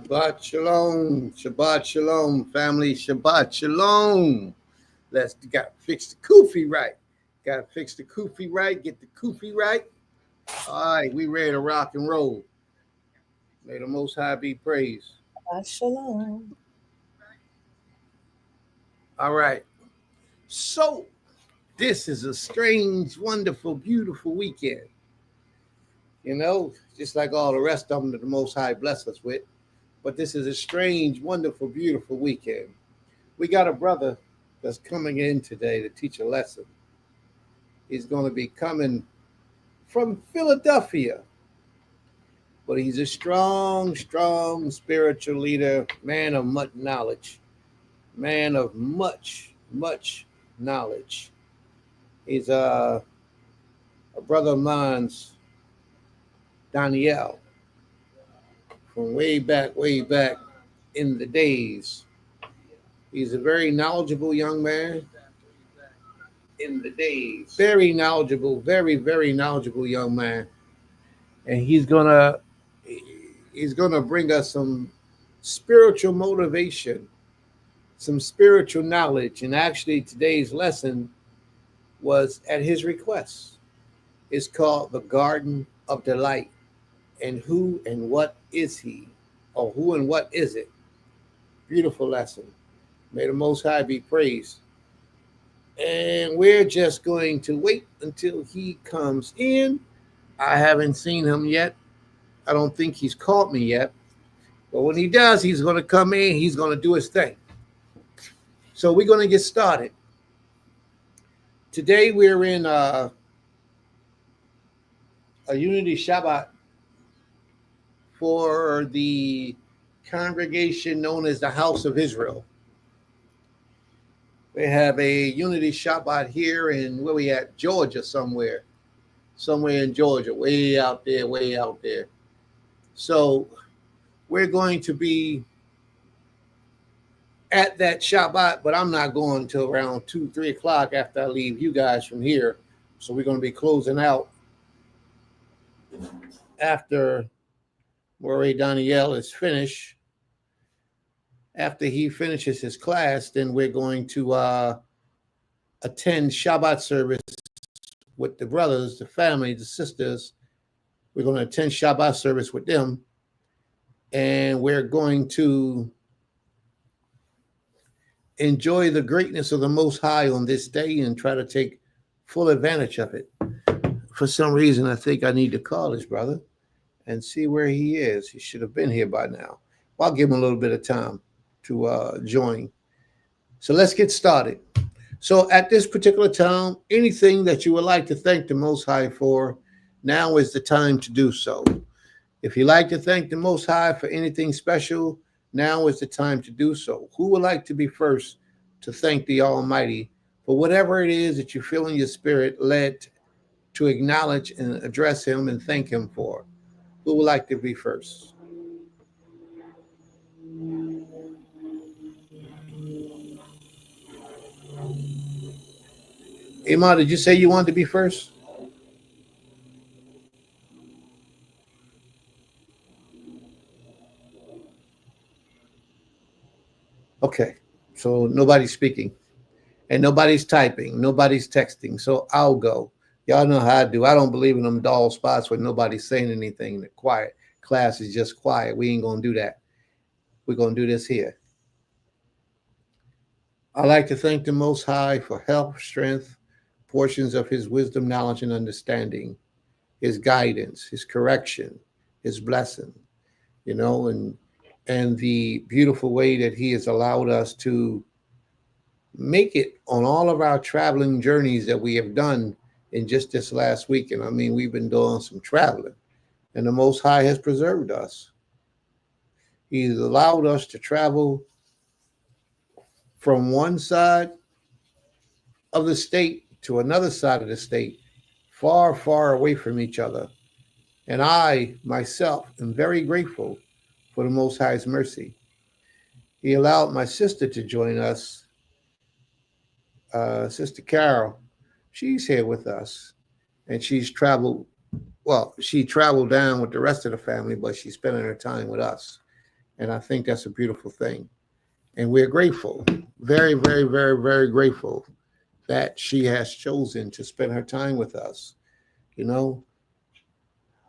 Shabbat shalom, Shabbat shalom, family, Shabbat shalom. Let's got to fix the kufi right. Got to fix the kufi right. Get the kufi right. All right, we ready to rock and roll. May the Most High be praised. Shalom. All right. So this is a strange, wonderful, beautiful weekend. You know, just like all the rest of them that the Most High bless us with. But this is a strange, wonderful, beautiful weekend. We got a brother that's coming in today to teach a lesson. He's going to be coming from Philadelphia, but he's a strong, strong spiritual leader, man of much knowledge, man of much, much knowledge. He's a brother of mine's, Daniel, from way back in the days. He's a very knowledgeable young man. In the days. Very knowledgeable, very knowledgeable young man. And he's gonna bring us some spiritual motivation, some spiritual knowledge. And actually today's lesson was at his request. It's called the Garden of Delight. And who and what is he? Or who and what is it? Beautiful lesson. May the Most High be praised. And we're just going to wait until he comes in. I haven't seen him yet. I don't think he's called me yet. But when he does, he's going to come in. He's going to do his thing. So we're going to get started. Today we're in a Unity Shabbat for the congregation known as the House of Israel. We have a Unity Shabbat here in where we at, Georgia somewhere in Georgia, way out there, way out there. So we're going to be at that Shabbat, but I'm not going until around 2, 3 o'clock after I leave you guys from here. So we're going to be closing out after Murray Daniel is finished. After he finishes his class, then we're going to attend Shabbat service with the brothers, the family, the sisters. We're going to attend Shabbat service with them. And we're going to enjoy the greatness of the Most High on this day and try to take full advantage of it. For some reason, I think I need to call this brother and see where he is. He should have been here by now. Well, I'll give him a little bit of time to join. So let's get started. So at this particular time, anything that you would like to thank the Most High for, now is the time to do so. If you like to thank the Most High for anything special, now is the time to do so. Who would like to be first to thank the Almighty for whatever it is that you feel in your spirit led to acknowledge and address Him and thank Him for? Who would like to be first? Ima, did you say you wanted to be first? Okay, so nobody's speaking and nobody's typing, nobody's texting. So I'll go. Y'all know how I do. I don't believe in them dull spots where nobody's saying anything. The quiet class is just quiet. We ain't gonna do that. We're gonna do this here. I like to thank the Most High for health, strength, portions of His wisdom, knowledge, and understanding, His guidance, His correction, His blessing. You know, and the beautiful way that He has allowed us to make it on all of our traveling journeys that we have done in just this last weekend. I mean, we've been doing some traveling, and the Most High has preserved us. He's allowed us to travel from one side of the state to another side of the state, far, far away from each other. And I, myself, am very grateful for the Most High's mercy. He allowed my sister to join us, Sister Carol. She's here with us, and she's traveled. Well, she traveled down with the rest of the family, but she's spending her time with us. And I think that's a beautiful thing. And we're grateful, very, very, very, very grateful that she has chosen to spend her time with us. You know,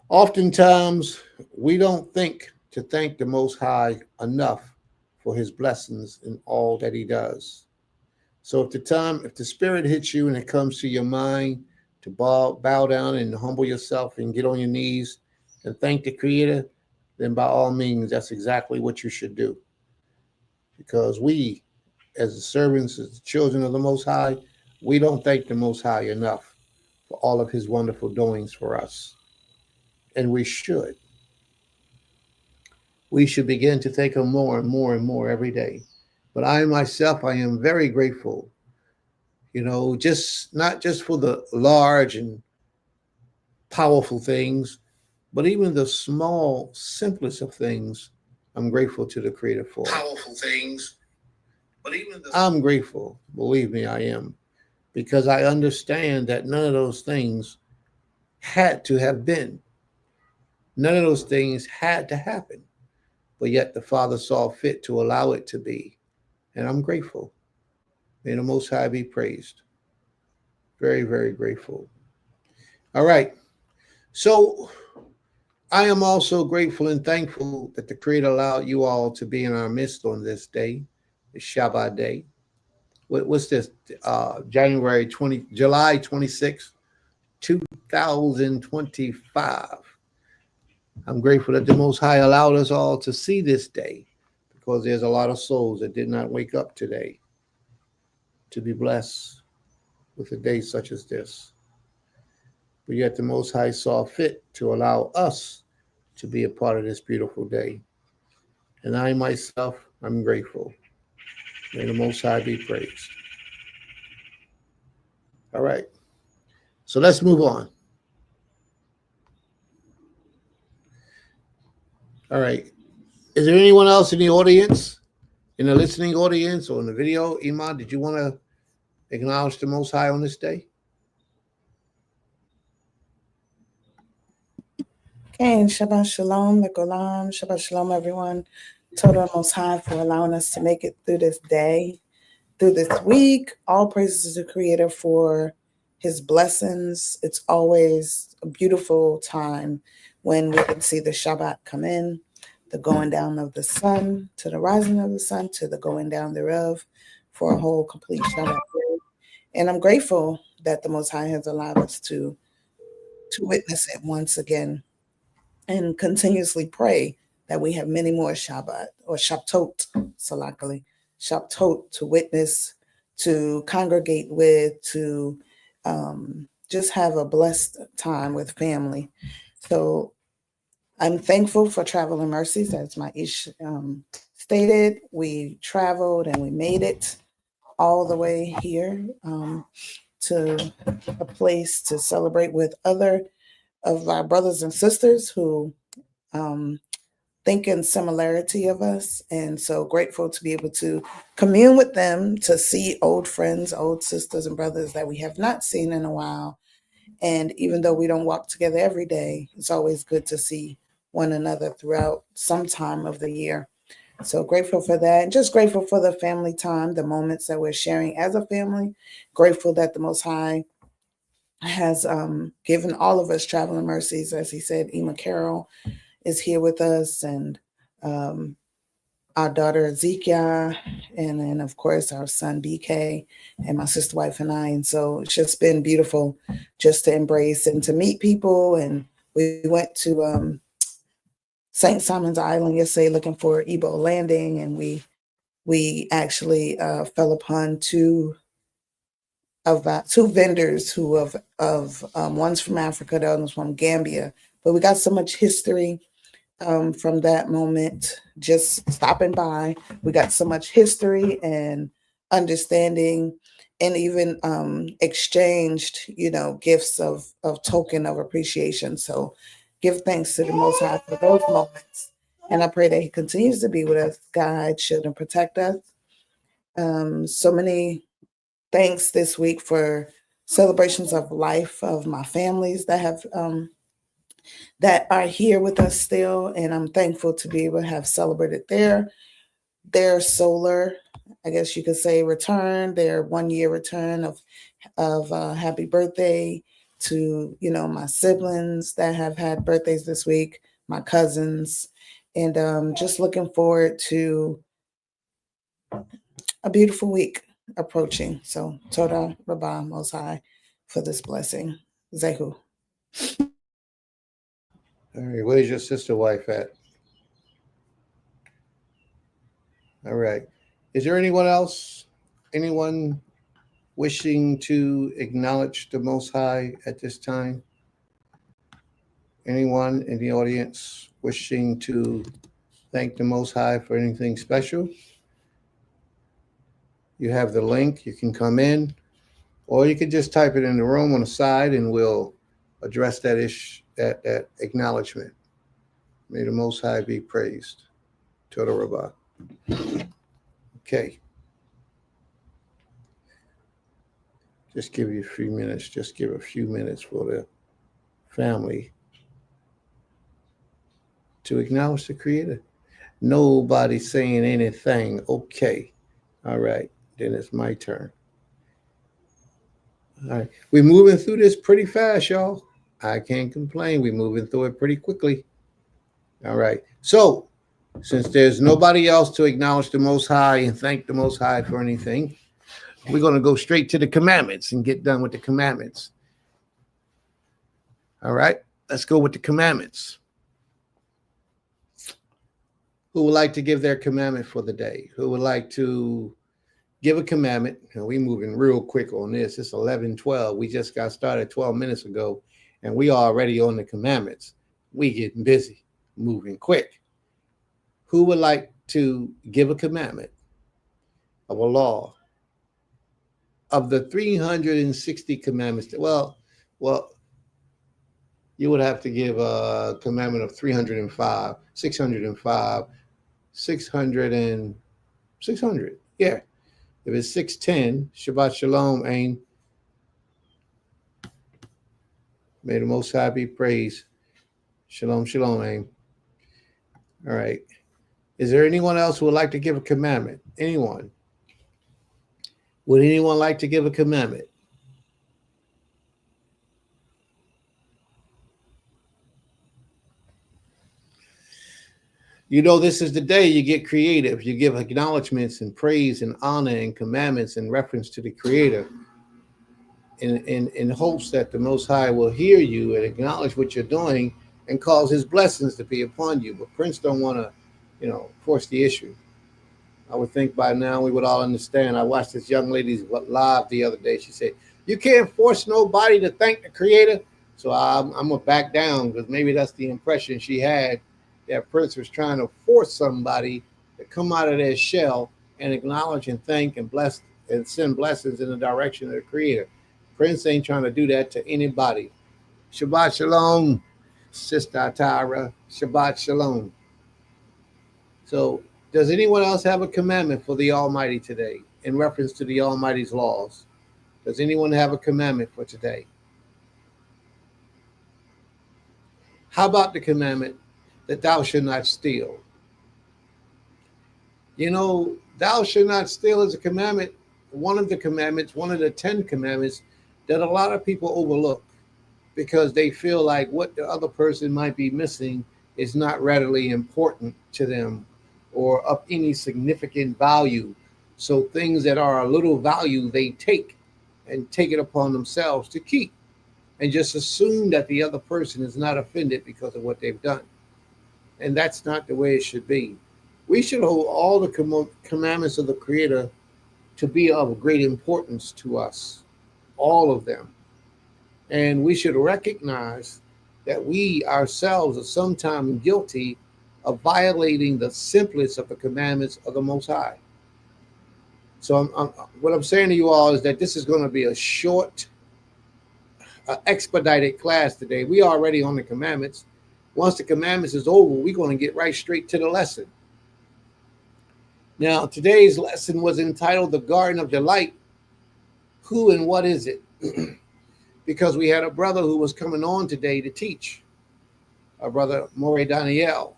oftentimes we don't think to thank the Most High enough for his blessings in all that he does. So if the spirit hits you and it comes to your mind to bow down and humble yourself and get on your knees and thank the Creator, then by all means, that's exactly what you should do. Because we, as the servants, as the children of the Most High, we don't thank the Most High enough for all of his wonderful doings for us. And we should. We should begin to thank him more and more and more every day. But I myself, I am very grateful, just not just for the large and powerful things, but even the small, simplest of things, I'm grateful to the Creator for. Powerful things, but even I'm grateful, believe me, I am, because I understand that none of those things had to have been. None of those things had to happen, but yet the Father saw fit to allow it to be. And I'm grateful. May the Most High be praised. Very, very grateful. All right. So I am also grateful and thankful that the Creator allowed you all to be in our midst on this day, the Shabbat day. What's this? July 26th, 2025. I'm grateful that the Most High allowed us all to see this day because there's a lot of souls that did not wake up today to be blessed with a day such as this. But yet the Most High saw fit to allow us to be a part of this beautiful day. And I myself, I'm grateful. May the Most High be praised. All right. So let's move on. All right. Is there anyone else in the audience, in the listening audience or in the video? Iman, did you want to acknowledge the Most High on this day? Okay, Shabbat Shalom, Legolam, Shabbat Shalom, everyone. Total Most High for allowing us to make it through this day, through this week. All praises to the Creator for his blessings. It's always a beautiful time when we can see the Shabbat come in, the going down of the sun, to the rising of the sun, to the going down thereof, for a whole complete Shabbat day. And I'm grateful that the Most High has allowed us to witness it once again, and continuously pray that we have many more Shabbat or Shabtot, Salakali, Shabtot to witness, to congregate with, to just have a blessed time with family. So I'm thankful for traveling mercies, as my Ish stated. We traveled and we made it all the way here to a place to celebrate with other of our brothers and sisters who think in similarity of us. And so grateful to be able to commune with them, to see old friends, old sisters and brothers that we have not seen in a while. And even though we don't walk together every day, it's always good to see one another throughout some time of the year. So grateful for that. And just grateful for the family time, the moments that we're sharing as a family. Grateful that the Most High has given all of us traveling mercies. As he said, Ema Carroll is here with us, and our daughter Ezekiel, and then of course our son BK, and my sister wife and I. And so it's just been beautiful just to embrace and to meet people. And we went to St. Simon's Island yesterday looking for Ebo Landing, and we actually fell upon two vendors who of one's from Africa, the other's from Gambia. But we got so much history from that moment, just stopping by. We got so much history and understanding, and even exchanged, gifts of token of appreciation. So give thanks to the Most High for those moments. And I pray that he continues to be with us, guide, shield, and protect us. So many thanks this week for celebrations of life of my families that have that are here with us still, and I'm thankful to be able to have celebrated their solar, I guess you could say, return, their 1 year return of happy birthday to my siblings that have had birthdays this week, my cousins, and just looking forward to a beautiful week approaching. So Toda Rabah Most High for this blessing. Zehu. All right, where's your sister wife at? All right. Is there anyone else? Anyone wishing to acknowledge the Most High at this time? Anyone in the audience wishing to thank the Most High for anything special? You have the link. You can come in, or you can just type it in the room on the side, and we'll address that that acknowledgement. May the Most High be praised. Toda Rabah. Okay. Just give you a few minutes. Just give a few minutes for the family to acknowledge the Creator. Nobody saying anything. Okay. All right. Then it's my turn. All right. We're moving through this pretty fast, y'all. I can't complain. We're moving through it pretty quickly. All right. So, since there's nobody else to acknowledge the Most High and thank the Most High for anything, we're going to go straight to the commandments and get done with the commandments. All right. Let's go with the commandments. Who would like to give their commandment for the day? Who would like to give a commandment? We're moving real quick on this. It's 11:12. We just got started 12 minutes ago, and we already on the commandments. We getting busy, moving quick. Who would like to give a commandment of a law of the 360 commandments? Well, you would have to give a commandment of 305, 605, 600. Yeah. If it's 610, Shabbat Shalom, Ain. May the Most High be praised. Shalom, Shalom, Ain. All right. Is there anyone else who would like to give a commandment? Anyone? Would anyone like to give a commandment? This is the day you get creative. You give acknowledgments and praise and honor and commandments in reference to the Creator in hopes that the Most High will hear you and acknowledge what you're doing and cause his blessings to be upon you. But Prince don't want to, force the issue. I would think by now we would all understand. I watched this young lady's live the other day. She said, you can't force nobody to thank the Creator. So I'm going to back down, because maybe that's the impression she had, that Prince was trying to force somebody to come out of their shell and acknowledge and thank and bless and send blessings in the direction of the Creator. Prince ain't trying to do that to anybody. Shabbat Shalom, Sister Atara. Shabbat Shalom. So, does anyone else have a commandment for the Almighty today in reference to the Almighty's laws? Does anyone have a commandment for today? How about the commandment that thou shalt not steal? Thou shalt not steal is a commandment, one of the commandments, one of the 10 commandments that a lot of people overlook because they feel like what the other person might be missing is not readily important to them or of any significant value. So things that are a little value, they take it upon themselves to keep and just assume that the other person is not offended because of what they've done. And that's not the way it should be. We should hold all the commandments of the Creator to be of great importance to us, all of them. And we should recognize that we ourselves are sometimes guilty of violating the simplest of the commandments of the Most High. So what I'm saying to you all is that this is going to be a short, expedited class today. We are already on the commandments. Once the commandments is over, we're going to get right straight to the lesson. Now, today's lesson was entitled The Garden of Delight. Who and what is it? Because we had a brother who was coming on today to teach. our brother Morey Daniel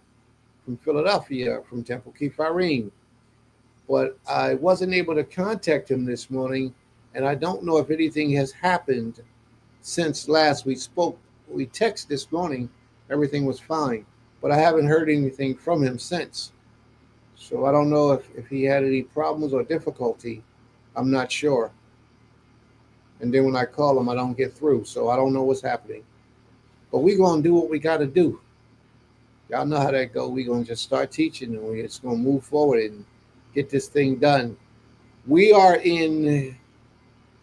from Philadelphia, from Temple Kifarim. But I wasn't able to contact him this morning, and I don't know if anything has happened since last we spoke. We texted this morning, everything was fine, but I haven't heard anything from him since. So I don't know if he had any problems or difficulty. I'm not sure. And then when I call him, I don't get through. So I don't know what's happening. But we're going to do what we got to do. Y'all know how that go. We're going to just start teaching, and we're just going to move forward and get this thing done. We are in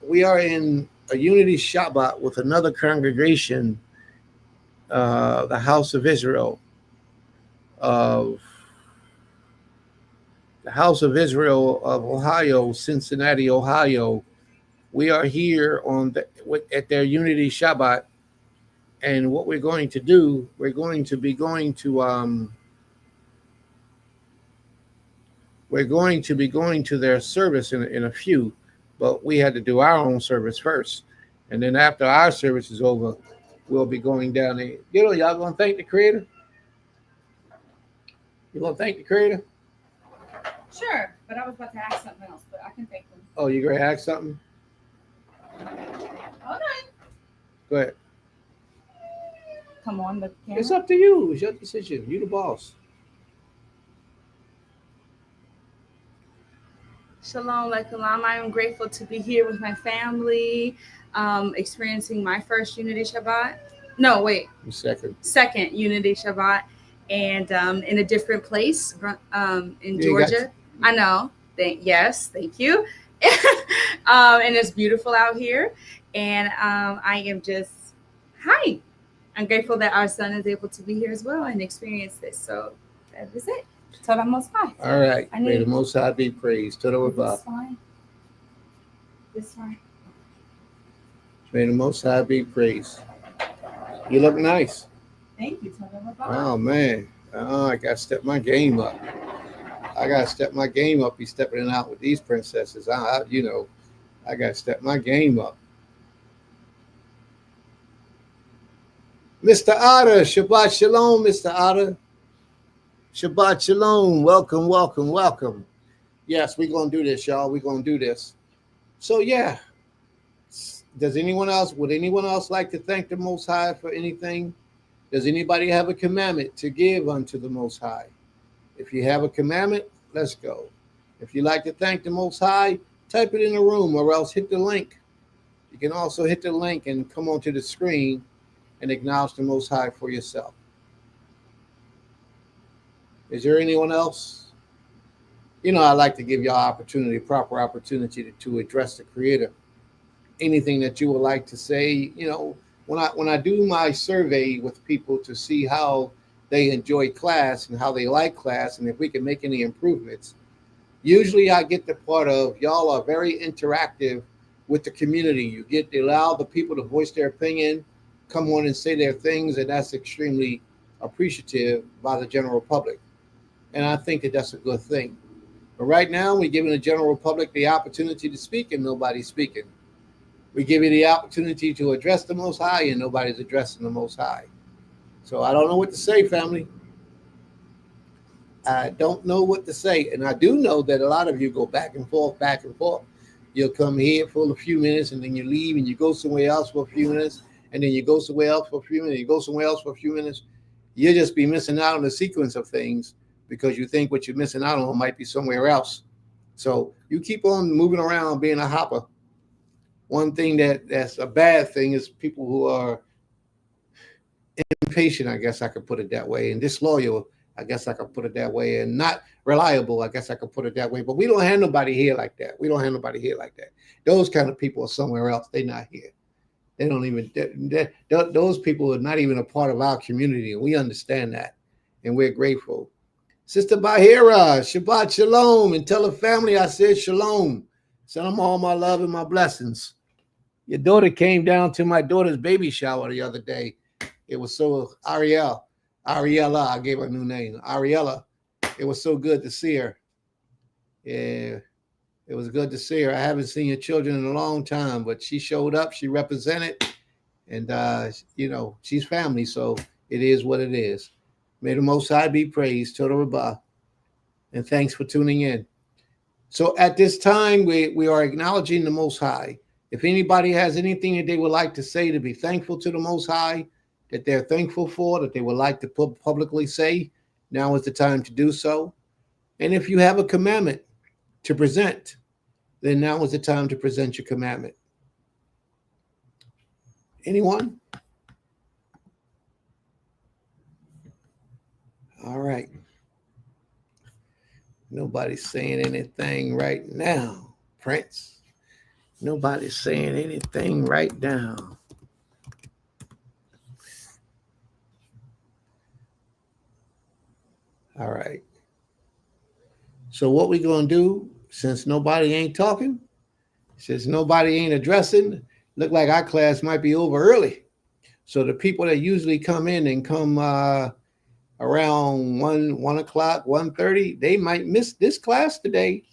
a unity Shabbat with another congregation, the House of Israel, of the House of Israel of Ohio, Cincinnati, Ohio. We are here at their Unity Shabbat, and what we're going to do, we're going to be going to their service in a few, but we had to do our own service first, and then after our service is over, we'll be going down there. Y'all gonna thank the Creator? You gonna thank the Creator? Sure, but I was about to ask something else, but I can thank them. Oh, you gonna ask something? All right. Go ahead. Come on, the camera. It's up to you. It's your decision. You the boss. Shalom, Lekulam. I am grateful to be here with my family, experiencing my first Unity Shabbat. No, wait. Second Unity Shabbat, and in a different place in Georgia. I know. Thank you. And it's beautiful out here. And I am just, I'm grateful that our son is able to be here as well and experience this. So that is it. So the Most High. All right. May the Most High be praised. To the Rabbi. This fine. May the Most High be praised. You look nice. Thank you. To the Rabbi. Oh, man. I got to step my game up. Be stepping out with these princesses. I got to step my game up. Mr. Otter, Shabbat Shalom, Mr. Otter. Shabbat Shalom. Welcome, welcome, welcome. Yes, we're going to do this, y'all. We're going to do this. So, yeah. Would anyone else like to thank the Most High for anything? Does anybody have a commandment to give unto the Most High? If you have a commandment, let's go. If you'd like to thank the Most High, type it in the room or else hit the link. You can also hit the link and come onto the screen and acknowledge the Most High for yourself. Is there anyone else? I like to give y'all proper opportunity to address the Creator. Anything that you would like to say, when I do my survey with people to see how they enjoy class and how they like class and if we can make any improvements, usually I get the part of y'all are very interactive with the community. You allow the people to voice their opinion, come on and say their things, and that's extremely appreciative by the general public. And I think that that's a good thing. But right now, we're giving the general public the opportunity to speak and nobody's speaking. We give you the opportunity to address the Most High and nobody's addressing the Most High. So I don't know what to say, family. I don't know what to say. And I do know that a lot of you go back and forth. You'll come here for a few minutes and then you leave and you go somewhere else for a few minutes. And then you go somewhere else for a few minutes. You go somewhere else for a few minutes. You'll just be missing out on the sequence of things because you think what you're missing out on might be somewhere else. So you keep on moving around being a hopper. One thing that's a bad thing is people who are impatient, I guess I could put it that way, and disloyal, I guess I could put it that way, and not reliable, I guess I could put it that way. But we don't have nobody here like that. Those kind of people are somewhere else. They're not here. They don't even, those people are not even a part of our community, and we understand that, and we're grateful. Sister Bahira, Shabbat Shalom, and tell the family I said Shalom. Send them all my love and my blessings. Your daughter came down to my daughter's baby shower the other day. It was so, Ariella, I gave her a new name, Ariella. It was so good to see her. Yeah, it was good to see her. I haven't seen your children in a long time, but she showed up, she represented, and, she's family. So It is what it is. May the Most High be praised. Toda Rabbah. And thanks for tuning in. So at this time, we are acknowledging the Most High. If anybody has anything that they would like to say to be thankful to the Most High, that they're thankful for, that they would like to publicly say, now is the time to do so. And if you have a commandment to present, then now is the time to present your commandment. Anyone? All right. Nobody's saying anything right now, Prince. Nobody's saying anything right now. All right. So what we gonna do, since nobody ain't talking, since nobody ain't addressing, look like our class might be over early. So the people that usually come in and come around 1 o'clock, 1:30, they might miss this class today.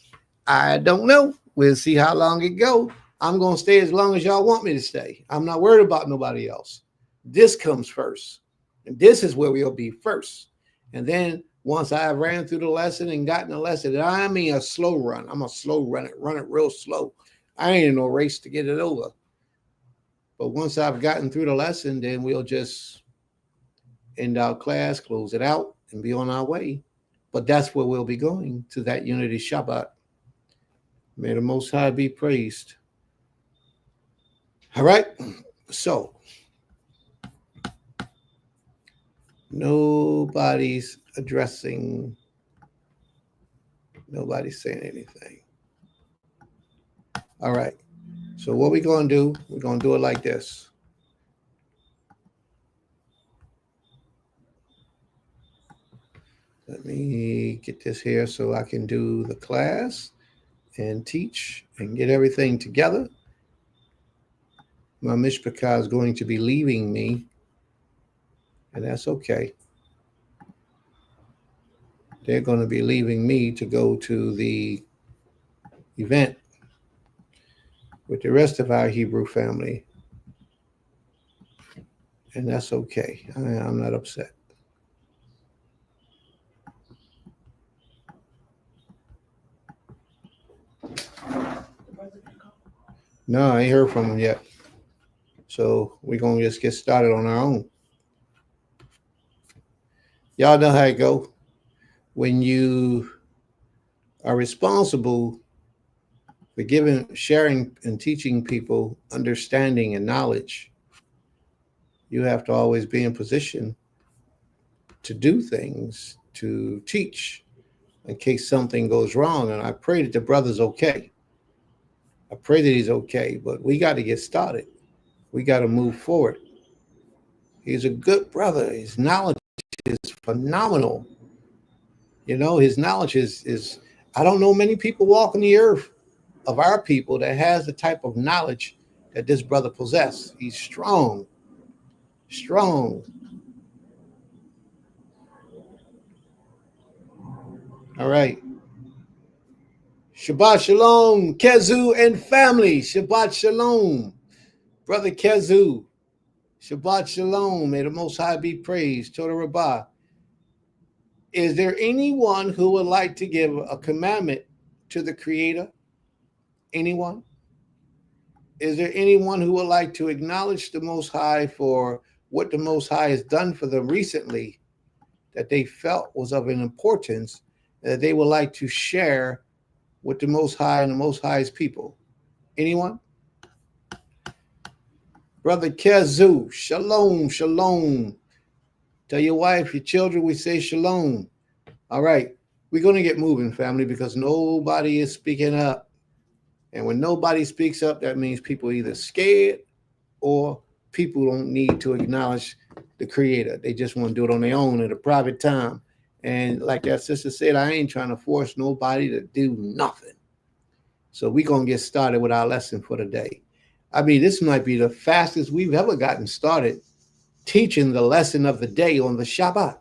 I don't know. We'll see how long it go. I'm gonna stay as long as y'all want me to stay. I'm not worried about nobody else. This comes first. And this is where we'll be first. And then once I ran through the lesson and gotten the lesson, and I mean a slow run. I'm a slow run it real slow. I ain't in no race to get it over. But once I've gotten through the lesson, then we'll just end our class, close it out, and be on our way. But that's where we'll be going, to that Unity Shabbat. May the Most High be praised. All right. So nobody's addressing, nobody's saying anything. All right. So what we're going to do, we're going to do it like this. Let me get this here so I can do the class and teach and get everything together. My mishpachah is going to be leaving me, and that's okay. They're going to be leaving me to go to the event with the rest of our Hebrew family, and that's okay. I'm not upset. No, I ain't heard from him yet. So we're going to just get started on our own. Y'all know how it go. When you are responsible for giving, sharing, and teaching people understanding and knowledge, you have to always be in position to do things, to teach in case something goes wrong. And I pray that the brother's okay. I pray that he's okay, but we got to get started. We got to move forward. He's a good brother. His knowledge is phenomenal. You know, his knowledge is I don't know many people walking the earth of our people that has the type of knowledge that this brother possesses. He's strong. All right. Shabbat Shalom, Kezu and family. Shabbat Shalom. Brother Kezu, Shabbat Shalom. May the Most High be praised. Toda Rabbah. Is there anyone who would like to give a commandment to the Creator? Anyone? Is there anyone who would like to acknowledge the Most High for what the Most High has done for them recently that they felt was of an importance that they would like to share with the Most High and the Most High's people? Anyone? Brother Kezu, shalom, shalom. Tell your wife, your children, we say shalom. All right, we're going to get moving, family, because nobody is speaking up. And when nobody speaks up, that means people are either scared or people don't need to acknowledge the Creator. They just want to do it on their own at a private time. And like that sister said, I ain't trying to force nobody to do nothing. So we're going to get started with our lesson for today. I mean, this might be the fastest we've ever gotten started teaching the lesson of the day on the Shabbat.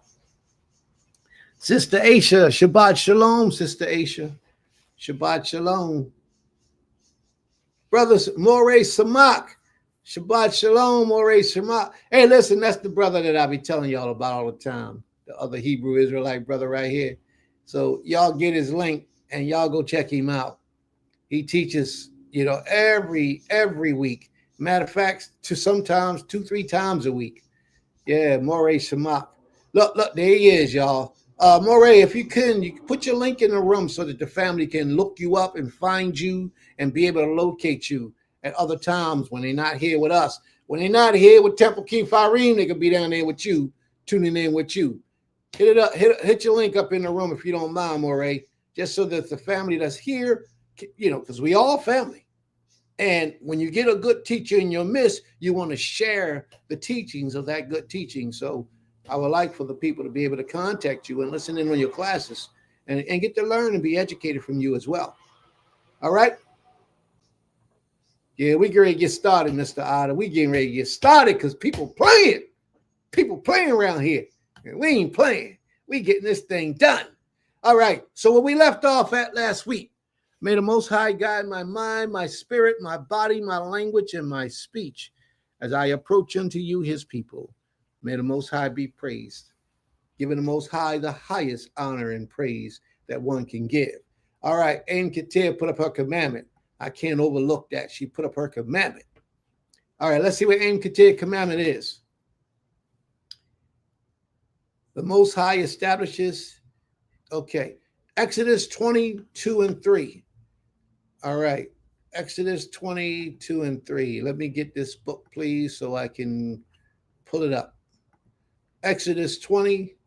Sister Aisha, Shabbat Shalom, Sister Aisha. Shabbat Shalom. Brothers Moreh Samak, Shabbat Shalom, Moreh Shema. Hey, listen, that's the brother that I be telling y'all about all the time. The other Hebrew Israelite brother right here. So y'all get his link and y'all go check him out. He teaches, every week. Matter of fact, to sometimes 2-3 times a week. Yeah, Moreh Shema. Look, there he is, y'all. Moreh, if you can put your link in the room so that the family can look you up and find you and be able to locate you at other times when they're not here with us. When they're not here with Temple Kifarim, they could be down there with you, tuning in with you. Hit it up, hit your link up in the room if you don't mind, Moreh, just so that the family that's here, because we all family. And when you get a good teacher in your midst, you want to share the teachings of that good teaching. So I would like for the people to be able to contact you and listen in on your classes and get to learn and be educated from you as well. All right? Yeah, we getting ready to get started, Mr. Otter. We getting ready to get started because people playing. People playing around here. And we ain't playing. We getting this thing done. All right. So where we left off at last week, may the Most High guide my mind, my spirit, my body, my language, and my speech as I approach unto you, his people. May the Most High be praised, giving the Most High the highest honor and praise that one can give. All right, Aim Katir put up her commandment. I can't overlook that. She put up her commandment. All right, let's see what Aim Katir commandment is. The Most High establishes, Exodus 22:3. All right, Exodus 22:3. Let me get this book, please, so I can pull it up. Exodus 20,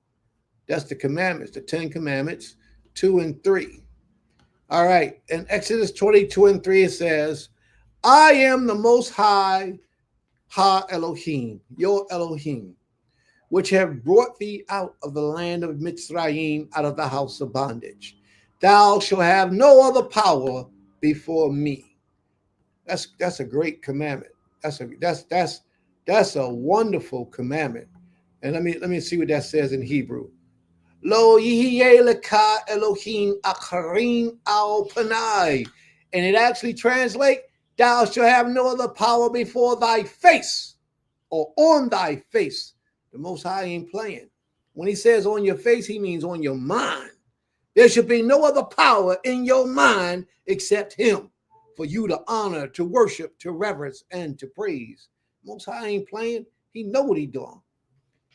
that's the commandments, the 10 commandments, 2 and 3. All right, in Exodus 22:3, it says, I am the Most High, Ha Elohim, your Elohim, which have brought thee out of the land of Mitzrayim, out of the house of bondage. Thou shalt have no other power before me. That's a great commandment. That's a wonderful commandment. And let me see what that says in Hebrew. Lo yihye leka Elohim acharim al panai. And it actually translates, thou shalt have no other power before thy face or on thy face. The Most High ain't playing. When he says on your face, he means on your mind. There should be no other power in your mind except him for you to honor, to worship, to reverence, and to praise. Most High ain't playing. He know what he doing.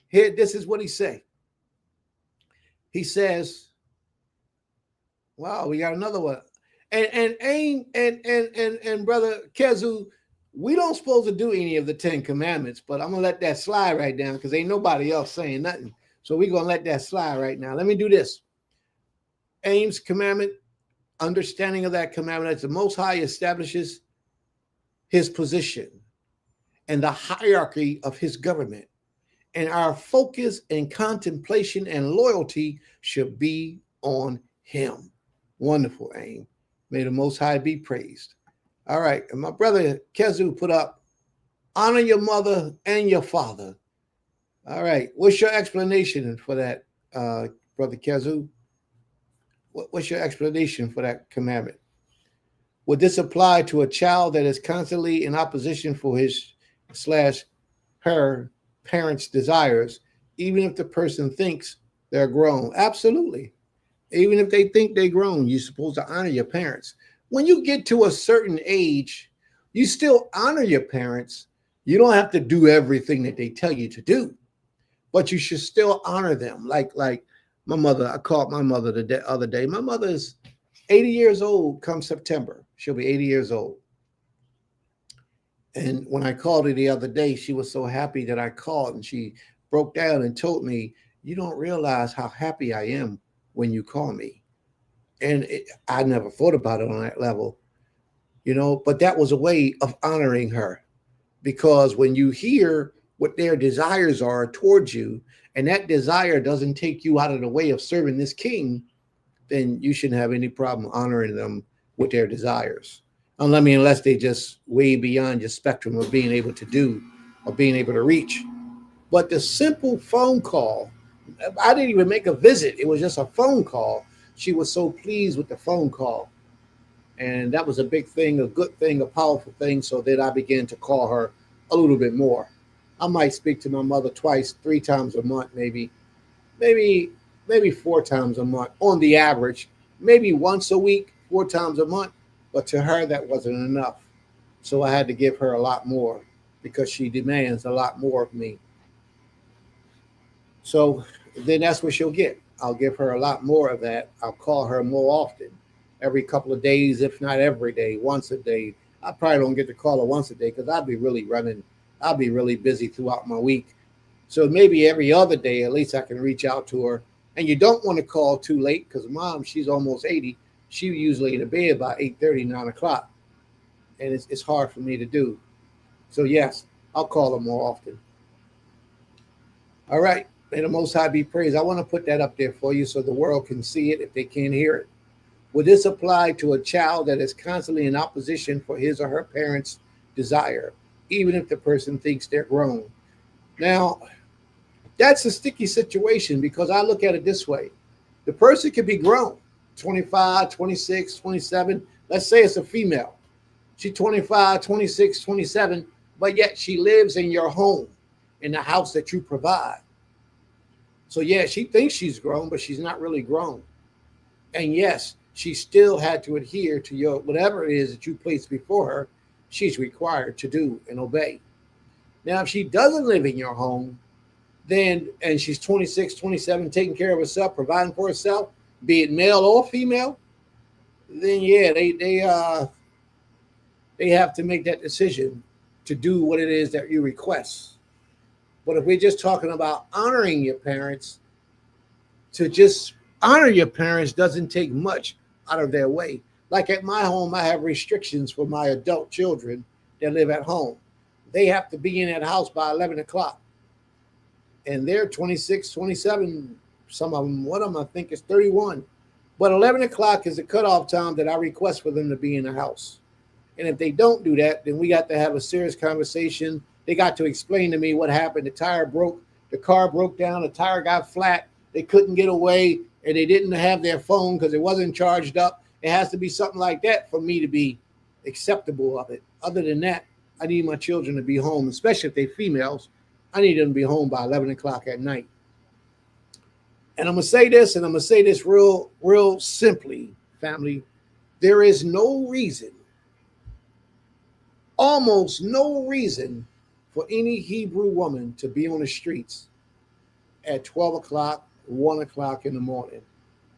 Here, this is what he say. He says, wow, we got another one. And Brother Kezu, we don't supposed to do any of the 10 commandments, but I'm going to let that slide right now because ain't nobody else saying nothing. So we're going to let that slide right now. Let me do this. Aim's commandment, understanding of that commandment as the Most High establishes his position and the hierarchy of his government. And our focus and contemplation and loyalty should be on him. Wonderful, Aim. May the Most High be praised. All right. And my brother Kezu put up, honor your mother and your father. All right. What's your explanation for that, Brother Kezu? What's your explanation for that commandment? Would this apply to a child that is constantly in opposition for his/her parents' desires, even if the person thinks they're grown? Absolutely. Even if they think they're grown, you're supposed to honor your parents. When you get to a certain age, you still honor your parents. You don't have to do everything that they tell you to do, but you should still honor them. Like my mother, I called my mother the other day. My mother is 80 years old come September. She'll be 80 years old. And when I called her the other day, she was so happy that I called, and she broke down and told me, you don't realize how happy I am when you call me. And I never thought about it on that level, but that was a way of honoring her, because when you hear what their desires are towards you, and that desire doesn't take you out of the way of serving this king, then you shouldn't have any problem honoring them with their desires. Unless they just way beyond your spectrum of being able to do or being able to reach. But the simple phone call, I didn't even make a visit. It was just a phone call. She was so pleased with the phone call. And that was a big thing, a good thing, a powerful thing. So then I began to call her a little bit more. I might speak to my mother twice, 3 times a month, maybe, maybe 4 times a month on the average, maybe once a week, 4 times a month. But to her, that wasn't enough. So I had to give her a lot more because she demands a lot more of me. So then that's what she'll get. I'll give her a lot more of that. I'll call her more often, every couple of days, if not every day, once a day. I probably don't get to call her once a day because I'll be really busy throughout my week. So maybe every other day, at least I can reach out to her. And you don't want to call too late because mom, she's almost 80. She usually in the bed by 8:30, 9 o'clock. And it's hard for me to do. So yes, I'll call her more often. All right. May the Most High be praised. I want to put that up there for you so the world can see it if they can't hear it. Would this apply to a child that is constantly in opposition for his or her parents' desire, even if the person thinks they're grown? Now, that's a sticky situation because I look at it this way. The person could be grown, 25, 26, 27. Let's say it's a female. She's 25, 26, 27, but yet she lives in your home, in the house that you provide. So yeah, she thinks she's grown, but she's not really grown. And yes, she still had to adhere to your whatever it is that you placed before her, she's required to do and obey. Now, if she doesn't live in your home, then and she's 26, 27, taking care of herself, providing for herself, be it male or female, then yeah, they have to make that decision to do what it is that you request. But if we're just talking about honoring your parents, to just honor your parents doesn't take much out of their way. Like at my home, I have restrictions for my adult children that live at home. They have to be in that house by 11 o'clock. And they're 26, 27, some of them, one of them I think is 31. But 11 o'clock is the cutoff time that I request for them to be in the house. And if they don't do that, then we got to have a serious conversation. They got to explain to me what happened. The tire broke, the car broke down, the tire got flat. They couldn't get away and they didn't have their phone because it wasn't charged up. It has to be something like that for me to be acceptable of it. Other than that, I need my children to be home, especially if they're females. I need them to be home by 11 o'clock at night. And I'm going to say this, and I'm going to say this real simply, family. There is no reason, almost no reason for any Hebrew woman to be on the streets at 12 o'clock, 1 o'clock in the morning.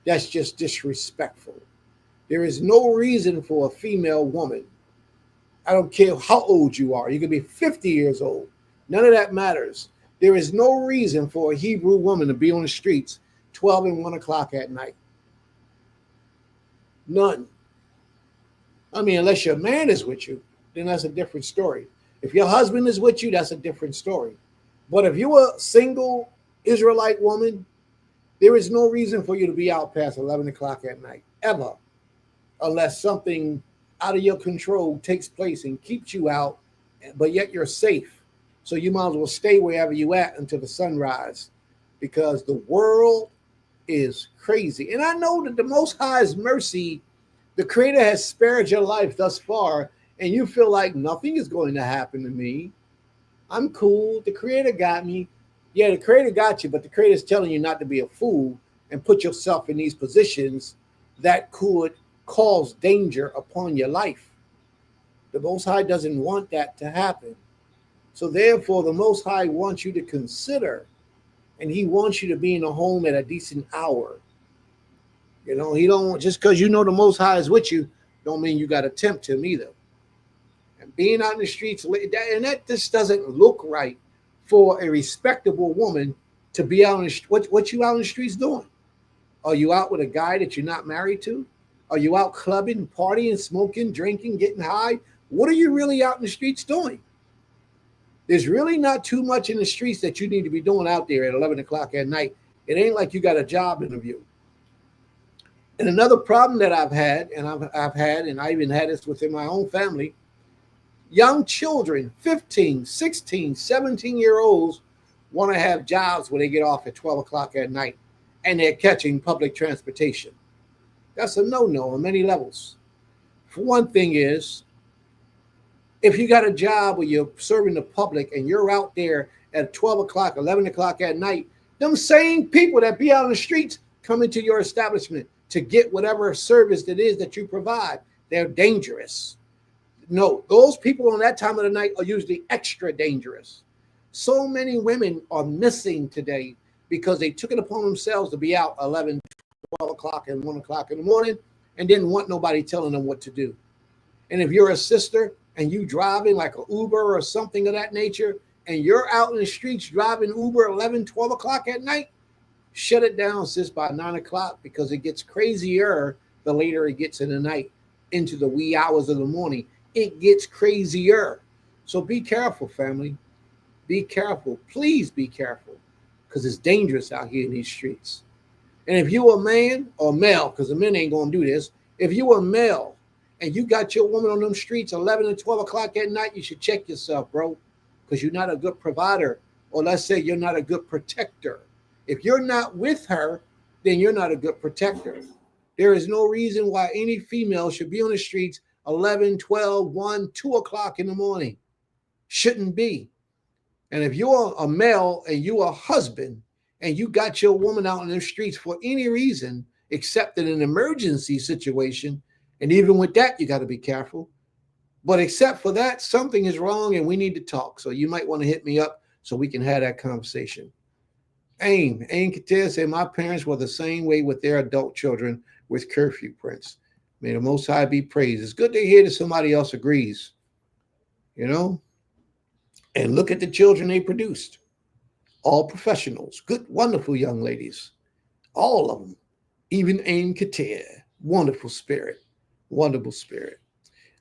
That's just disrespectful. There is no reason for a female woman. I don't care how old you are. You could be 50 years old. None of that matters. There is no reason for a Hebrew woman to be on the streets 12 and 1 o'clock at night. None. I mean, unless your man is with you, then that's a different story. If your husband is with you, that's a different story. But if you're a single Israelite woman, there is no reason for you to be out past 11 o'clock at night, ever, unless something out of your control takes place and keeps you out, but yet you're safe. So you might as well stay wherever you at until the sunrise, because the world is crazy. And I know that the Most High's mercy, the Creator has spared your life thus far, and you feel like nothing is going to happen to me. I'm cool. The Creator got me. Yeah, the Creator got you, but the Creator is telling you not to be a fool and put yourself in these positions that could cause danger upon your life. The Most High doesn't want that to happen. So therefore, the Most High wants you to consider, and He wants you to be in a home at a decent hour. You know, He don't, just because you know the Most High is with you, don't mean you got to tempt Him either. And being out in the streets, and that just doesn't look right for a respectable woman to be out in the what you out in the streets doing? Are you out with a guy that you're not married to? Are you out clubbing, partying, smoking, drinking, getting high? What are you really out in the streets doing? There's really not too much in the streets that you need to be doing out there at 11 o'clock at night. It ain't like you got a job interview. And another problem that I've had, and I even had this within my own family, young children, 15, 16, 17-year-olds want to have jobs where they get off at 12 o'clock at night and they're catching public transportation. That's a no-no on many levels. For one thing is, If you got a job where you're serving the public and you're out there at 12 o'clock, 11 o'clock at night, them same people that be out on the streets come into your establishment to get whatever service it is that you provide. They're dangerous. No, those people on that time of the night are usually extra dangerous. So many women are missing today because they took it upon themselves to be out 11, 12 o'clock and 1 o'clock in the morning and didn't want nobody telling them what to do. And if you're a sister and you driving like an Uber or something of that nature, and you're out in the streets driving Uber 11, 12 o'clock at night, shut it down, sis, by 9 o'clock, because it gets crazier the later it gets in the night into the wee hours of the morning. It gets crazier. So be careful, family. Be careful. Please be careful, because it's dangerous out here in these streets. And if you a man or male, because the men ain't going to do this, if you a male and you got your woman on them streets 11 and 12 o'clock at night, you should check yourself, bro, because you're not a good provider, or let's say you're not a good protector. If you're not with her, then you're not a good protector. There is no reason why any female should be on the streets 11, 12, 1, 2 o'clock in the morning. Shouldn't be. And if you're a male and you're a husband and you got your woman out in the streets for any reason, except in an emergency situation, and even with that, you got to be careful. But except for that, something is wrong and we need to talk. So you might want to hit me up so we can have that conversation. Aim Katir said, my parents were the same way with their adult children with curfew, Prince. May the Most High be praised. It's good to hear that somebody else agrees, you know? And look at the children they produced. All professionals, good, wonderful young ladies. All of them. Even Aim Katir. Wonderful spirit. Wonderful spirit.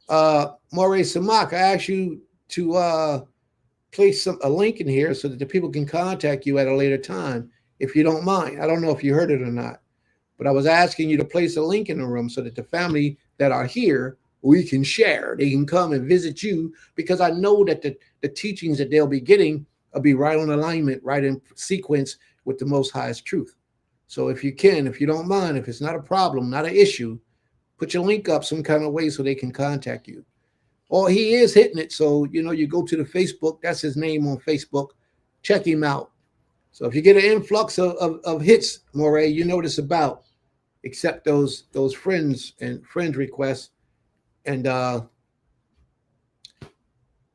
Moray Samak, I asked you to place a link in here so that the people can contact you at a later time, if you don't mind. I don't know if you heard it or not, but I was asking you to place a link in the room so that the family that are here, we can share. They can come and visit you, because I know that the teachings that they'll be getting will be right on alignment, right in sequence with the Most High's truth. So if you can, if you don't mind, if it's not a problem, not an issue, put your link up some kind of way so they can contact you. Or he is hitting it. So, you know, you go to the Facebook, that's his name on Facebook. Check him out. So if you get an influx of hits, Moray, you know what it's about. Accept those friends and friend requests. And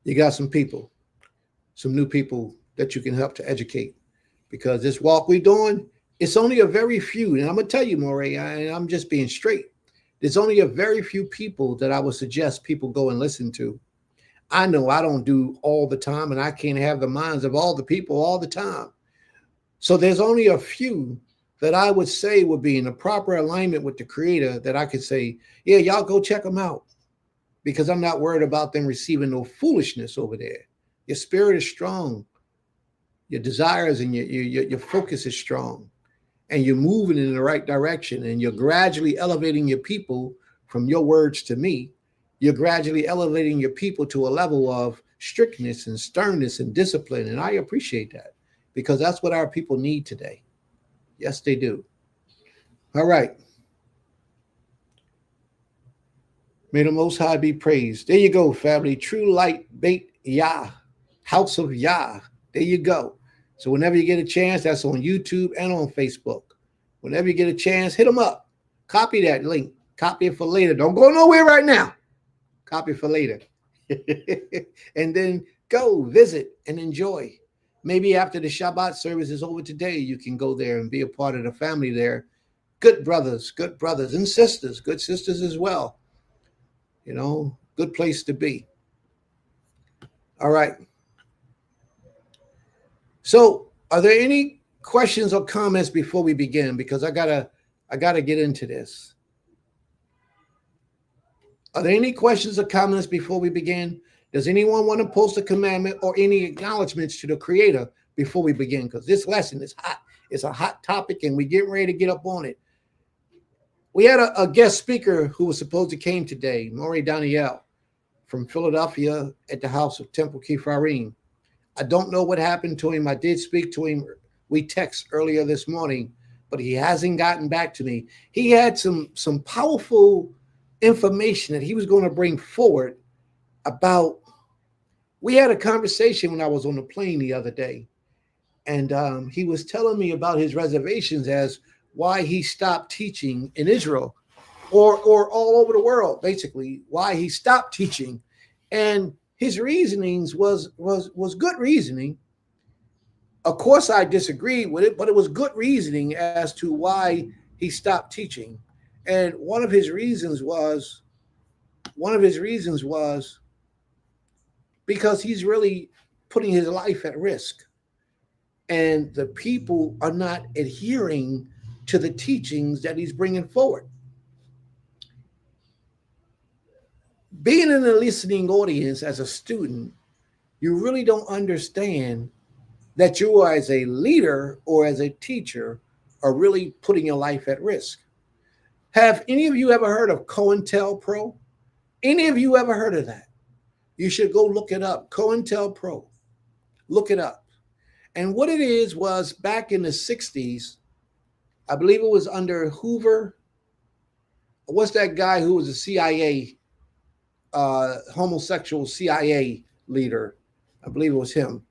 you got some people, some new people that you can help to educate. Because this walk we're doing, it's only a very few. And I'm going to tell you, Moray, I'm just being straight. There's only a very few people that I would suggest people go and listen to. I know I don't do all the time, and I can't have the minds of all the people all the time. So there's only a few that I would say would be in a proper alignment with the Creator that I could say, yeah, y'all go check them out, because I'm not worried about them receiving no foolishness over there. Your spirit is strong. Your desires and your focus is strong. And you're moving in the right direction, and you're gradually elevating your people from your words to me. You're gradually elevating your people to a level of strictness and sternness and discipline. And I appreciate that, because that's what our people need today. Yes, they do. All right. May the Most High be praised. There you go, family. True Light Beit Yah, House of Yah. There you go. So whenever you get a chance, that's on YouTube and on Facebook. Whenever you get a chance, hit them up. Copy that link. Copy it for later. Don't go nowhere right now. Copy it for later. And then go visit and enjoy. Maybe after the Shabbat service is over today, you can go there and be a part of the family there. Good brothers and sisters, good sisters as well. You know, good place to be. All right. So are there any questions or comments before we begin? Because I gotta get into this. Are there any questions or comments before we begin? Does anyone want to post a commandment or any acknowledgments to the Creator before we begin? Because this lesson is hot. It's a hot topic, and we're getting ready to get up on it. We had a guest speaker who was supposed to came today, Maury Daniel from Philadelphia at the House of Temple Kifarim. I don't know what happened to him. I did speak to him. We text earlier this morning, but he hasn't gotten back to me. He had some powerful information that he was going to bring forward about We had a conversation when I was on the plane the other day, and he was telling me about his reservations as why he stopped teaching in Israel or all over the world, basically, why he stopped teaching. And his reasonings was good reasoning. Of course, I disagreed with it, but it was good reasoning as to why he stopped teaching. And one of his reasons was because he's really putting his life at risk. And the people are not adhering to the teachings that he's bringing forward. Being in a listening audience as a student, you really don't understand that you as a leader or as a teacher are really putting your life at risk. Have any of you ever heard of COINTELPRO? Any of you ever heard of that? You should go look it up. COINTELPRO. Look it up. And what it is was back in the 60s, I believe it was under Hoover. What's that guy who was a CIA, homosexual CIA leader? I believe it was him.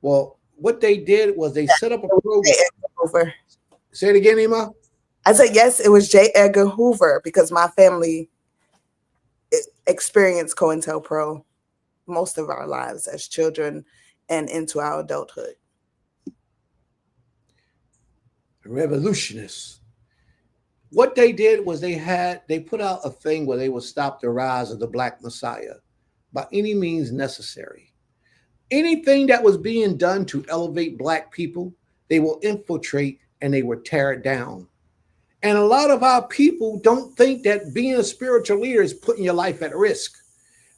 Well, what they did was they set up a program. Hoover. Say it again, Ima. I said, yes, it was J. Edgar Hoover because my family experienced COINTELPRO most of our lives as children and into our adulthood. Revolutionists. What they did was they put out a thing where they would stop the rise of the Black Messiah by any means necessary. Anything that was being done to elevate Black people, they will infiltrate and they will tear it down. And a lot of our people don't think that being a spiritual leader is putting your life at risk.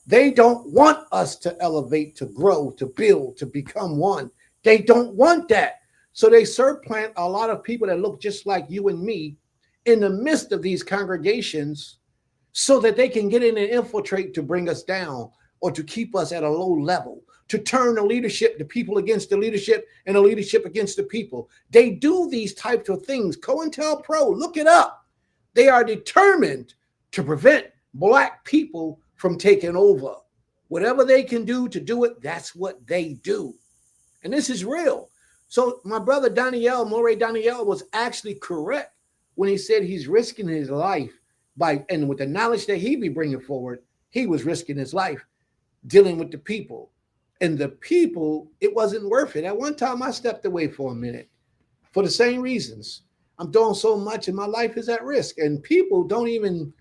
They don't want us to elevate, to grow, to build, to become one. They don't want that. So they supplant a lot of people that look just like you and me in the midst of these congregations so that they can get in and infiltrate to bring us down or to keep us at a low level, to turn the leadership, the people against the leadership and the leadership against the people. They do these types of things. COINTELPRO, look it up. They are determined to prevent Black people from taking over. Whatever they can do to do it, that's what they do. And this is real. So my brother Moray Daniel was actually correct when he said he's risking his life and with the knowledge that he be bringing forward, he was risking his life dealing with the people. And the people, it wasn't worth it. At one time, I stepped away for a minute for the same reasons. I'm doing so much and my life is at risk. And people don't even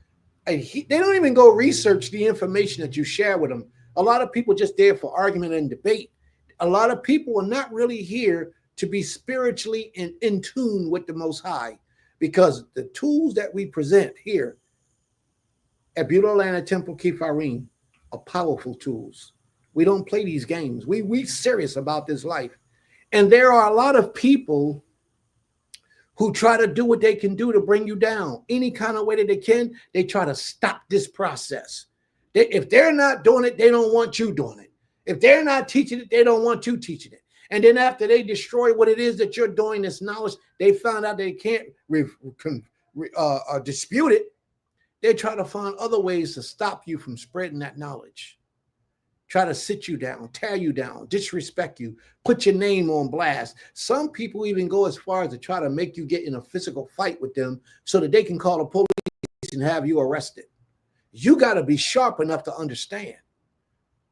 go research the information that you share with them. A lot of people just there for argument and debate. A lot of people are not really here to be spiritually in tune with the Most High, because the tools that we present here at Beulah Atlanta Temple Kipharim are powerful tools. We don't play these games. We serious about this life. And there are a lot of people who try to do what they can do to bring you down. Any kind of way that they can, they try to stop this process. If they're not doing it, they don't want you doing it. If they're not teaching it, they don't want you teaching it. And then after they destroy what it is that you're doing, this knowledge, they found out they can't dispute it. They try to find other ways to stop you from spreading that knowledge. Try to sit you down, tear you down, disrespect you, put your name on blast. Some people even go as far as to try to make you get in a physical fight with them so that they can call the police and have you arrested. You got to be sharp enough to understand.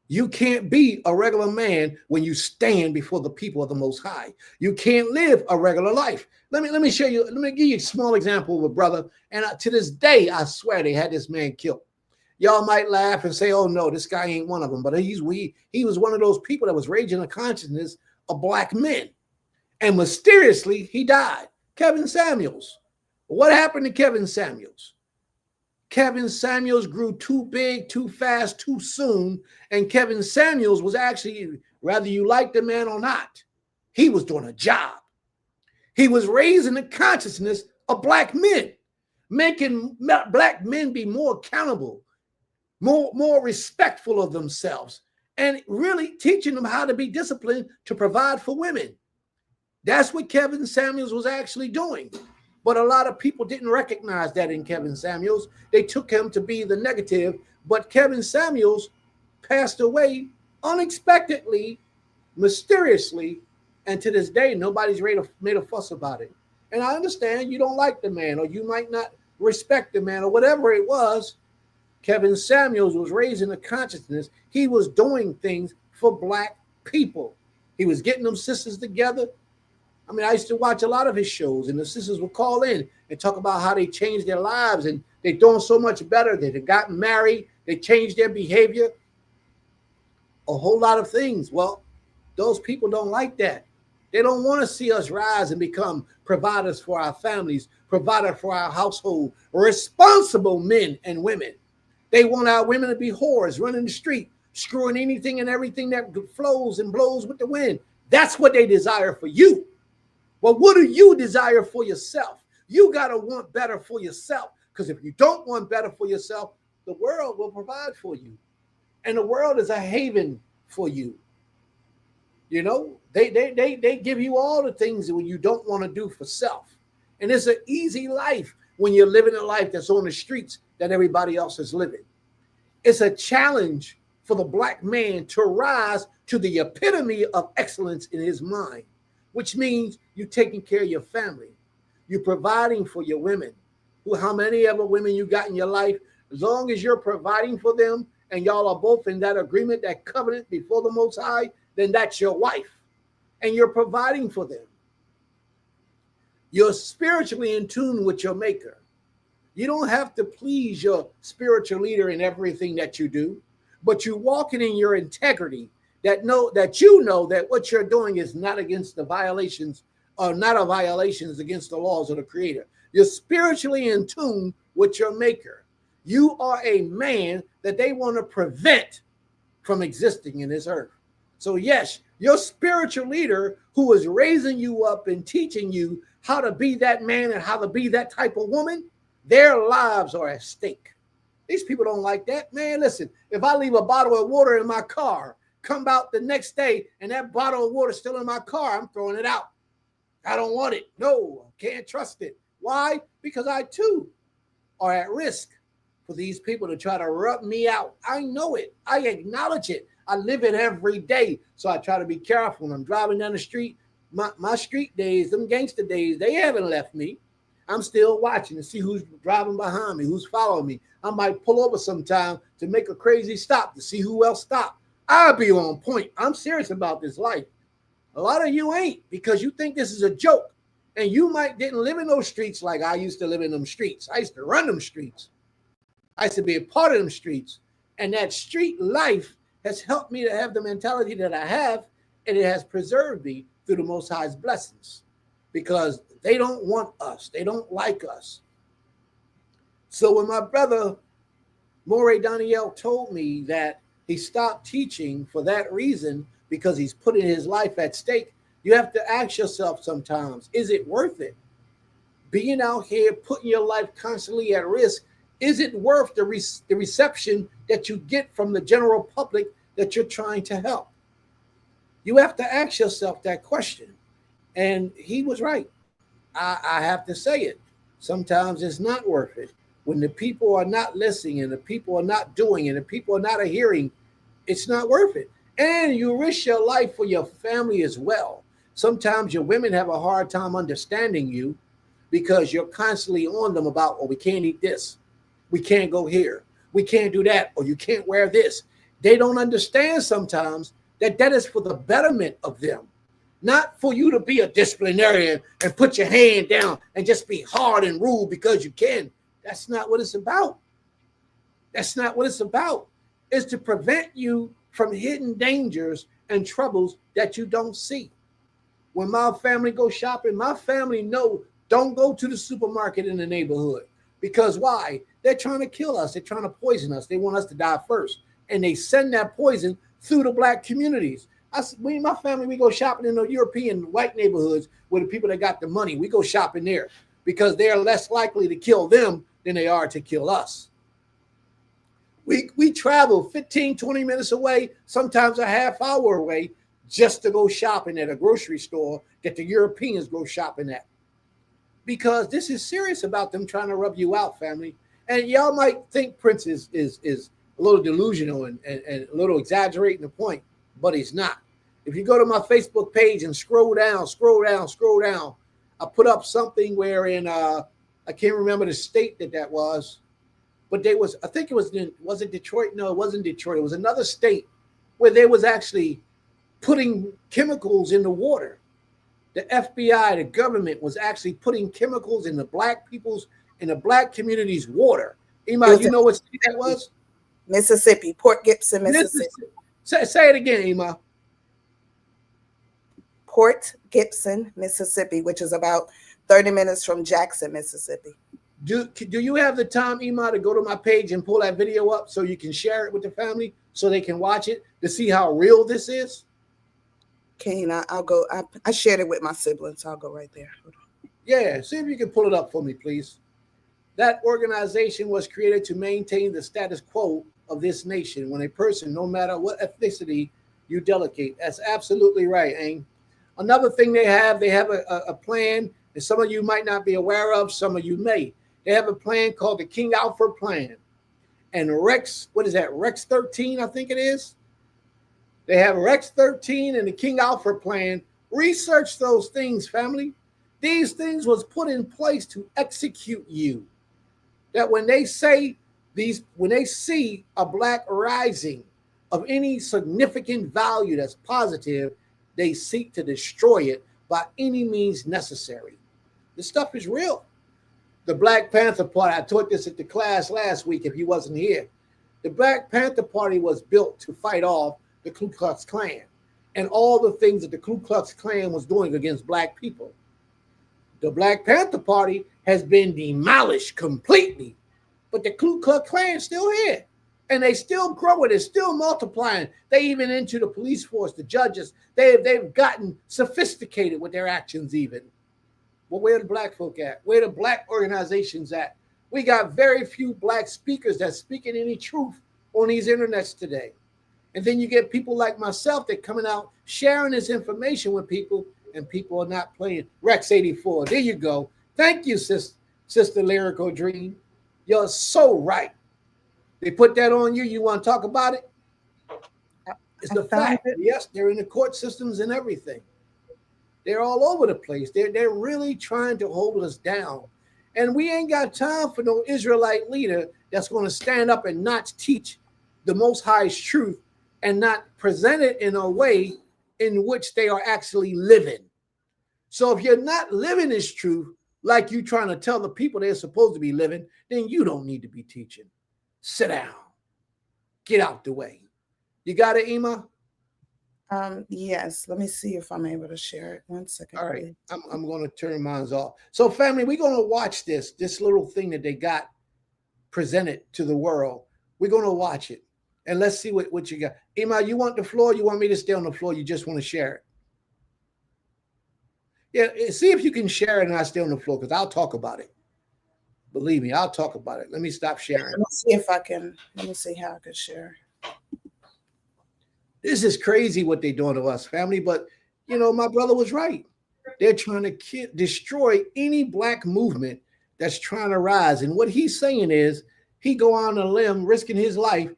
You can't be a regular man when you stand before the people of the Most High. You can't live a regular life. Let me show you. Let me give you a small example of a brother. And to this day, I swear they had this man killed. Y'all might laugh and say, "Oh no, this guy ain't one of them." But he was one of those people that was raising the consciousness of Black men, and mysteriously he died. Kevin Samuels. What happened to Kevin Samuels? Kevin Samuels grew too big, too fast, too soon. And Kevin Samuels was actually, whether you like the man or not, he was doing a job. He was raising the consciousness of Black men, making Black men be more accountable, more respectful of themselves, and really teaching them how to be disciplined to provide for women. That's what Kevin Samuels was actually doing. But a lot of people didn't recognize that in Kevin Samuels. They took him to be the negative. But Kevin Samuels passed away unexpectedly, mysteriously, and to this day, nobody's made a fuss about it. And I understand you don't like the man, or you might not respect the man, or whatever it was. Kevin Samuels was raising the consciousness. He was doing things for black people. He was getting them sisters together. I mean, I used to watch a lot of his shows, and the sisters would call in and talk about how they changed their lives, and they're doing so much better. They had gotten married. They changed their behavior. A whole lot of things. Well, those people don't like that. They don't want to see us rise and become providers for our families, provider for our household, responsible men and women. They want our women to be whores, running the street, screwing anything and everything that flows and blows with the wind. That's what they desire for you. Well, what do you desire for yourself? You got to want better for yourself, because if you don't want better for yourself, the world will provide for you. And the world is a haven for you. You know, they give you all the things that you don't want to do for self. And it's an easy life when you're living a life that's on the streets that everybody else is living. It's a challenge for the black man to rise to the epitome of excellence in his mind, which means you're taking care of your family. You're providing for your women. How many other women you got in your life? As long as you're providing for them and y'all are both in that agreement, that covenant before the Most High, then that's your wife. And you're providing for them. You're spiritually in tune with your maker. You don't have to please your spiritual leader in everything that you do, but you're walking in your integrity that you know that what you're doing is not against the violations, or not a violations against the laws of the Creator. You're spiritually in tune with your maker. You are a man that they want to prevent from existing in this earth. So yes, your spiritual leader who is raising you up and teaching you how to be that man and how to be that type of woman, their lives are at stake. These people don't like that. Man, listen, if I leave a bottle of water in my car, come out the next day, and that bottle of water is still in my car, I'm throwing it out. I don't want it. No, can't trust it. Why? Because I too are at risk for these people to try to rub me out. I know it. I acknowledge it. I live it every day. So I try to be careful when I'm driving down the street. My street days, them gangster days, they haven't left me. I'm still watching to see who's driving behind me, who's following me. I might pull over sometime to make a crazy stop to see who else stopped. I'll be on point. I'm serious about this life. A lot of you ain't, because you think this is a joke. And you didn't live in those streets like I used to live in them streets. I used to run them streets. I used to be a part of them streets. And that street life has helped me to have the mentality that I have, and it has preserved me through the Most High's blessings, because they don't want us. They don't like us. So when my brother Moray Daniel told me that he stopped teaching for that reason, because he's putting his life at stake, you have to ask yourself sometimes, is it worth it? Being out here, putting your life constantly at risk, is it worth the reception that you get from the general public that you're trying to help? You have to ask yourself that question. And he was right. I have to say it. Sometimes it's not worth it. When the people are not listening, and the people are not doing, and the people are not adhering, it's not worth it. And you risk your life for your family as well. Sometimes your women have a hard time understanding you, because you're constantly on them about, oh, we can't eat this. We can't go here. We can't do that. Or you can't wear this. They don't understand sometimes that is for the betterment of them. Not for you to be a disciplinarian and put your hand down and just be hard and rude because you can. That's not what it's about. That's not what it's about. It's to prevent you from hidden dangers and troubles that you don't see. When my family go shopping, my family know, don't go to the supermarket in the neighborhood. Because why? They're trying to kill us. They're trying to poison us. They want us to die first. And they send that poison through the black communities. My family, we go shopping in the European white neighborhoods with the people that got the money. We go shopping there because they're less likely to kill them than they are to kill us. We travel 15, 20 minutes away, sometimes a half hour away, just to go shopping at a grocery store that the Europeans go shopping at. Because this is serious about them trying to rub you out, family. And y'all might think Prince is a little delusional and a little exaggerating the point, but he's not. If you go to my Facebook page and scroll down, I put up something wherein I can't remember the state that was, but they was, I think it was it Detroit? No, it wasn't Detroit. It was another state where they was actually putting chemicals in the water. The FBI, the government was actually putting chemicals in the black community's water. Iman, you know what state that was? Mississippi, Port Gibson, Mississippi. Say it again, Iman. Port Gibson, Mississippi, which is about 30 minutes from Jackson, Mississippi. Do you have the time, Iman, to go to my page and pull that video up so you can share it with the family so they can watch it to see how real this is? Kane, I'll go. I shared it with my siblings. I'll go right there. Yeah, see if you can pull it up for me, please. That organization was created to maintain the status quo of this nation when a person, no matter what ethnicity you delegate. That's absolutely right, Aang. Another thing they have a plan that some of you might not be aware of, some of you may. They have a plan called the King Alfred Plan. And Rex 13, I think it is. They have Rex 13 and the King Alfred Plan. Research those things, family. These things was put in place to execute you. That when they see a black rising of any significant value that's positive, they seek to destroy it by any means necessary. This stuff is real. The Black Panther Party, I taught this at the class last week if you wasn't here. The Black Panther Party was built to fight off the Ku Klux Klan and all the things that the Ku Klux Klan was doing against black people. The Black Panther Party has been demolished completely, but the Ku Klux Klan is still here. And they still growing, they're still multiplying. They even into the police force, the judges, they've gotten sophisticated with their actions even. Well, where the black folk at? Where the black organizations at? We got very few black speakers that speaking any truth on these internets today. And then you get people like myself that coming out sharing this information with people, and people are not playing. Rex 84, there you go. Thank you, Sister Lyrical Dream. You're so right. They put that on you. You want to talk about it? It's the fact. Yes, they're in the court systems and everything. They're all over the place. They're really trying to hold us down. And we ain't got time for no Israelite leader that's going to stand up and not teach the Most High's truth and not present it in a way in which they are actually living. So if you're not living this truth like you trying to tell the people they're supposed to be living, then you don't need to be teaching. Sit down. Get out the way. You got it, Ima? Yes. Let me see if I'm able to share it. 1 second. All right. I'm going to turn mine off. So, family, we're going to watch this little thing that they got presented to the world. We're going to watch it. And let's see what you got. Ima, you want the floor? You want me to stay on the floor? You just want to share it? Yeah, see if you can share it and I stay on the floor because I'll talk about it. Believe me, I'll talk about it. Let me stop sharing. Let me see how I can share. This is crazy what they're doing to us, family. But, you know, my brother was right. They're trying to destroy any black movement that's trying to rise. And what he's saying is he go on a limb, risking his life,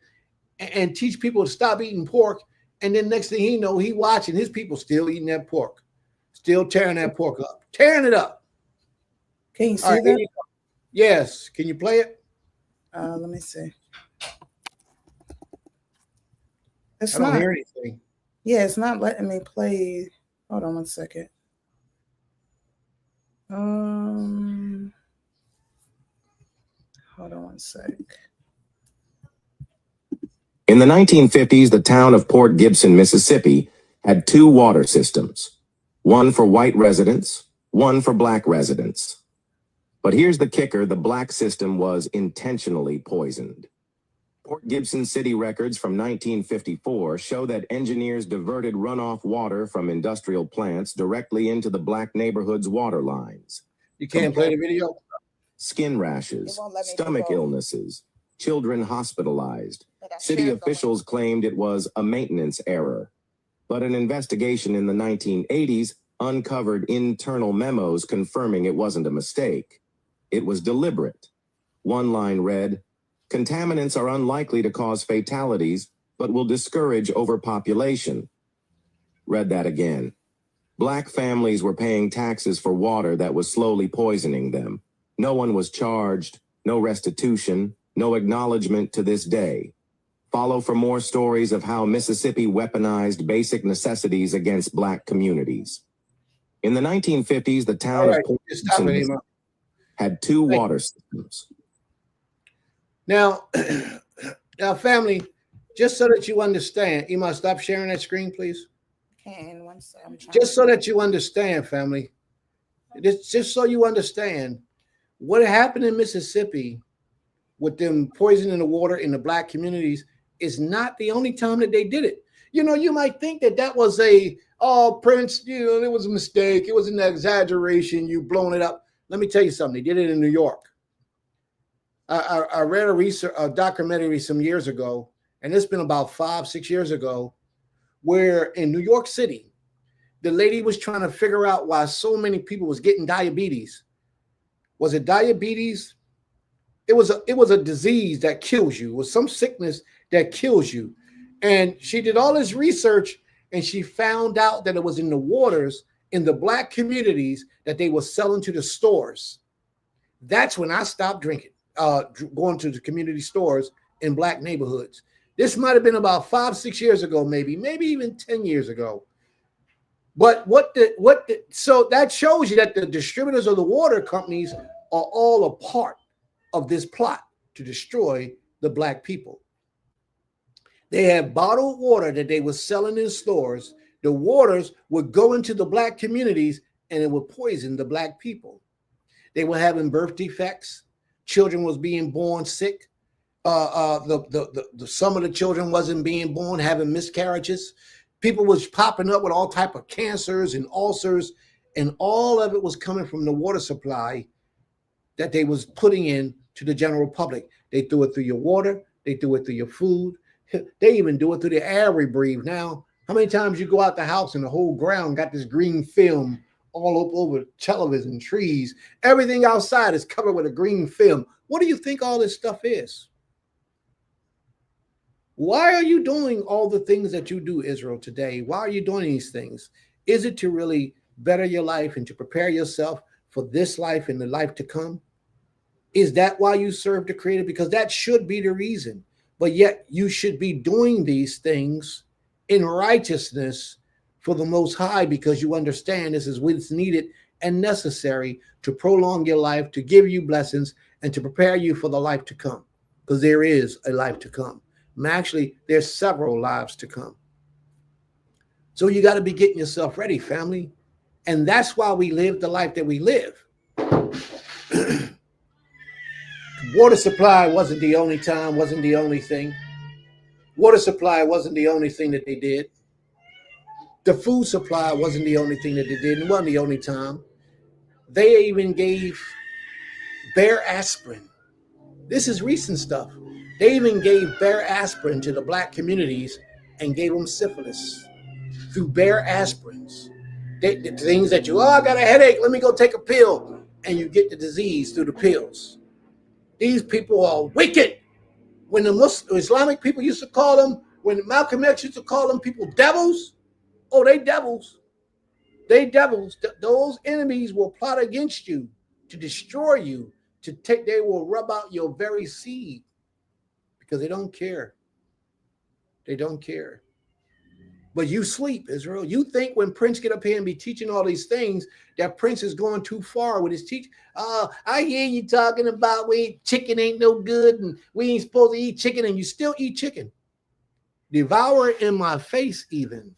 and teach people to stop eating pork. And then next thing he know, he watching his people still eating that pork, still tearing that pork up, tearing it up. Can you see that? Yes. Can you play it? Let me see. I don't hear anything. Yeah, it's not letting me play. Hold on 1 second. Hold on 1 sec. In the 1950s, the town of Port Gibson, Mississippi, had two water systems, one for white residents, one for black residents. But here's the kicker, the black system was intentionally poisoned. Port Gibson city records from 1954 show that engineers diverted runoff water from industrial plants directly into the black neighborhood's water lines. You can't play the video? Skin rashes, stomach illnesses, children hospitalized. City officials claimed it was a maintenance error. But an investigation in the 1980s uncovered internal memos confirming it wasn't a mistake. It was deliberate. One line read, Contaminants are unlikely to cause fatalities, but will discourage overpopulation. Read that again. Black families were paying taxes for water that was slowly poisoning them. No one was charged, no restitution, no acknowledgement to this day. Follow for more stories of how Mississippi weaponized basic necessities against Black communities. In the 1950s, the town of Port Gibson had 2 water systems. Now, family, just so that you understand, Ima, stop sharing that screen, please. And once I'm trying Just so that you understand, family, just so you understand what happened in Mississippi with them poisoning the water in the Black communities is not the only time that they did it. You know, you might think that that was Prince, you know, it was a mistake. It was an exaggeration. You blown it up. Let me tell you something. They did it in New York. I read a documentary some years ago, and it's been about 5-6 years ago, where in New York City, the lady was trying to figure out why so many people was getting diabetes. Was it diabetes? It was a disease that kills you. It was some sickness that kills you. And she did all this research, and she found out that it was in the waters in the Black communities that they were selling to the stores. That's when I stopped drinking, going to the community stores in Black neighborhoods. This might have been about 5-6 years ago, maybe even 10 years ago. But so that shows you that the distributors of the water companies are all a part of this plot to destroy the Black people. They had bottled water that they were selling in stores. The waters would go into the Black communities and it would poison the Black people. They were having birth defects. Children was being born sick. Some of the children wasn't being born, having miscarriages. People was popping up with all type of cancers and ulcers, and all of it was coming from the water supply that they was putting in to the general public. They threw it through your water. They threw it through your food. They even do it through the air we breathe. Now, how many times you go out the house and the whole ground got this green film all up over television, trees, everything outside is covered with a green film. What do you think all this stuff is? Why are you doing all the things that you do, Israel, today? Why are you doing these things? Is it to really better your life and to prepare yourself for this life and the life to come? Is that why you serve the Creator? Because that should be the reason. But yet you should be doing these things in righteousness for the Most High, because you understand this is what's needed and necessary to prolong your life, to give you blessings, and to prepare you for the life to come. Because there is a life to come. Actually, there's several lives to come. So you got to be getting yourself ready, family. And that's why we live the life that we live. Water supply wasn't the only time, wasn't the only thing. Water supply wasn't the only thing that they did. The food supply wasn't the only thing that they did. It wasn't the only time. They even gave Bear aspirin. This is recent stuff. They even gave Bear aspirin to the Black communities and gave them syphilis through Bear aspirins. The things that I got a headache, let me go take a pill, and you get the disease through the pills. These people are wicked. When the Islamic people used to call them, when Malcolm X used to call them people devils, oh, they devils. They devils. Those enemies will plot against you to destroy you, they will rub out your very seed. Because they don't care. They don't care. But you sleep, Israel. You think when Prince get up here and be teaching all these things, that Prince is going too far with his teaching. I hear you talking about chicken ain't no good and we ain't supposed to eat chicken, and you still eat chicken. Devour it in my face even.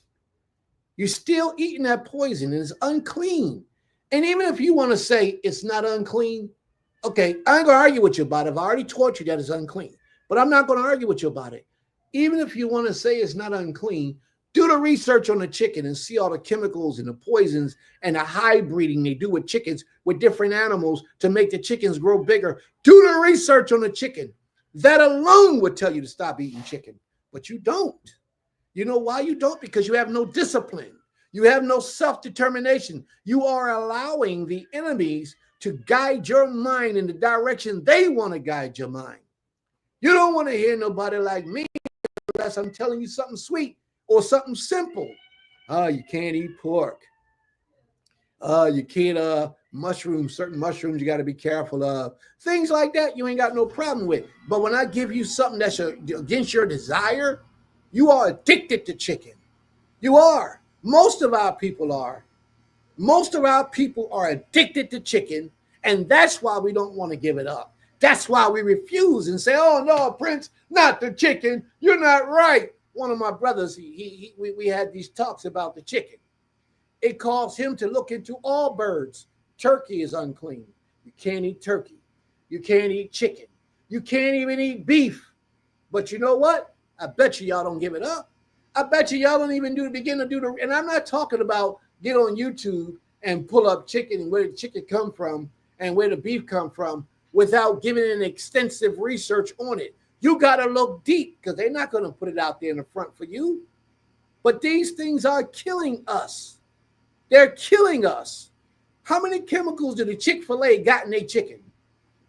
You're still eating that poison and it's unclean. And even if you want to say it's not unclean, okay, I ain't going to argue with you about it. I've already taught you that it's unclean. But I'm not going to argue with you about it. Even if you want to say it's not unclean, do the research on the chicken and see all the chemicals and the poisons and the hybriding they do with chickens, with different animals to make the chickens grow bigger. Do the research on the chicken. That alone would tell you to stop eating chicken. But you don't. You know why you don't? Because you have no discipline. You have no self-determination. You are allowing the enemies to guide your mind in the direction they want to guide your mind. You don't want to hear nobody like me unless I'm telling you something sweet or something simple. You can't eat pork. You can't mushrooms, certain mushrooms you got to be careful of. Things like that you ain't got no problem with. But when I give you something that's against your desire, you are addicted to chicken. You are. Most of our people are. Most of our people are addicted to chicken, and that's why we don't want to give it up. That's why we refuse and say, oh, no, Prince, not the chicken. You're not right. One of my brothers, we had these talks about the chicken. It caused him to look into all birds. Turkey is unclean. You can't eat turkey. You can't eat chicken. You can't even eat beef. But you know what? I bet you y'all don't give it up. I bet you y'all don't even begin to do the, and I'm not talking about get on YouTube and pull up chicken and where the chicken come from and where the beef come from without giving an extensive research on it. You got to look deep because they're not going to put it out there in the front for you. But these things are killing us. They're killing us. How many chemicals did the Chick-fil-A got in their chicken?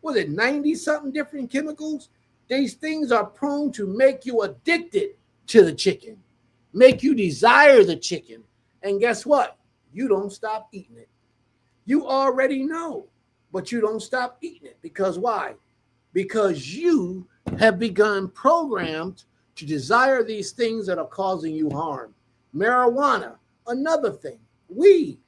Was it 90-something different chemicals? These things are prone to make you addicted to the chicken, make you desire the chicken. And guess what? You don't stop eating it. You already know, but you don't stop eating it. Because why? Because you have begun programmed to desire these things that are causing you harm. Marijuana, another thing. Weed.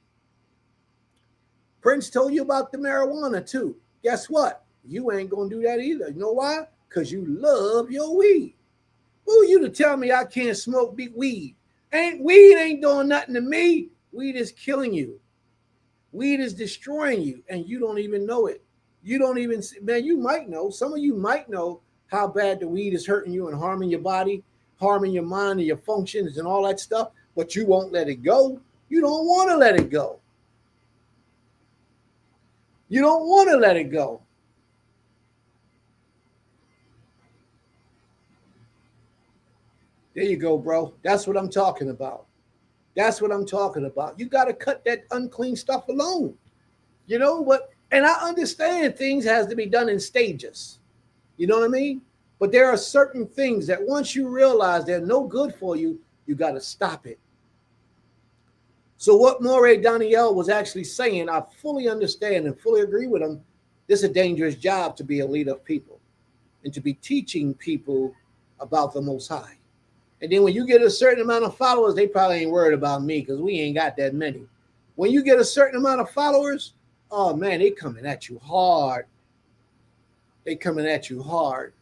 Prince told you about the marijuana too. Guess what? You ain't going to do that either. You know why? Because you love your weed. Who are you to tell me I can't smoke weed? Weed ain't doing nothing to me. Weed is killing you. Weed is destroying you, and you don't even know it. You don't even, man, you might know. Some of you might know how bad the weed is hurting you and harming your body, harming your mind and your functions and all that stuff, but you won't let it go. You don't want to let it go. You don't want to let it go. There you go, bro. That's what I'm talking about. That's what I'm talking about. You got to cut that unclean stuff alone. You know what? And I understand things has to be done in stages. You know what I mean? But there are certain things that once you realize they're no good for you, you got to stop it. So what Moray Daniel was actually saying, I fully understand and fully agree with him. This is a dangerous job to be a leader of people and to be teaching people about the Most High. And then when you get a certain amount of followers, they probably ain't worried about me because we ain't got that many. When you get a certain amount of followers, oh man, they coming at you hard. They coming at you hard.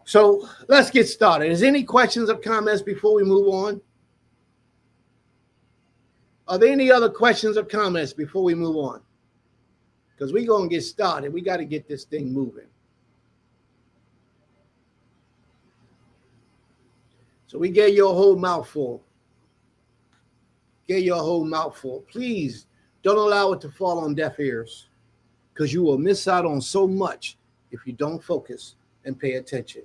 So let's get started. Is there any questions or comments before we move on? Are there any other questions or comments before we move on? Because we're going to get started. We got to get this thing moving. So we gave you a whole mouthful. Gave you a whole mouthful. Please don't allow it to fall on deaf ears because you will miss out on so much if you don't focus and pay attention.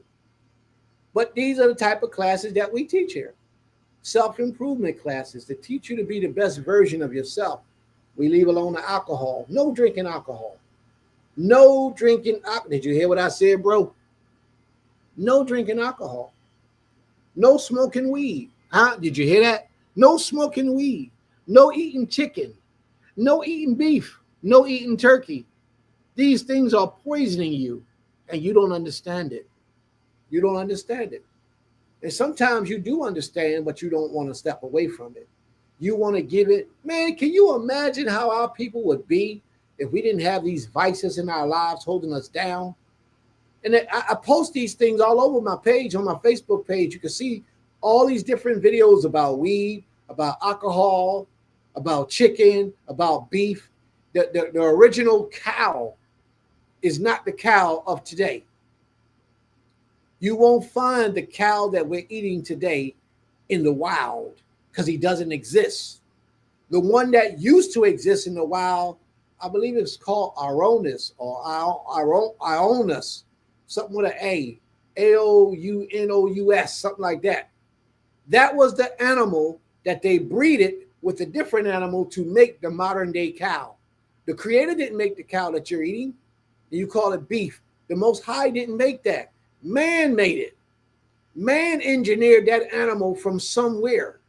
But these are the type of classes that we teach here. Self-improvement classes to teach you to be the best version of yourself. We leave alone the alcohol. No drinking alcohol. No drinking alcohol. Did you hear what I said, bro? No drinking alcohol. No smoking weed. Huh? Did you hear that? No smoking weed. No eating chicken. No eating beef. No eating turkey. These things are poisoning you, and you don't understand it. You don't understand it. And sometimes you do understand, but you don't want to step away from it. You want to give it. Man, can you imagine how our people would be if we didn't have these vices in our lives holding us down? And I post these things all over my page, on my Facebook page. You can see all these different videos about weed, about alcohol, about chicken, about beef. The original cow is not the cow of today. You won't find the cow that we're eating today in the wild because he doesn't exist. The one that used to exist in the wild, I believe it's called Aounus or Ionis, something with an A, Aounous, something like that. That was the animal that they breeded with a different animal to make the modern day cow. The creator didn't make the cow that you're eating. You call it beef. The Most High didn't make that. Man made it. Man engineered that animal from somewhere.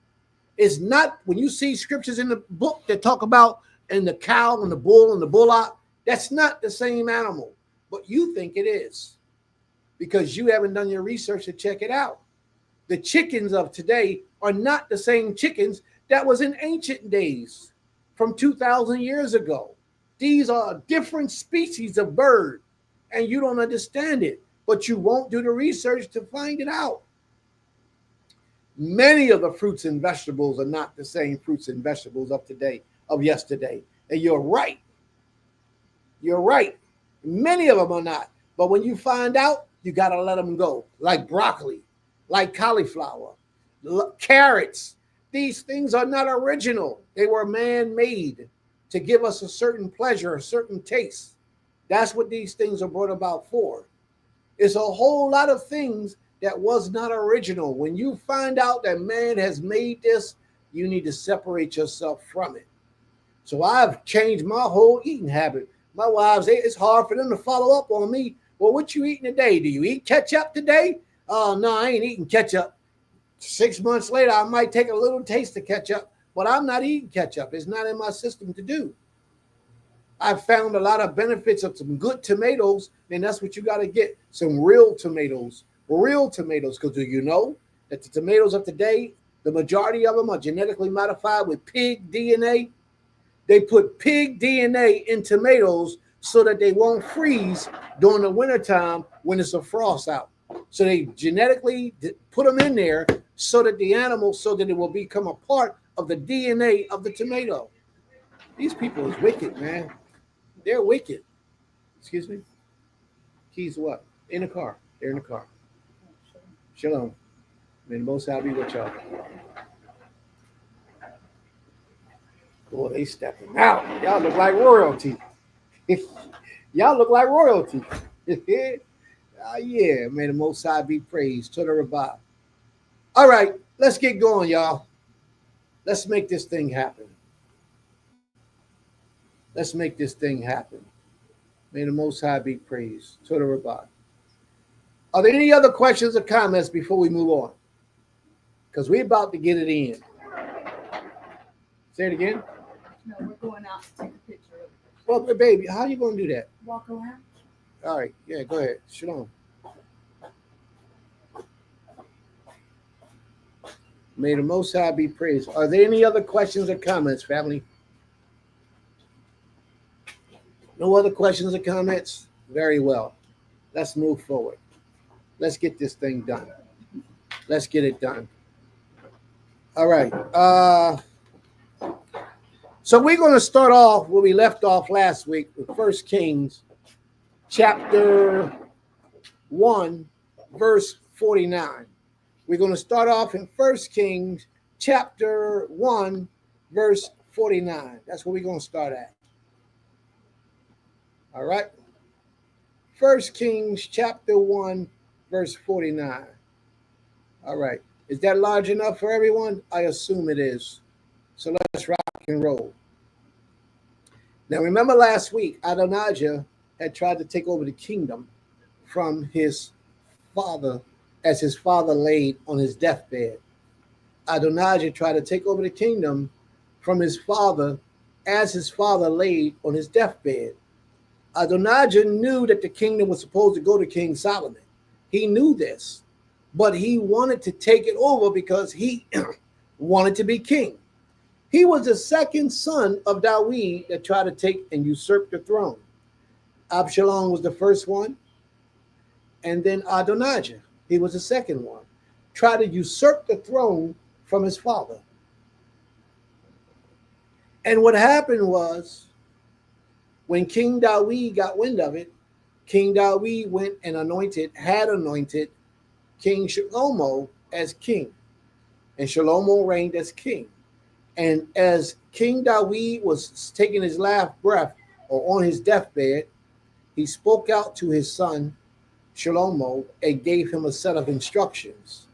It's not, when you see scriptures in the book that talk about and the cow and the bull and the bullock, that's not the same animal, but you think it is because you haven't done your research to check it out. The chickens of today are not the same chickens that was in ancient days from 2,000 years ago. These are different species of bird, and you don't understand it, but you won't do the research to find it out. Many of the fruits and vegetables are not the same fruits and vegetables of today, of yesterday. And you're right. You're right. Many of them are not. But when you find out, you got to let them go. Like broccoli, like cauliflower, carrots. These things are not original. They were man-made to give us a certain pleasure, a certain taste. That's what these things are brought about for. It's a whole lot of things that was not original. When you find out that man has made this, you need to separate yourself from it. So I've changed my whole eating habit. My wives, it's hard for them to follow up on me. Well, what you eating today? Do you eat ketchup today? Oh, no, I ain't eating ketchup. 6 months later, I might take a little taste of ketchup, but I'm not eating ketchup. It's not in my system to do. I've found a lot of benefits of some good tomatoes, and that's what you got to get, some real tomatoes. Real tomatoes, because do you know that the tomatoes of today, the majority of them are genetically modified with pig DNA? They put pig DNA in tomatoes so that they won't freeze during the wintertime when it's a frost out. So they genetically put them in there so that the animal, so that it will become a part of the DNA of the tomato. These people is wicked, man. They're wicked. Excuse me? Keys what? In the car. They're in the car. Shalom. May the Most High be with y'all. Boy, they stepping out. Y'all look like royalty. Y'all look like royalty. Yeah, may the Most High be praised. To the Rabbah. All right, let's get going, y'all. Let's make this thing happen. Let's make this thing happen. May the Most High be praised. To the Rabbah. Are there any other questions or comments before we move on? Because we're about to get it in. Say it again. No, we're going out to take a picture. Well, baby, how are you going to do that? Walk around. All right. Yeah, go ahead. Shalom. May the Most High be praised. Are there any other questions or comments, family? No other questions or comments? Very well. Let's move forward. Let's get this thing done. Let's get it done. All right. So we're going to start off where we left off last week with 1 Kings chapter 1, verse 49. We're going to start off in 1 Kings chapter 1, verse 49. That's where we're going to start at. All right. 1 Kings chapter 1, verse 49. All right. Is that large enough for everyone? I assume it is. So let's rock and roll. Now, remember last week, Adonijah had tried to take over the kingdom from his father as his father laid on his deathbed. Adonijah tried to take over the kingdom from his father as his father laid on his deathbed. Adonijah knew that the kingdom was supposed to go to King Solomon. He knew this, but he wanted to take it over because he wanted to be king. He was the second son of Dawid that tried to take and usurp the throne. Absalom was the first one, and then Adonijah, he was the second one, tried to usurp the throne from his father. And what happened was, when King Dawid got wind of it, King Dawid went and had anointed King Shlomo as king. And Shlomo reigned as king. And as King Dawid was taking his last breath or on his deathbed, he spoke out to his son Shlomo and gave him a set of instructions.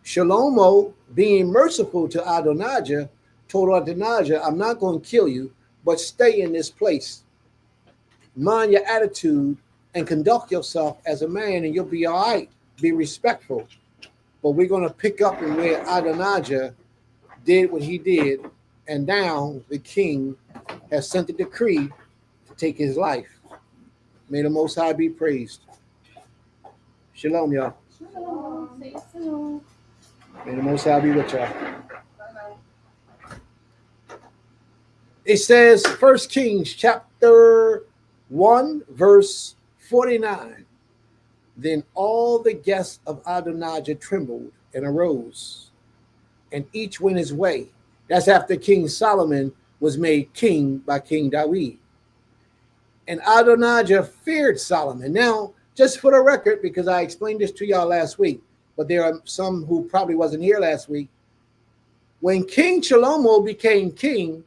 Shlomo, being merciful to Adonijah, told Adonijah, I'm not going to kill you, but stay in this place. Mind your attitude and conduct yourself as a man, and you'll be all right. Be respectful. But we're going to pick up in where Adonijah did what he did, and now the king has sent a decree to take his life. May the Most High be praised. Shalom, y'all. Shalom. See you soon. May the Most High be with y'all. It says, 1 Kings chapter 1, verse 49. Then all the guests of Adonijah trembled and arose, and each went his way. That's after King Solomon was made king by King Dawid. And Adonijah feared Solomon. Now, just for the record, because I explained this to y'all last week, but there are some who probably wasn't here last week. When King Shlomo became king,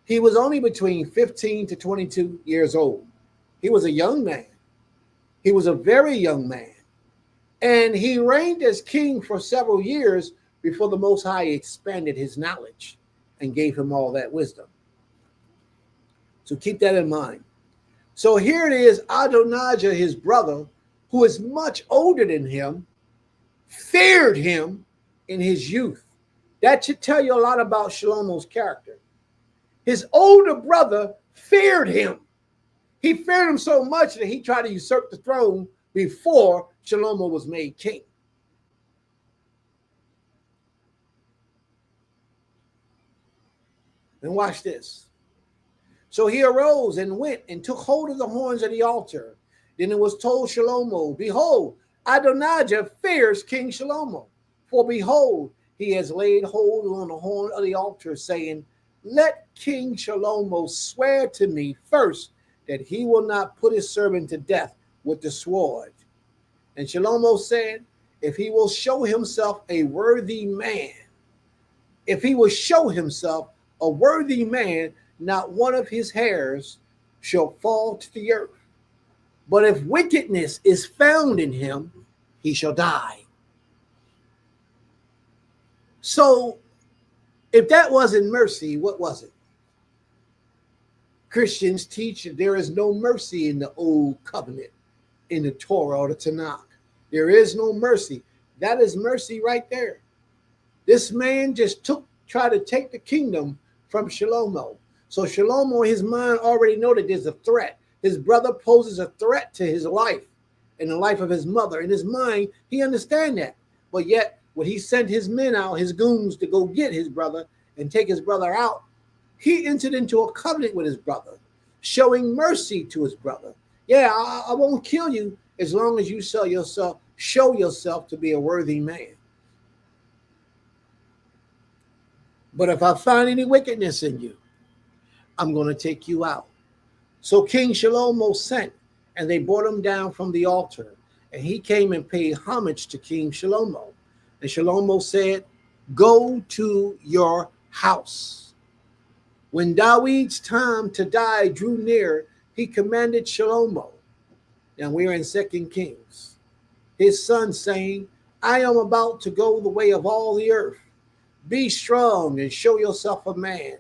he was only between 15 to 22 years old. He was a young man. He was a very young man. And he reigned as king for several years before the Most High expanded his knowledge and gave him all that wisdom. So keep that in mind. So here it is, Adonijah, his brother, who is much older than him, feared him in his youth. That should tell you a lot about Shlomo's character. His older brother feared him. He feared him so much that he tried to usurp the throne before Shlomo was made king. And watch this. So he arose and went and took hold of the horns of the altar. Then it was told Shlomo, behold, Adonijah fears King Shlomo. For behold, he has laid hold on the horn of the altar, saying, let King Shlomo swear to me first that he will not put his servant to death with the sword. And Shlomo said, if he will show himself a worthy man, if he will show himself a worthy man, not one of his hairs shall fall to the earth. But if wickedness is found in him, he shall die. So, if that wasn't mercy, what was it? Christians teach that there is no mercy in the old covenant, in the Torah or the Tanakh. There is no mercy. That is mercy right there. This man just tried to take the kingdom from Shlomo. So Shlomo, in his mind, already know that there's a threat. His brother poses a threat to his life and the life of his mother. In his mind, he understands that. But yet, when he sent his men out, his goons, to go get his brother and take his brother out, he entered into a covenant with his brother, showing mercy to his brother. Yeah, I won't kill you as long as you show yourself to be a worthy man. But if I find any wickedness in you, I'm going to take you out. So King Shlomo sent, and they brought him down from the altar. And he came and paid homage to King Shlomo. And Shlomo said, go to your house. When David's time to die drew near, he commanded Shlomo, and we're in 2 Kings, his son, saying, I am about to go the way of all the earth. Be strong and show yourself a man,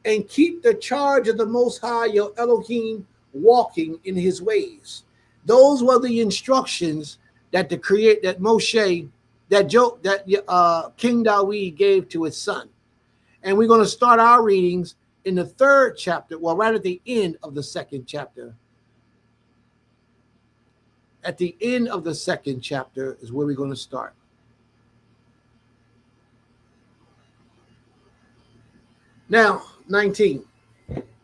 and keep the charge of the Most High, your Elohim, walking in his ways. Those were the instructions that King David gave to his son. And we're going to start our readings in the 3rd chapter, well, right at the end of the 2nd chapter. At the end of the 2nd chapter is where we're going to start. Now, 19.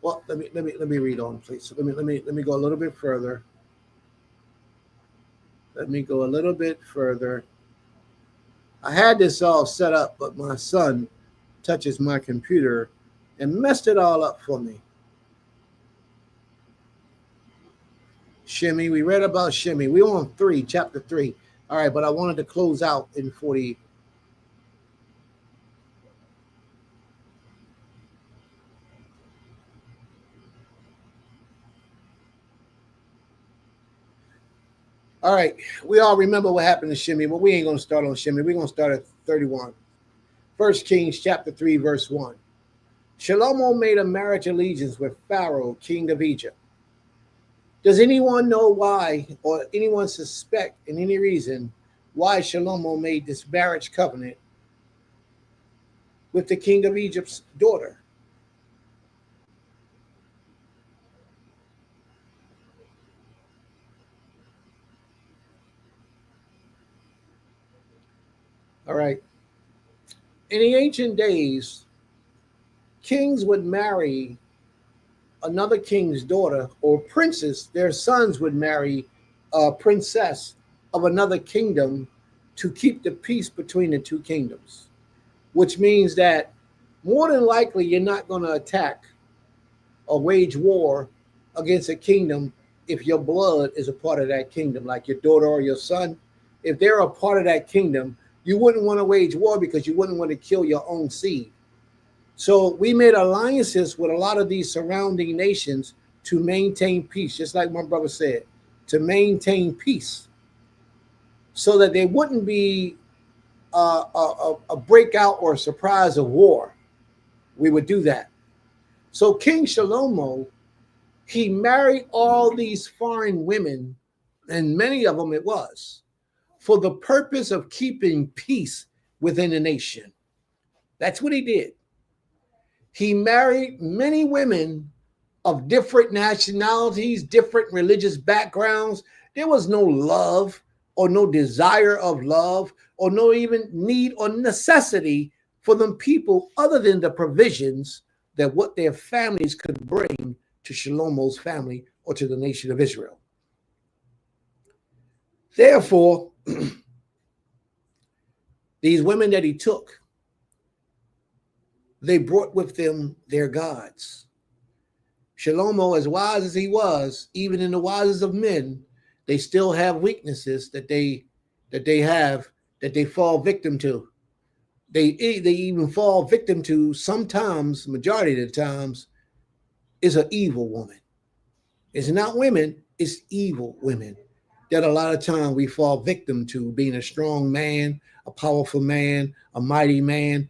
Well, let me read on, please. Let me go a little bit further. Let me go a little bit further. I had this all set up, but my son touches my computer and messed it all up for me. Shimei, we read about Shimei. We're on chapter 3. All right, but I wanted to close out in 40. All right, we all remember what happened to Shimei, but we ain't going to start on Shimei. We're going to start at 31. 1 Kings chapter 3, verse 1. Shlomo made a marriage allegiance with Pharaoh, king of Egypt. Does anyone know why, or anyone suspect in any reason, why Shlomo made this marriage covenant with the king of Egypt's daughter? All right. In the ancient days, kings would marry another king's daughter, or princes, their sons would marry a princess of another kingdom to keep the peace between the two kingdoms, which means that more than likely you're not going to attack or wage war against a kingdom if your blood is a part of that kingdom, like your daughter or your son. If they're a part of that kingdom, you wouldn't want to wage war because you wouldn't want to kill your own seed. So we made alliances with a lot of these surrounding nations to maintain peace, just like my brother said, to maintain peace, so that there wouldn't be a breakout or a surprise of war. We would do that. So King Shlomo, he married all these foreign women, and many of them it was, for the purpose of keeping peace within the nation. That's what he did. He married many women of different nationalities, different religious backgrounds. There was no love or no desire of love or no even need or necessity for them people other than the provisions that what their families could bring to Shlomo's family or to the nation of Israel. Therefore, these women that he took, they brought with them their gods. Shlomo, as wise as he was, even in the wisest of men, they still have weaknesses that they fall victim to. They even fall victim to sometimes, majority of the times, is an evil woman. It's not women, it's evil women that a lot of time we fall victim to, being a strong man, a powerful man, a mighty man.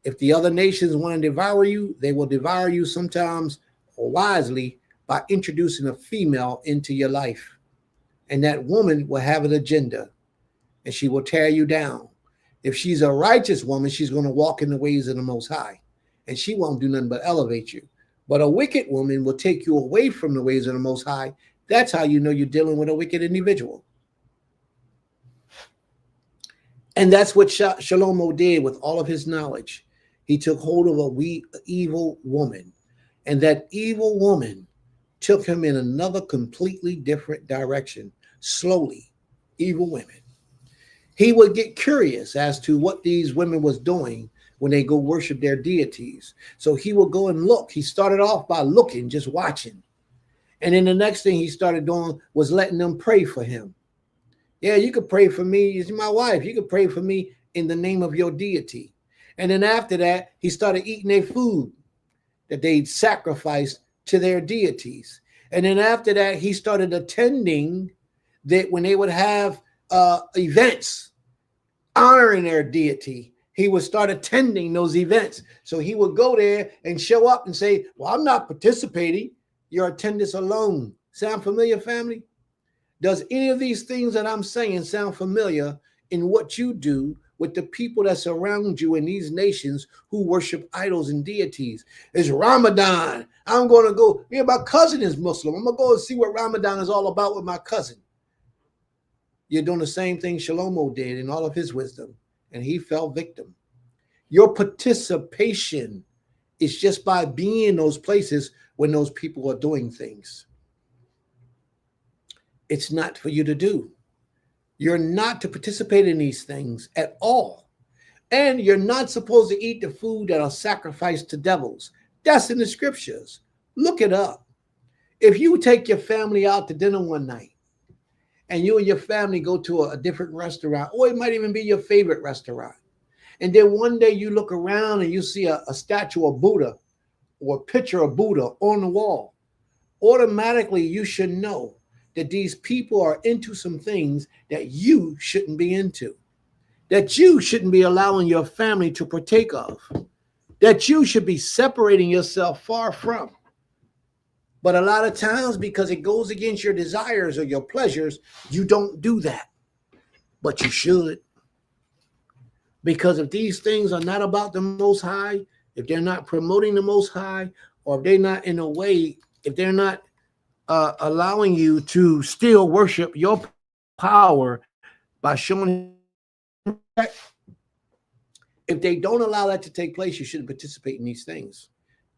If the other nations want to devour you, they will devour you sometimes, or wisely, by introducing a female into your life. And that woman will have an agenda, and she will tear you down. If she's a righteous woman, she's going to walk in the ways of the Most High, and she won't do nothing but elevate you. But a wicked woman will take you away from the ways of the Most High. That's how you know you're dealing with a wicked individual. And that's what Shlomo did with all of his knowledge. He took hold of an evil woman, and that evil woman took him in another completely different direction. Slowly, evil women. He would get curious as to what these women was doing when they go worship their deities. So he would go and look. He started off by looking, just watching. And then the next thing he started doing was letting them pray for him. Yeah, you could pray for me. It's my wife. You could pray for me in the name of your deity. And then after that, he started eating their food that they'd sacrificed to their deities. And then after that, he started attending that when they would have events honoring their deity, he would start attending those events. So he would go there and show up and say, well, I'm not participating. Your attendance alone. Sound familiar, family? Does any of these things that I'm saying sound familiar in what you do with the people that surround you in these nations who worship idols and deities? It's Ramadan. I'm going to go. Yeah, my cousin is Muslim. I'm going to go and see what Ramadan is all about with my cousin. You're doing the same thing Shlomo did in all of his wisdom, and he fell victim. Your participation is just by being in those places when those people are doing things. It's not for you to do. You're not to participate in these things at all. And you're not supposed to eat the food that are sacrificed to devils. That's in the scriptures. Look it up. If you take your family out to dinner one night and you and your family go to a different restaurant, or it might even be your favorite restaurant, and then one day you look around and you see a statue of Buddha or a picture of Buddha on the wall, automatically you should know that these people are into some things that you shouldn't be into, that you shouldn't be allowing your family to partake of, that you should be separating yourself far from. But a lot of times, because it goes against your desires or your pleasures, you don't do that. But you should. Because if these things are not about the Most High, if they're not promoting the Most High, or if they're not in a way, if they're not allowing you to still worship your power by showing that, if they don't allow that to take place, you shouldn't participate in these things.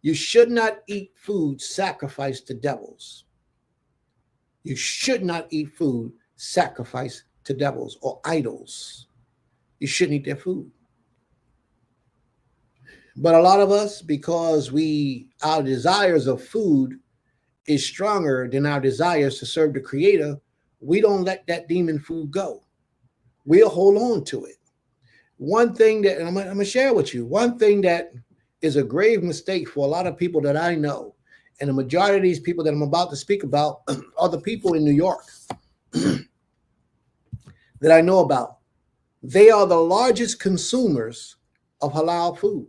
You should not eat food sacrificed to devils. You should not eat food sacrificed to devils or idols. You shouldn't eat their food. But a lot of us, because our desires of food is stronger than our desires to serve the Creator, we don't let that demon food go. We'll hold on to it. One thing that, and I'm going to share with you, one thing that is a grave mistake for a lot of people that I know, and the majority of these people that I'm about to speak about are the people in New York that I know about. They are the largest consumers of halal food.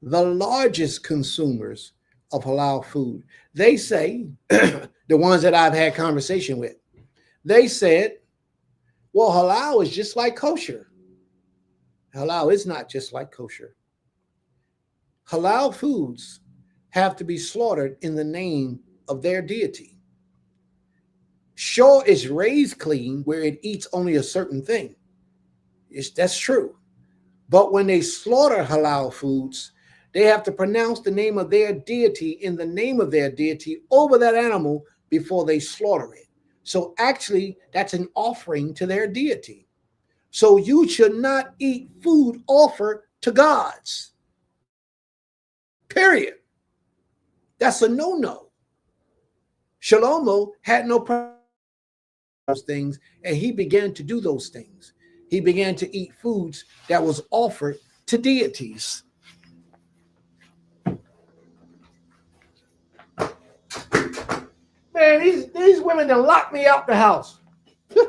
The largest consumers of halal food. They say, the ones that I've had conversation with, they said, well, halal is just like kosher. Halal is not just like kosher. Halal foods have to be slaughtered in the name of their deity. Sure, it's raised clean where it eats only a certain thing. That's true. But when they slaughter halal foods, they have to pronounce the name of their deity in the name of their deity over that animal before they slaughter it. So actually, that's an offering to their deity. So you should not eat food offered to gods. Period. That's a no-no. Shlomo had no problem with those things, and he began to do those things. He began to eat foods that was offered to deities. Man, these women done locked me out the house. They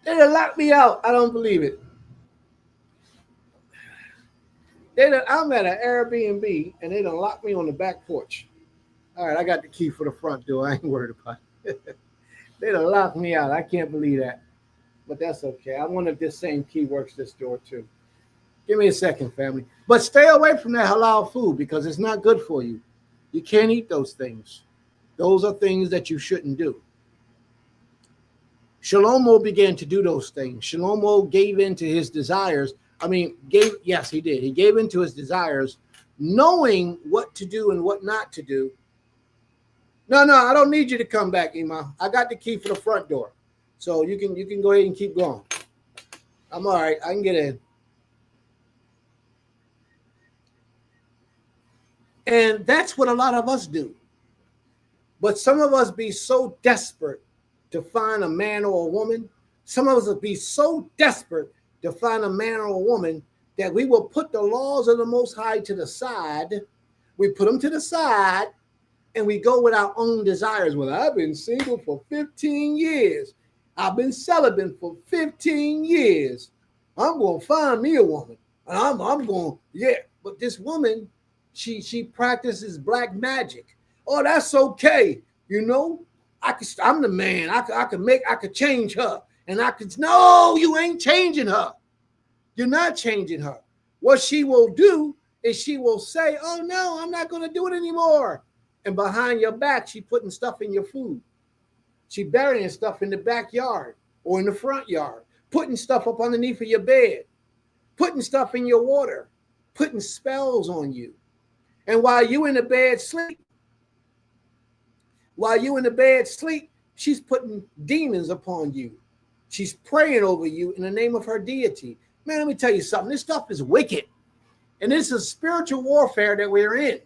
done locked me out. I don't believe it. I'm at an Airbnb, and they done locked me on the back porch. All right, I got the key for the front door. I ain't worried about it. They done locked me out. I can't believe that. But that's okay. I wonder if this same key works this door too. Give me a second, family. But stay away from that halal food because it's not good for you. You can't eat those things. Those are things that you shouldn't do. Shlomo began to do those things. Shlomo gave in to his desires. Yes, he did. He gave in to his desires, knowing what to do and what not to do. No, I don't need you to come back, Ima. I got the key for the front door. So you can go ahead and keep going. I'm all right. I can get in. And that's what a lot of us do. But some of us be so desperate to find a man or a woman. Some of us will be so desperate to find a man or a woman that we will put the laws of the Most High to the side. We put them to the side and we go with our own desires. Well, I've been single for 15 years. I've been celibate for 15 years. I'm going to find me a woman. And I'm going, yeah. But this woman, she practices black magic. Oh, that's okay. You know, I'm the man. I could change her. And no, you ain't changing her. You're not changing her. What she will do is she will say, oh no, I'm not going to do it anymore. And behind your back, she putting stuff in your food. She burying stuff in the backyard or in the front yard, putting stuff up underneath of your bed, putting stuff in your water, putting spells on you. And while you in the bed sleep, she's putting demons upon you. She's praying over you in the name of her deity. Man, let me tell you something. This stuff is wicked. And this is spiritual warfare that we're in.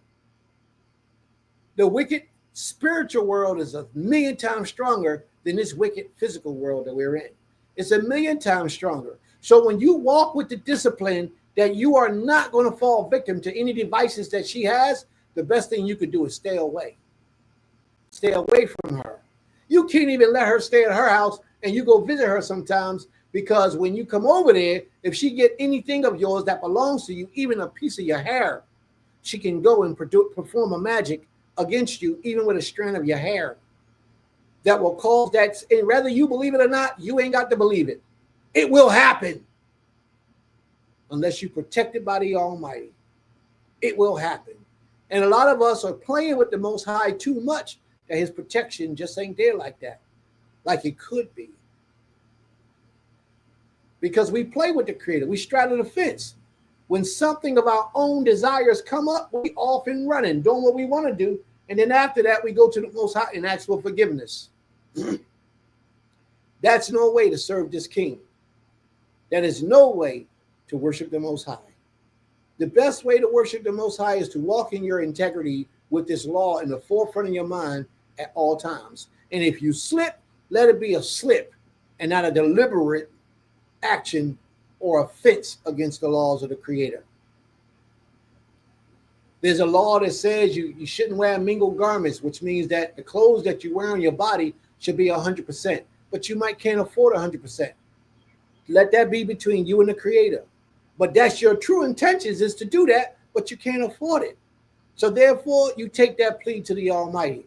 The wicked spiritual world is 1,000,000 times stronger than this wicked physical world that we're in. It's 1,000,000 times stronger. So when you walk with the discipline that you are not going to fall victim to any devices that she has, the best thing you could do is stay away. Stay away from her. You can't even let her stay at her house and you go visit her sometimes because when you come over there, if she get anything of yours that belongs to you, even a piece of your hair, she can go and perform a magic against you, even with a strand of your hair, that will cause that, and whether you believe it or not, you ain't got to believe it. It will happen unless you're protected by the Almighty. It will happen. And a lot of us are playing with the Most High too much that his protection just ain't there like that, like it could be. Because we play with the Creator. We straddle the fence. When something of our own desires come up, we off and running, doing what we want to do. And then after that, we go to the Most High and ask for forgiveness. That's no way to serve this King. That is no way to worship the Most High. The best way to worship the Most High is to walk in your integrity with this law in the forefront of your mind at all times. And if you slip, let it be a slip and not a deliberate action or offense against the laws of the Creator. There's a law that says you shouldn't wear mingled garments, which means that the clothes that you wear on your body should be 100%, but you might can't afford 100%. Let that be between you and the Creator. But that's your true intentions is to do that, but you can't afford it. So therefore, you take that plea to the Almighty.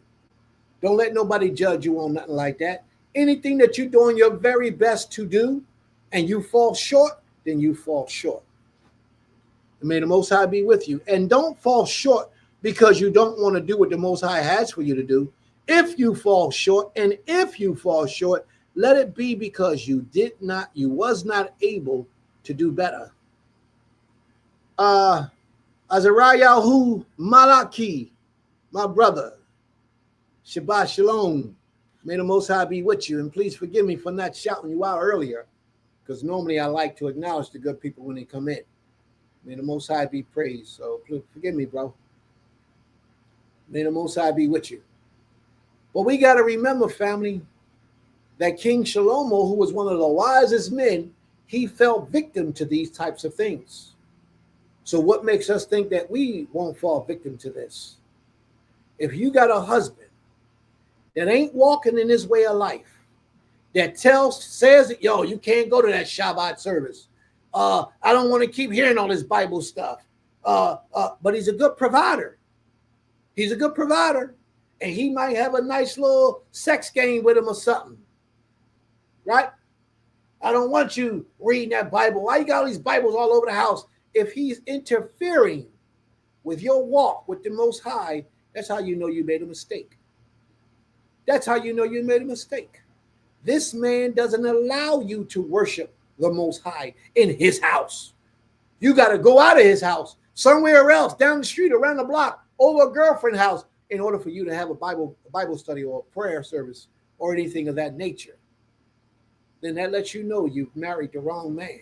Don't let nobody judge you on nothing like that. Anything that you're doing your very best to do and you fall short, then you fall short. And may the Most High be with you. And don't fall short because you don't want to do what the Most High has for you to do. If you fall short, and if you fall short, let it be because you was not able to do better. Azariah Malaki, my brother, Shabbat Shalom. May the Most High be with you. And please forgive me for not shouting you out earlier, because normally I like to acknowledge the good people when they come in. May the Most High be praised. So please forgive me, bro. May the Most High be with you. But we got to remember, family, that King Shlomo, who was one of the wisest men, he fell victim to these types of things. So what makes us think that we won't fall victim to this? If you got a husband that ain't walking in his way of life, that says, yo, you can't go to that Shabbat service. I don't want to keep hearing all this Bible stuff. But he's a good provider. He's a good provider. And he might have a nice little sex game with him or something. Right? I don't want you reading that Bible. Why you got all these Bibles all over the house? If he's interfering with your walk with the Most High, that's how you know you made a mistake. That's how you know you made a mistake. This man doesn't allow you to worship the Most High in his house. You got to go out of his house, somewhere else, down the street, around the block, over a girlfriend's house, in order for you to have a Bible study or a prayer service or anything of that nature. Then that lets you know you've married the wrong man.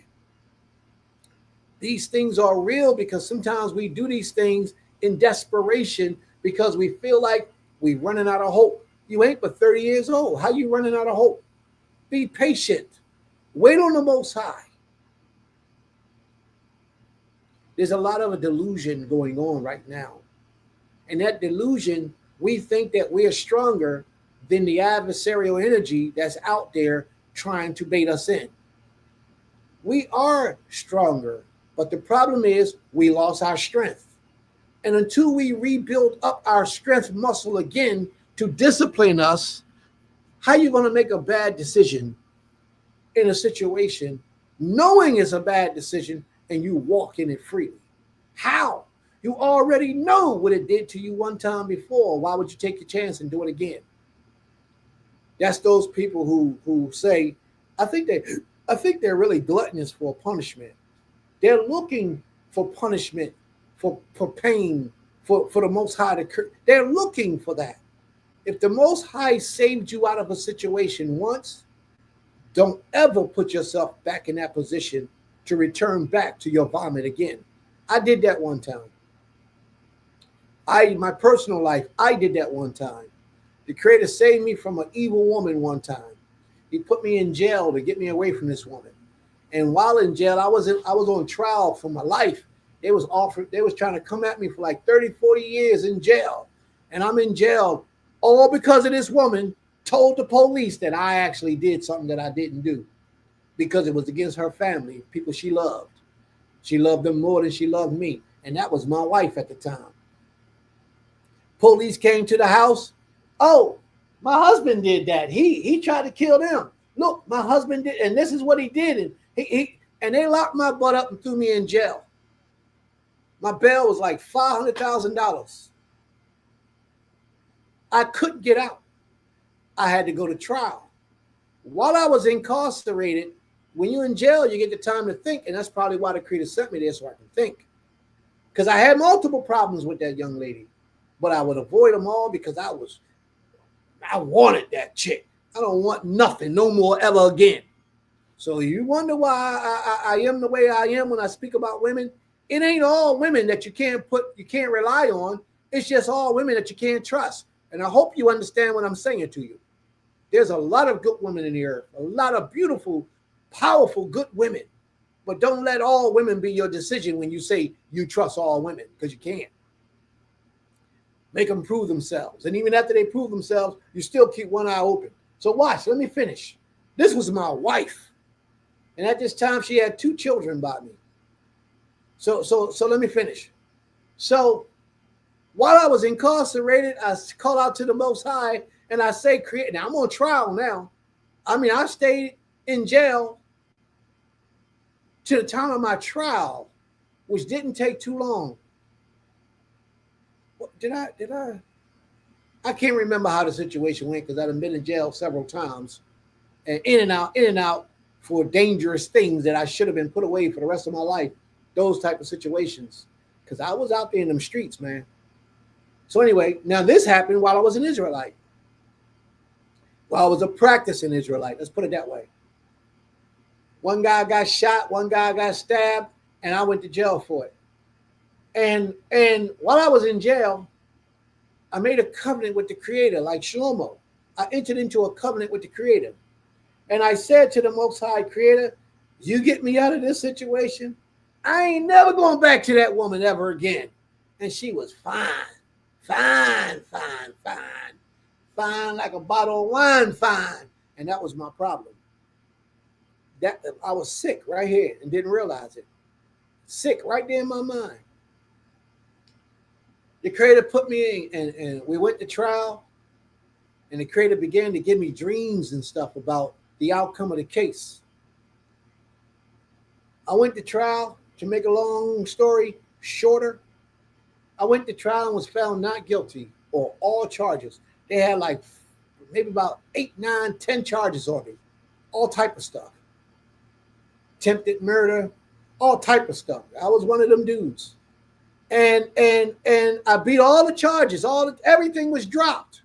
These things are real because sometimes we do these things in desperation because we feel like we're running out of hope. You ain't but 30 years old. How you running out of hope? Be patient. Wait on the Most High. There's a lot of a delusion going on right now. And that delusion, we think that we're stronger than the adversarial energy that's out there trying to bait us in. We are stronger, but the problem is we lost our strength. And until we rebuild up our strength muscle again to discipline us, how you going to make a bad decision in a situation knowing it's a bad decision and you walk in it freely? How? You already know what it did to you one time before. Why would you take your chance and do it again? That's those people who say, I think they're really gluttonous for punishment. They're looking for punishment, for pain, for the Most High to. They're looking for that. If the Most High saved you out of a situation once, don't ever put yourself back in that position to return back to your vomit again. I did that one time. My personal life, I did that one time. The Creator saved me from an evil woman one time. He put me in jail to get me away from this woman. And while in jail, I was on trial for my life. They was trying to come at me for like 30, 40 years in jail. And I'm in jail all because of this woman told the police that I actually did something that I didn't do because it was against her family, people she loved. She loved them more than she loved me. And that was my wife at the time. Police came to the house. Oh, my husband did that. He tried to kill them. Look, my husband did, and this is what he did. And they locked my butt up and threw me in jail. My bail was like $500,000. I couldn't get out. I had to go to trial. While I was incarcerated, when you're in jail, you get the time to think, and that's probably why the Creator sent me there, so I can think. Because I had multiple problems with that young lady, but I would avoid them all because I wanted that chick. I don't want nothing no more ever again. So you wonder why I am the way I am when I speak about women. It ain't all women that you can't rely on. It's just all women that you can't trust. And I hope you understand what I'm saying to you. There's a lot of good women in the earth, a lot of beautiful, powerful, good women. But don't let all women be your decision when you say you trust all women, because you can't. Make them prove themselves. And even after they prove themselves, you still keep one eye open. So watch, let me finish. This was my wife. And at this time, she had 2 children by me. So let me finish. So while I was incarcerated, I call out to the Most High and I say, now I'm on trial now. I mean, I stayed in jail to the time of my trial, which didn't take too long. What, did I? I can't remember how the situation went because I've been in jail several times and in and out for dangerous things that I should have been put away for the rest of my life. Those type of situations, because I was out there in them streets, man. So anyway, now this happened while I was an Israelite. While I was a practicing Israelite, let's put it that way. One guy got shot, one guy got stabbed, and I went to jail for it. And while I was in jail, I made a covenant with the Creator, like Shlomo. I entered into a covenant with the Creator. And I said to the Most High, Creator, you get me out of this situation, I ain't never going back to that woman ever again. And she was fine like a bottle of wine, fine. And that was my problem. That I was sick right here and didn't realize it. Sick right there in my mind. The Creator put me in, and we went to trial, and the Creator began to give me dreams and stuff about the outcome of the case. I went to trial. To make a long story shorter, I went to trial and was found not guilty on all charges. They had like maybe about 8, 9, 10 charges on me, all type of stuff. Attempted murder, all type of stuff. I was one of them dudes. And I beat all the charges. Everything was dropped.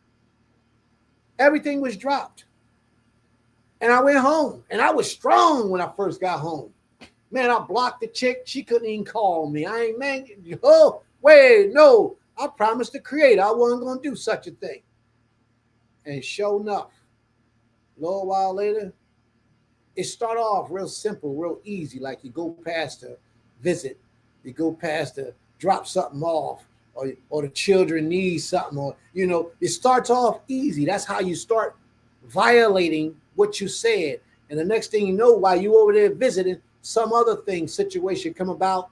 Everything was dropped. And I went home. And I was strong when I first got home. Man, I blocked the chick. She couldn't even call me. I ain't, man. Oh, wait, no. I promised the Creator I wasn't going to do such a thing. And sure enough, a little while later, it started off real simple, real easy. Like you go past a visit, you go past to drop something off, or the children need something, or, you know, it starts off easy. That's how you start violating what you said. And the next thing you know, while you over there visiting, some other thing, situation come about.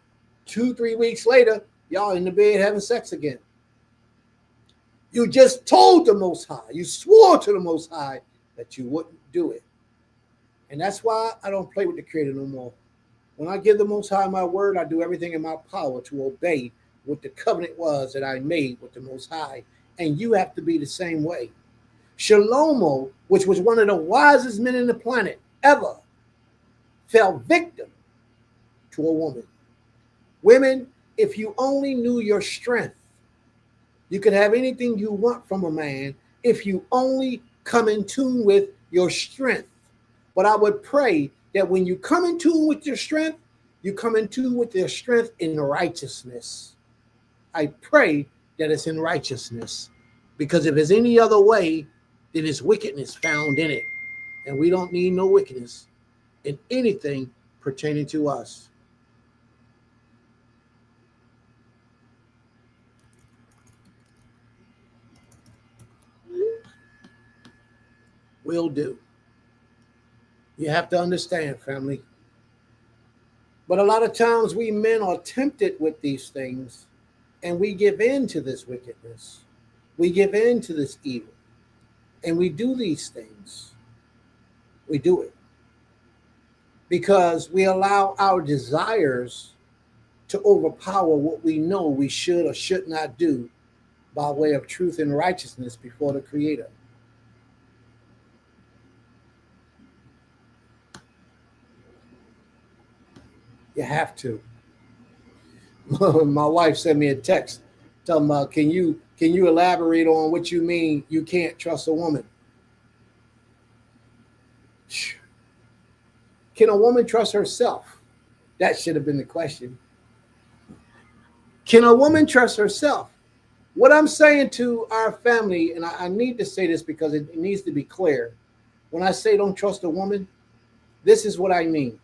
2-3 weeks later, y'all in the bed having sex again. You just told the Most High, you swore to the Most High that you wouldn't do it. And that's why I don't play with the Creator no more. When I give the Most High my word, I do everything in my power to obey what the covenant was that I made with the Most High. And you have to be the same way. Shlomo, which was one of the wisest men in the planet ever, fell victim to a woman. Women, if you only knew your strength, you could have anything you want from a man if you only come in tune with your strength. But I would pray that when you come in tune with your strength, you come in tune with your strength in righteousness. I pray that it's in righteousness, because if it's any other way, then it's wickedness found in it. And we don't need no wickedness in anything pertaining to us. Will do. You have to understand, family. But a lot of times we men are tempted with these things and we give in to this wickedness. We give in to this evil. And we do these things. We do it because we allow our desires to overpower what we know we should or should not do by way of truth and righteousness before the Creator. You have to. My wife sent me a text talking about, can you elaborate on what you mean you can't trust a woman? Can a woman trust herself? That should have been the question. Can a woman trust herself? What I'm saying to our family, and I need to say this because it needs to be clear. When I say don't trust a woman, this is what I mean.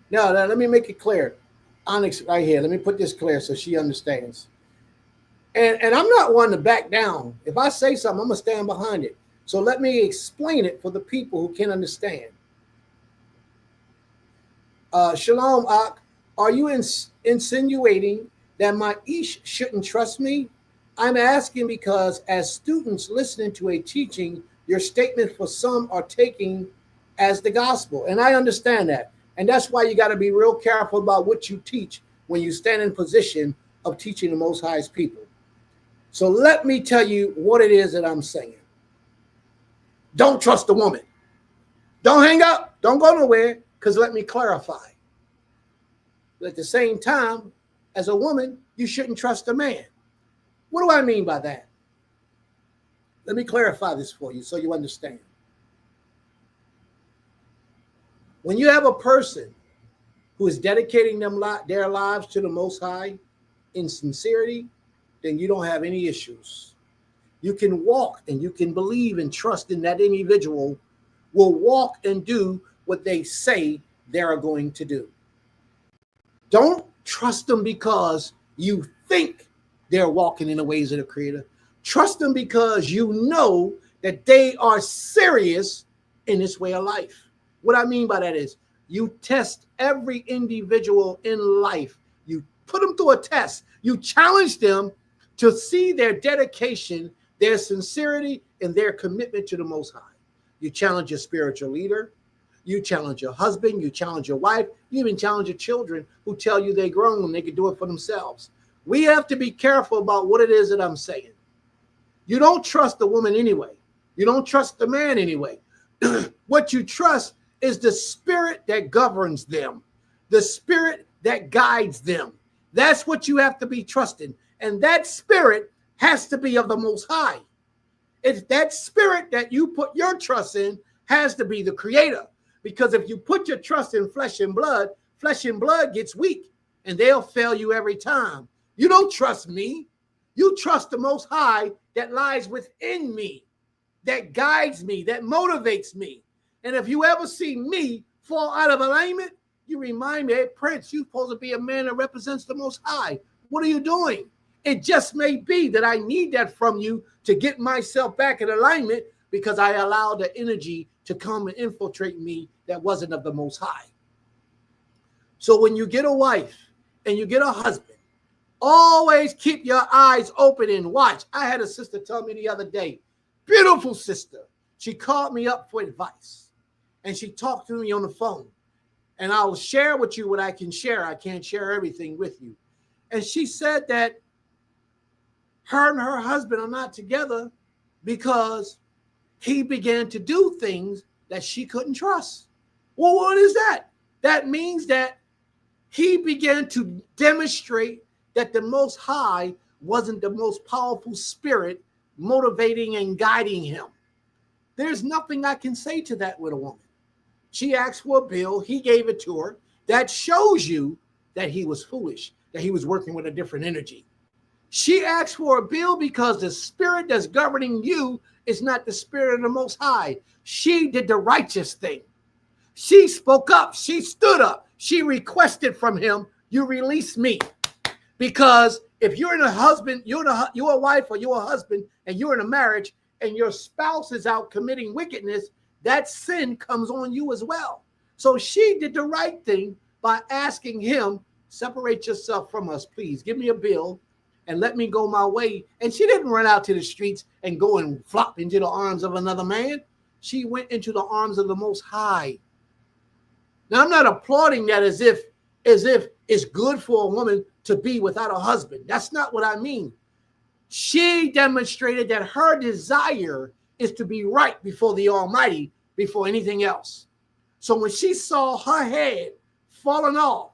Now, let me make it clear. Onyx right here. Let me put this clear so she understands. And I'm not one to back down. If I say something, I'm going to stand behind it. So let me explain it for the people who can understand. Shalom, Ak, are you insinuating that my Ish shouldn't trust me? I'm asking because as students listening to a teaching, your statement for some are taking as the gospel. And I understand that. And that's why you got to be real careful about what you teach when you stand in position of teaching the Most High's people. So let me tell you what it is that I'm saying. Don't trust a woman. Don't hang up. Don't go nowhere, because let me clarify. But at the same time, as a woman, you shouldn't trust a man. What do I mean by that? Let me clarify this for you so you understand. When you have a person who is dedicating their lives to the Most High in sincerity, then you don't have any issues. You can walk and you can believe and trust in that individual will walk and do what they say they are going to do. Don't trust them because you think they're walking in the ways of the Creator. Trust them because you know that they are serious in this way of life. What I mean by that is you test every individual in life. You put them through a test. You challenge them to see their dedication, their sincerity, and their commitment to the Most High. You challenge your spiritual leader. You challenge your husband. You challenge your wife. You even challenge your children who tell you they're grown and they can do it for themselves. We have to be careful about what it is that I'm saying. You don't trust the woman anyway. You don't trust the man anyway. What you trust is the spirit that governs them, the spirit that guides them. That's what you have to be trusting. And that spirit has to be of the Most High. It's that spirit that you put your trust in has to be the Creator. Because if you put your trust in flesh and blood gets weak and they'll fail you every time. You don't trust me. You trust the Most High that lies within me, that guides me, that motivates me. And if you ever see me fall out of alignment, you remind me, hey, Prince, you're supposed to be a man that represents the Most High. What are you doing? It just may be that I need that from you to get myself back in alignment because I allowed the energy to come and infiltrate me that wasn't of the Most High. So when you get a wife and you get a husband, always keep your eyes open and watch. I had a sister tell me the other day, beautiful sister. She called me up for advice and she talked to me on the phone. And I will share with you what I can share. I can't share everything with you. And she said that her and her husband are not together because he began to do things that she couldn't trust. Well, what is that? That means that he began to demonstrate that the Most High wasn't the most powerful spirit motivating and guiding him. There's nothing I can say to that with a woman. She asked for a bill. He gave it to her. That shows you that he was foolish, that he was working with a different energy. She asked for a bill because the spirit that's governing you is not the spirit of the Most High. She did the righteous thing. She spoke up. She stood up. She requested from him, you release me. Because if you're in a husband, you're a wife or you're a husband and you're in a marriage and your spouse is out committing wickedness, that sin comes on you as well. So she did the right thing by asking him separate yourself from us, please. Give me a bill and let me go my way. And she didn't run out to the streets and go and flop into the arms of another man. She went into the arms of the Most High. Now, I'm not applauding that as if it's good for a woman to be without a husband. That's not what I mean. She demonstrated that her desire is to be right before the Almighty, before anything else. So when she saw her head falling off,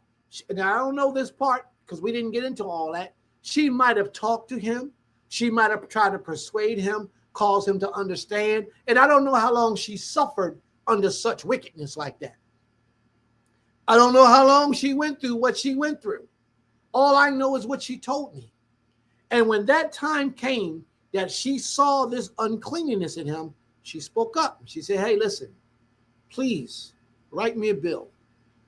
now I don't know this part because we didn't get into all that. She might have talked to him. She might have tried to persuade him, cause him to understand. And I don't know how long she suffered under such wickedness like that. I don't know how long she went through what she went through. All I know is what she told me. And when that time came that she saw this uncleanliness in him, she spoke up. She said, hey, listen, please write me a bill.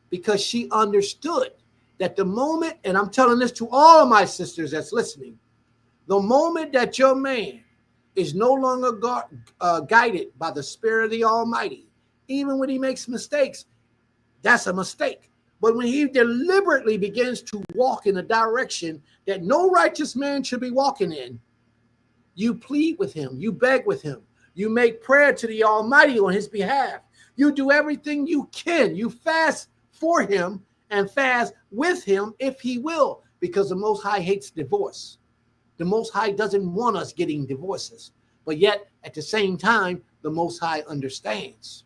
Because she understood that the moment, and I'm telling this to all of my sisters that's listening, the moment that your man is no longer guided by the Spirit of the Almighty, even when he makes mistakes, that's a mistake. But when he deliberately begins to walk in a direction that no righteous man should be walking in, you plead with him, you beg with him, you make prayer to the Almighty on his behalf. You do everything you can. You fast for him and fast with him if he will, because the Most High hates divorce. The Most High doesn't want us getting divorces, but yet at the same time, the Most High understands.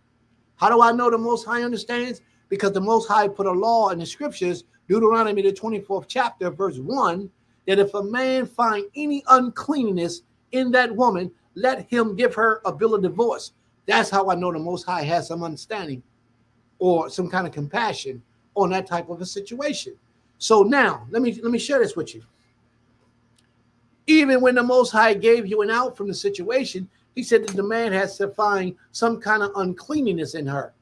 How do I know the Most High understands? Because the Most High put a law in the scriptures, Deuteronomy, the 24th chapter, verse 1, that if a man find any uncleanness in that woman, let him give her a bill of divorce. That's how I know the Most High has some understanding or some kind of compassion on that type of a situation. So now, let me share this with you. Even when the Most High gave you an out from the situation, he said that the man has to find some kind of uncleanliness in her.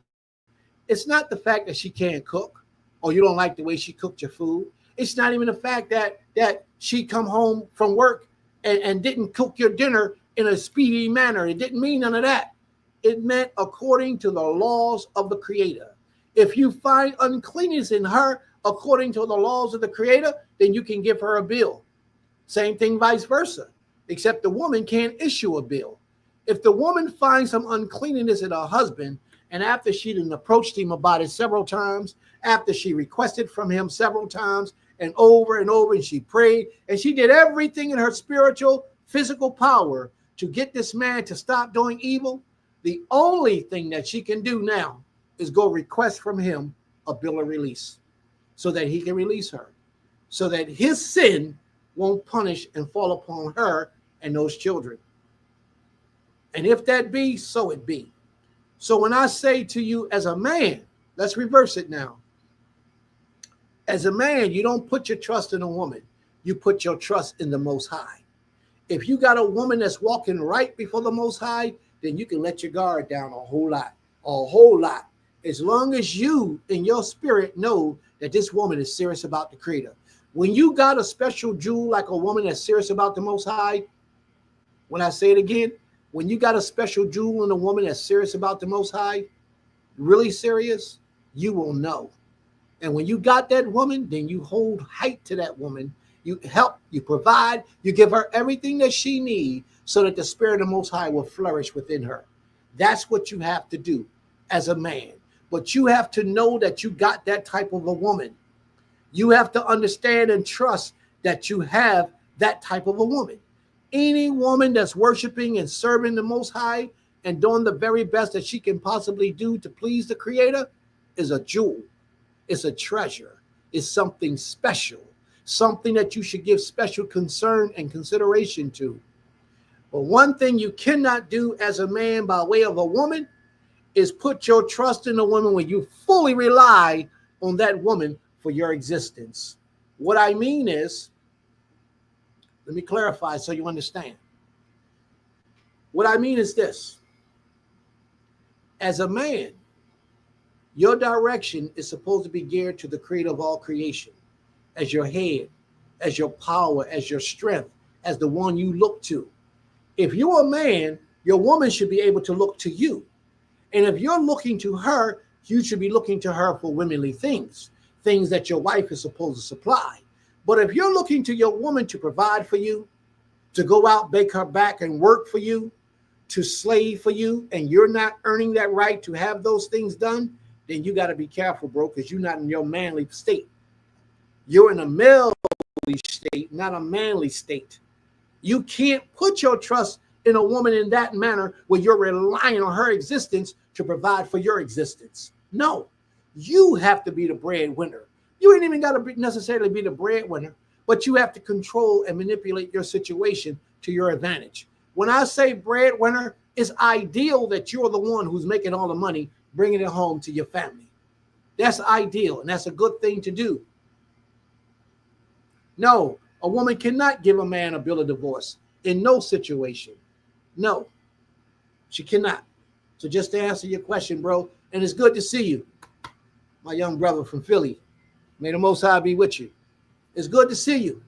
It's not the fact that she can't cook or you don't like the way she cooked your food. It's not even the fact that she come home from work and didn't cook your dinner in a speedy manner. It didn't mean none of that. It meant according to the laws of the Creator. If you find uncleanness in her according to the laws of the Creator, then you can give her a bill. Same thing vice versa, except the woman can't issue a bill. If the woman finds some uncleanness in her husband, and after she done approached him about it several times, after she requested from him several times and over, and she prayed, and she did everything in her spiritual, physical power to get this man to stop doing evil, the only thing that she can do now is go request from him a bill of release so that he can release her, so that his sin won't punish and fall upon her and those children. And if that be, so it be. So when I say to you as a man, let's reverse it now. As a man, you don't put your trust in a woman. You put your trust in the Most High. If you got a woman that's walking right before the Most High, then you can let your guard down a whole lot. As long as you in your spirit know that this woman is serious about the Creator. When you got a special jewel like a woman that's serious about the Most High, when I say it again, when you got a special jewel in a woman that's serious about the Most High, really serious, you will know. And when you got that woman, then you hold height to that woman. You help, you provide, you give her everything that she needs so that the Spirit of the Most High will flourish within her. That's what you have to do as a man. But you have to know that you got that type of a woman. You have to understand and trust that you have that type of a woman. Any woman that's worshiping and serving the Most High and doing the very best that she can possibly do to please the Creator is a jewel. It's a treasure. It's something special, something that you should give special concern and consideration to. But one thing you cannot do as a man by way of a woman is put your trust in a woman when you fully rely on that woman for your existence. What I mean is, let me clarify so you understand. What I mean is this. As a man, your direction is supposed to be geared to the Creator of all creation, as your head, as your power, as your strength, as the one you look to. If you're a man, your woman should be able to look to you. And if you're looking to her, you should be looking to her for womanly things, things that your wife is supposed to supply. But if you're looking to your woman to provide for you, to go out, bake her back and work for you, to slave for you, and you're not earning that right to have those things done, then you got to be careful, bro, because you're not in your manly state. You're in a male state, not a manly state. You can't put your trust in a woman in that manner where you're relying on her existence to provide for your existence. No, you have to be the breadwinner. You ain't even got to necessarily be the breadwinner, but you have to control and manipulate your situation to your advantage. When I say breadwinner, it's ideal that you're the one who's making all the money, bringing it home to your family. That's ideal, and that's a good thing to do. No, a woman cannot give a man a bill of divorce in no situation. No, she cannot. So just to answer your question, bro, and it's good to see you, my young brother from Philly. May the Most High be with you. It's good to see you.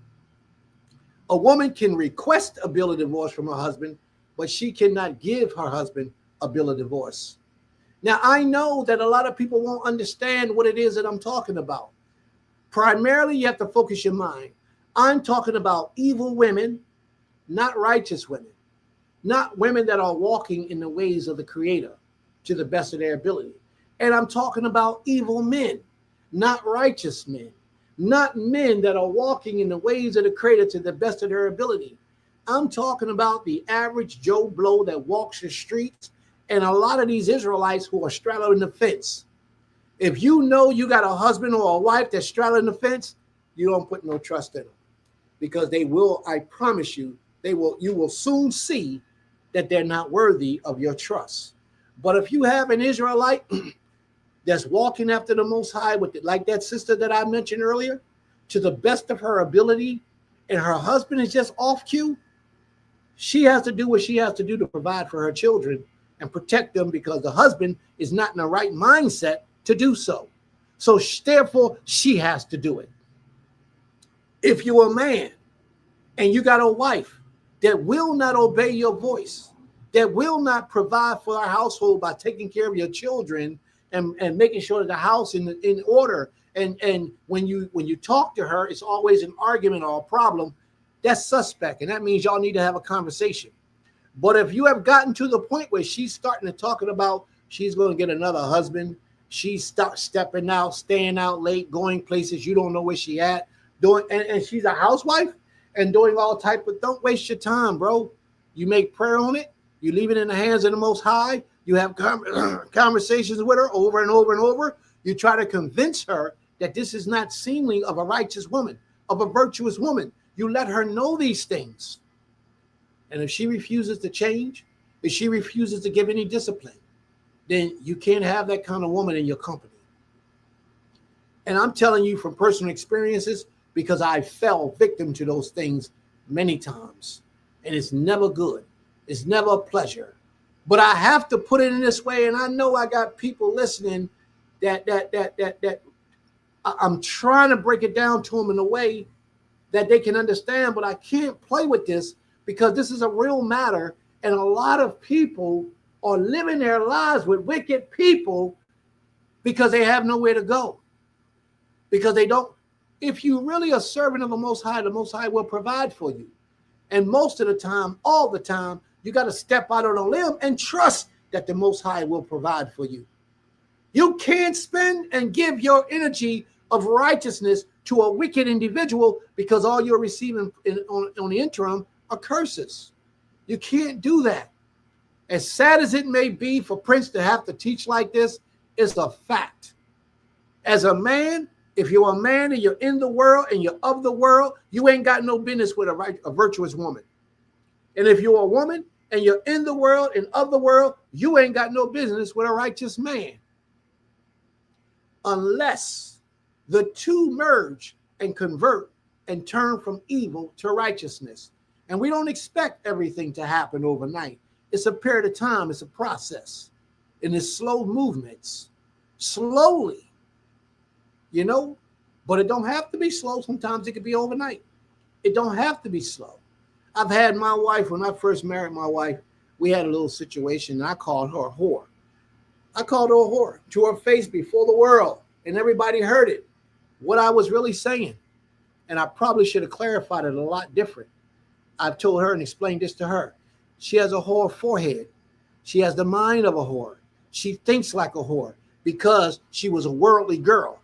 A woman can request a bill of divorce from her husband, but she cannot give her husband a bill of divorce. Now, I know that a lot of people won't understand what it is that I'm talking about. Primarily, you have to focus your mind. I'm talking about evil women, not righteous women, not women that are walking in the ways of the Creator to the best of their ability. And I'm talking about evil men, not righteous men, not men that are walking in the ways of the Creator to the best of their ability. I'm talking about the average Joe Blow that walks the streets, and a lot of these Israelites who are straddling the fence. If you know you got a husband or a wife that's straddling the fence, you don't put no trust in them, because they will, I promise you, you will soon see that they're not worthy of your trust. But if you have an Israelite that's walking after the Most High with it, like that sister that I mentioned earlier, to the best of her ability, and her husband is just off cue, she has to do what she has to do to provide for her children and protect them, because the husband is not in the right mindset to do so. So therefore, she has to do it. If you're a man and you got a wife that will not obey your voice, that will not provide for our household by taking care of your children and making sure that the house in order, and when you talk to her, it's always an argument or a problem, that's suspect, and that means y'all need to have a conversation. But if you have gotten to the point where she's starting to talking about she's going to get another husband, she's stepping out, staying out late, going places you don't know where she at, doing, and she's a housewife and doing all type of, don't waste your time, bro. You make prayer on it. You leave it in the hands of the Most High. You have conversations with her over and over and over. You try to convince her that this is not seemly of a righteous woman, of a virtuous woman. You let her know these things. And if she refuses to change, if she refuses to give any discipline, then you can't have that kind of woman in your company. And I'm telling you from personal experiences, because I fell victim to those things many times. And it's never good. It's never a pleasure. But I have to put it in this way, and I know I got people listening that I'm trying to break it down to them in a way that they can understand, but I can't play with this because this is a real matter, and a lot of people are living their lives with wicked people because they have nowhere to go. Because they don't, if you really are servant of the Most High will provide for you. And most of the time, all the time, you got to step out on a limb and trust that the Most High will provide for you. You can't spend and give your energy of righteousness to a wicked individual because all you're receiving on the interim are curses. You can't do that. As sad as it may be for Prince to have to teach like this, it's a fact. As a man, if you're a man and you're in the world and you're of the world, you ain't got no business with a virtuous woman. And if you're a woman and you're in the world and of the world, you ain't got no business with a righteous man. Unless the two merge and convert and turn from evil to righteousness. And we don't expect everything to happen overnight. It's a period of time. It's a process. And it's slow movements. Slowly. You know? But it don't have to be slow. Sometimes it could be overnight. It don't have to be slow. I've had my wife, when I first married my wife, we had a little situation, and I called her a whore. I called her a whore to her face before the world, and everybody heard it. what I was really saying, and I probably should have clarified it a lot different. I've told her and explained this to her. She has a whore forehead. She has the mind of a whore. She thinks like a whore because she was a worldly girl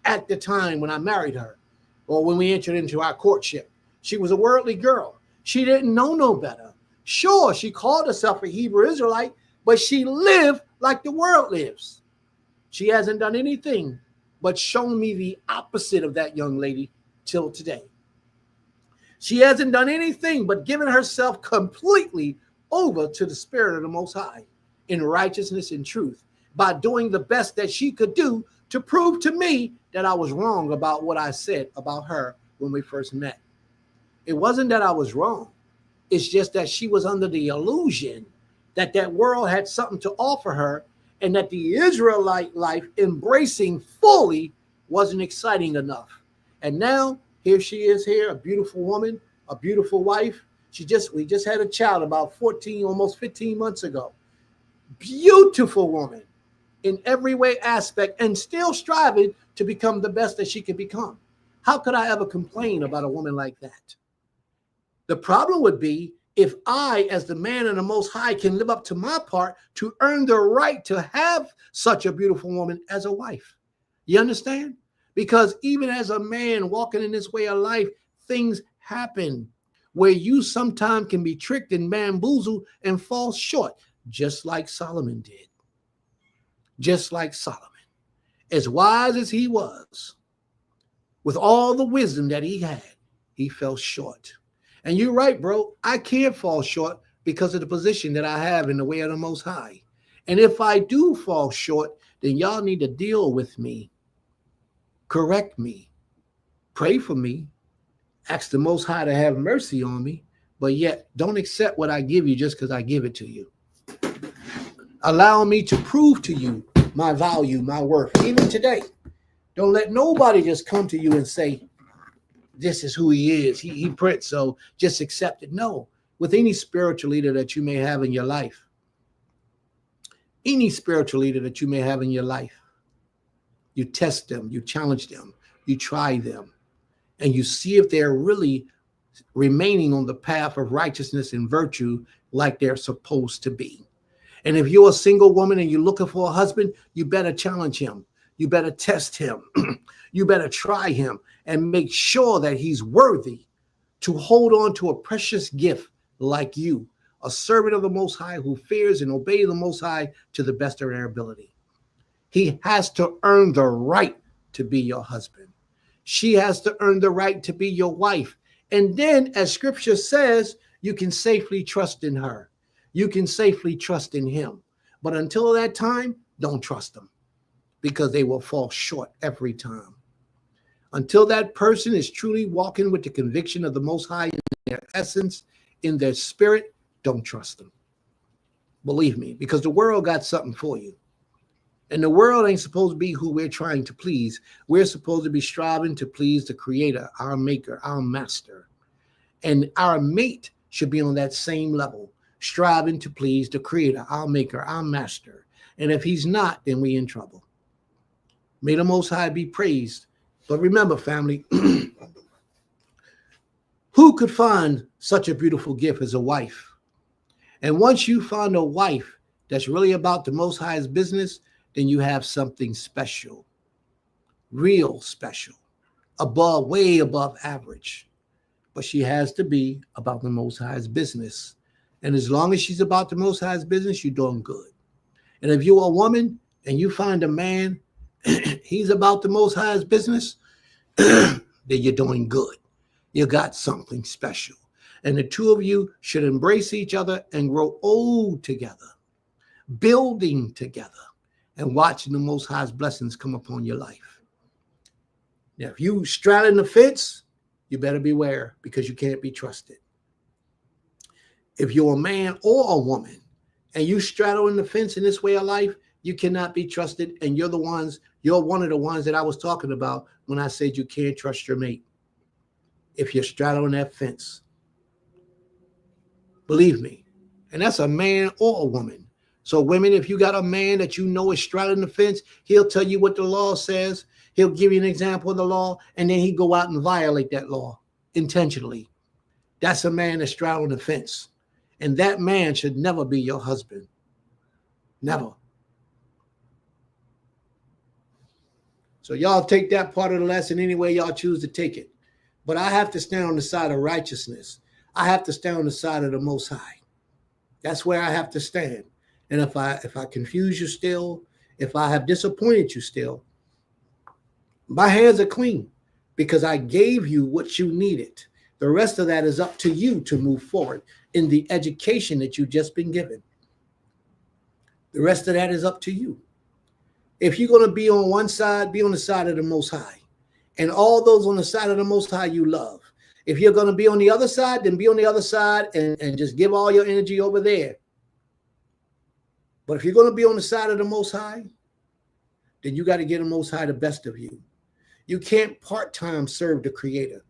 at the time when I married her or when we entered into our courtship. She was a worldly girl. She didn't know no better. Sure, she called herself a Hebrew Israelite, but she lived like the world lives. She hasn't done anything but shown me the opposite of that young lady till today. She hasn't done anything but given herself completely over to the Spirit of the Most High in righteousness and truth by doing the best that she could do to prove to me that I was wrong about what I said about her when we first met. It wasn't that I was wrong. It's just that she was under the illusion that that world had something to offer her and that the Israelite life embracing fully wasn't exciting enough. And now here she is here, a beautiful woman, a beautiful wife. We just had a child about 14, almost 15 months ago. Beautiful woman in every way aspect and still striving to become the best that she can become. How could I ever complain about a woman like that? The problem would be if I, as the man of the Most High, can live up to my part to earn the right to have such a beautiful woman as a wife. You understand? Because even as a man walking in this way of life, things happen where you sometimes can be tricked and bamboozled and fall short, just like Solomon did. Just like Solomon. As wise as he was, with all the wisdom that he had, he fell short. And you're right, bro. I can't fall short because of the position that I have in the way of the Most High. And if I do fall short, then y'all need to deal with me, correct me, pray for me, ask the Most High to have mercy on me, but yet don't accept what I give you just because I give it to you. Allow me to prove to you my value, my worth, even today. Don't let nobody just come to you and say, this is who he is. He Prince, so just accept it. No, with any spiritual leader that you may have in your life, you test them, you challenge them, you try them, and you see if they're really remaining on the path of righteousness and virtue like they're supposed to be. And if you're a single woman and you're looking for a husband, you better challenge him. You better test him. You better try him and make sure that he's worthy to hold on to a precious gift like you, a servant of the Most High who fears and obeys the Most High to the best of their ability. He has to earn the right to be your husband. She has to earn the right to be your wife. And then, as scripture says, you can safely trust in her. You can safely trust in him. But until that time, don't trust them because they will fall short every time. Until that person is truly walking with the conviction of the Most High in their essence, in their spirit, don't trust them. Believe me, because the world got something for you. And the world ain't supposed to be who we're trying to please. We're supposed to be striving to please the Creator, our Maker, our Master. And our mate should be on that same level, striving to please the Creator, our Maker, our Master. And if he's not, then we're in trouble. May the Most High be praised. But remember, family, who could find such a beautiful gift as a wife? And once you find a wife that's really about the Most High's business, then you have something special, real special, above, way above average. But she has to be about the Most High's business. And as long as she's about the Most High's business, you're doing good. And if you're a woman and you find a man, he's about the Most High's business, then you're doing good. You got something special. And the two of you should embrace each other and grow old together, building together, and watching the Most High's blessings come upon your life. Now, if you straddling the fence, you better beware because you can't be trusted. If you're a man or a woman and you straddling the fence in this way of life, you cannot be trusted. And you're one of the ones that I was talking about when I said you can't trust your mate. If you're straddling that fence, believe me. And that's a man or a woman. So women, if you got a man that you know is straddling the fence, he'll tell you what the law says. He'll give you an example of the law, and then he go out and violate that law intentionally. That's a man that's straddling the fence. And that man should never be your husband. Never. So y'all take that part of the lesson any way y'all choose to take it. But I have to stand on the side of righteousness. I have to stand on the side of the Most High. That's where I have to stand. And if I confuse you still, if I have disappointed you still, my hands are clean because I gave you what you needed. The rest of that is up to you to move forward in the education that you've just been given. The rest of that is up to you. If you're going to be on one side, be on the side of the Most High. And all those on the side of the Most High you love. If you're going to be on the other side, then be on the other side and just give all your energy over there. But if you're going to be on the side of the Most High, then you got to get the Most High the best of you. You can't part-time serve the Creator.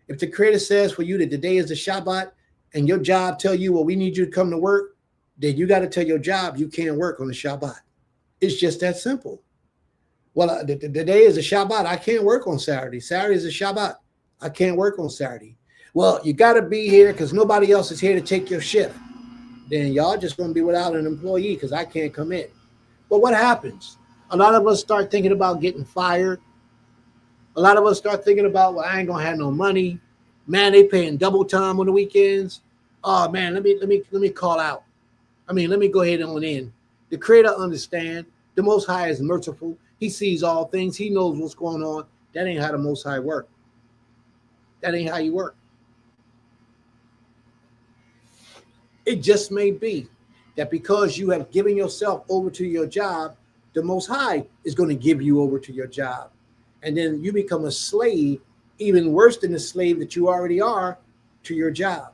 If the Creator says for you that today is the Shabbat and your job tell you, well, we need you to come to work, then you got to tell your job you can't work on the Shabbat. It's just that simple. Well, the day is a Shabbat. I can't work on Saturday. Saturday is a Shabbat. I can't work on Saturday. Well, you got to be here because nobody else is here to take your shift. Then y'all just going to be without an employee because I can't come in. But what happens? A lot of us start thinking about getting fired. A lot of us start thinking about, well, I ain't going to have no money. Man, they paying double time on the weekends. Oh, man, let me call out. Let me go ahead on in. The Creator understands. The Most High is merciful. He sees all things. He knows what's going on. That ain't how the Most High work. That ain't how you work. It just may be that because you have given yourself over to your job, the Most High is going to give you over to your job. And then you become a slave, even worse than the slave that you already are, to your job.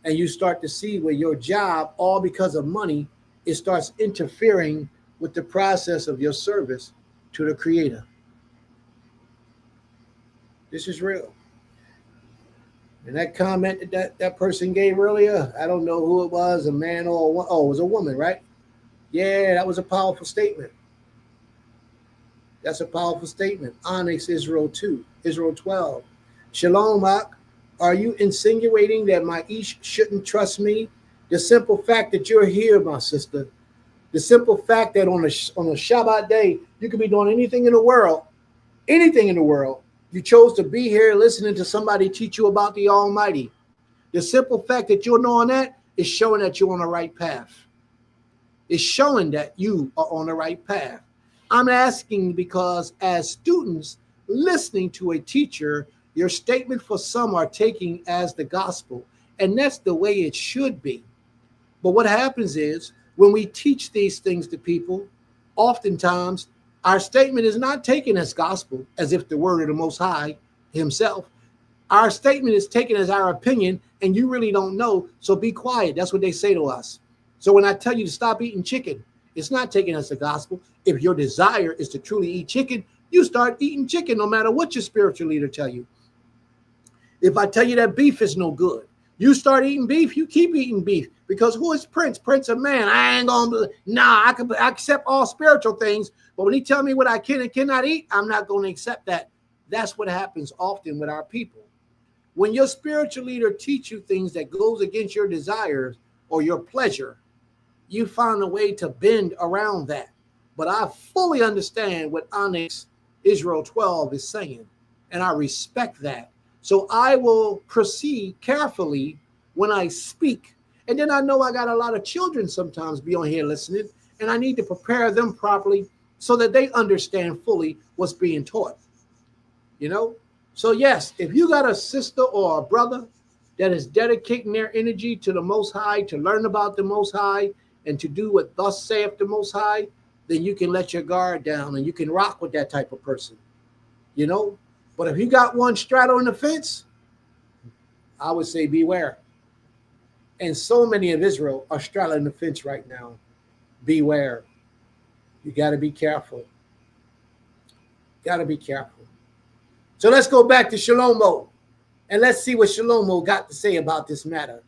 And you start to see where your job, all because of money, it starts interfering with the process of your service to the Creator. This is real. And that comment that person gave earlier, I don't know who it was, a man or a woman. Oh, it was a woman, right? Yeah, that was a powerful statement. That's a powerful statement. Onyx Israel 2, Israel 12. Shalom, Ak. Are you insinuating that my Ish shouldn't trust me? The simple fact that you're here, my sister, the simple fact that on a Shabbat day, you could be doing anything in the world, you chose to be here listening to somebody teach you about the Almighty. The simple fact that you're knowing that is showing that you're on the right path. It's showing that you are on the right path. I'm asking because as students listening to a teacher, your statement for some are taking as the gospel, and that's the way it should be. But what happens is when we teach these things to people, oftentimes our statement is not taken as gospel, as if the word of the Most High himself. Our statement is taken as our opinion, and you really don't know, so be quiet. That's what they say to us. So when I tell you to stop eating chicken, it's not taken as the gospel. If your desire is to truly eat chicken, you start eating chicken no matter what your spiritual leader tell you. If I tell you that beef is no good, you start eating beef, you keep eating beef. Because who is Prince? Prince of man. I ain't gonna, I accept all spiritual things, but when he tell me what I can and cannot eat, I'm not going to accept that. That's what happens often with our people. When your spiritual leader teach you things that goes against your desires or your pleasure, you find a way to bend around that. But I fully understand what Onyx Israel 12 is saying, and I respect that. So I will proceed carefully when I speak. And then I know I got a lot of children sometimes be on here listening, and I need to prepare them properly so that they understand fully what's being taught. You know? So yes, if you got a sister or a brother that is dedicating their energy to the Most High, to learn about the Most High, and to do what thus saith the Most High, then you can let your guard down and you can rock with that type of person. You know? But if you got one straddling the fence, I would say beware. And so many of Israel are straddling the fence right now. Beware. You got to be careful. Got to be careful. So let's go back to Shlomo and let's see what Shlomo got to say about this matter.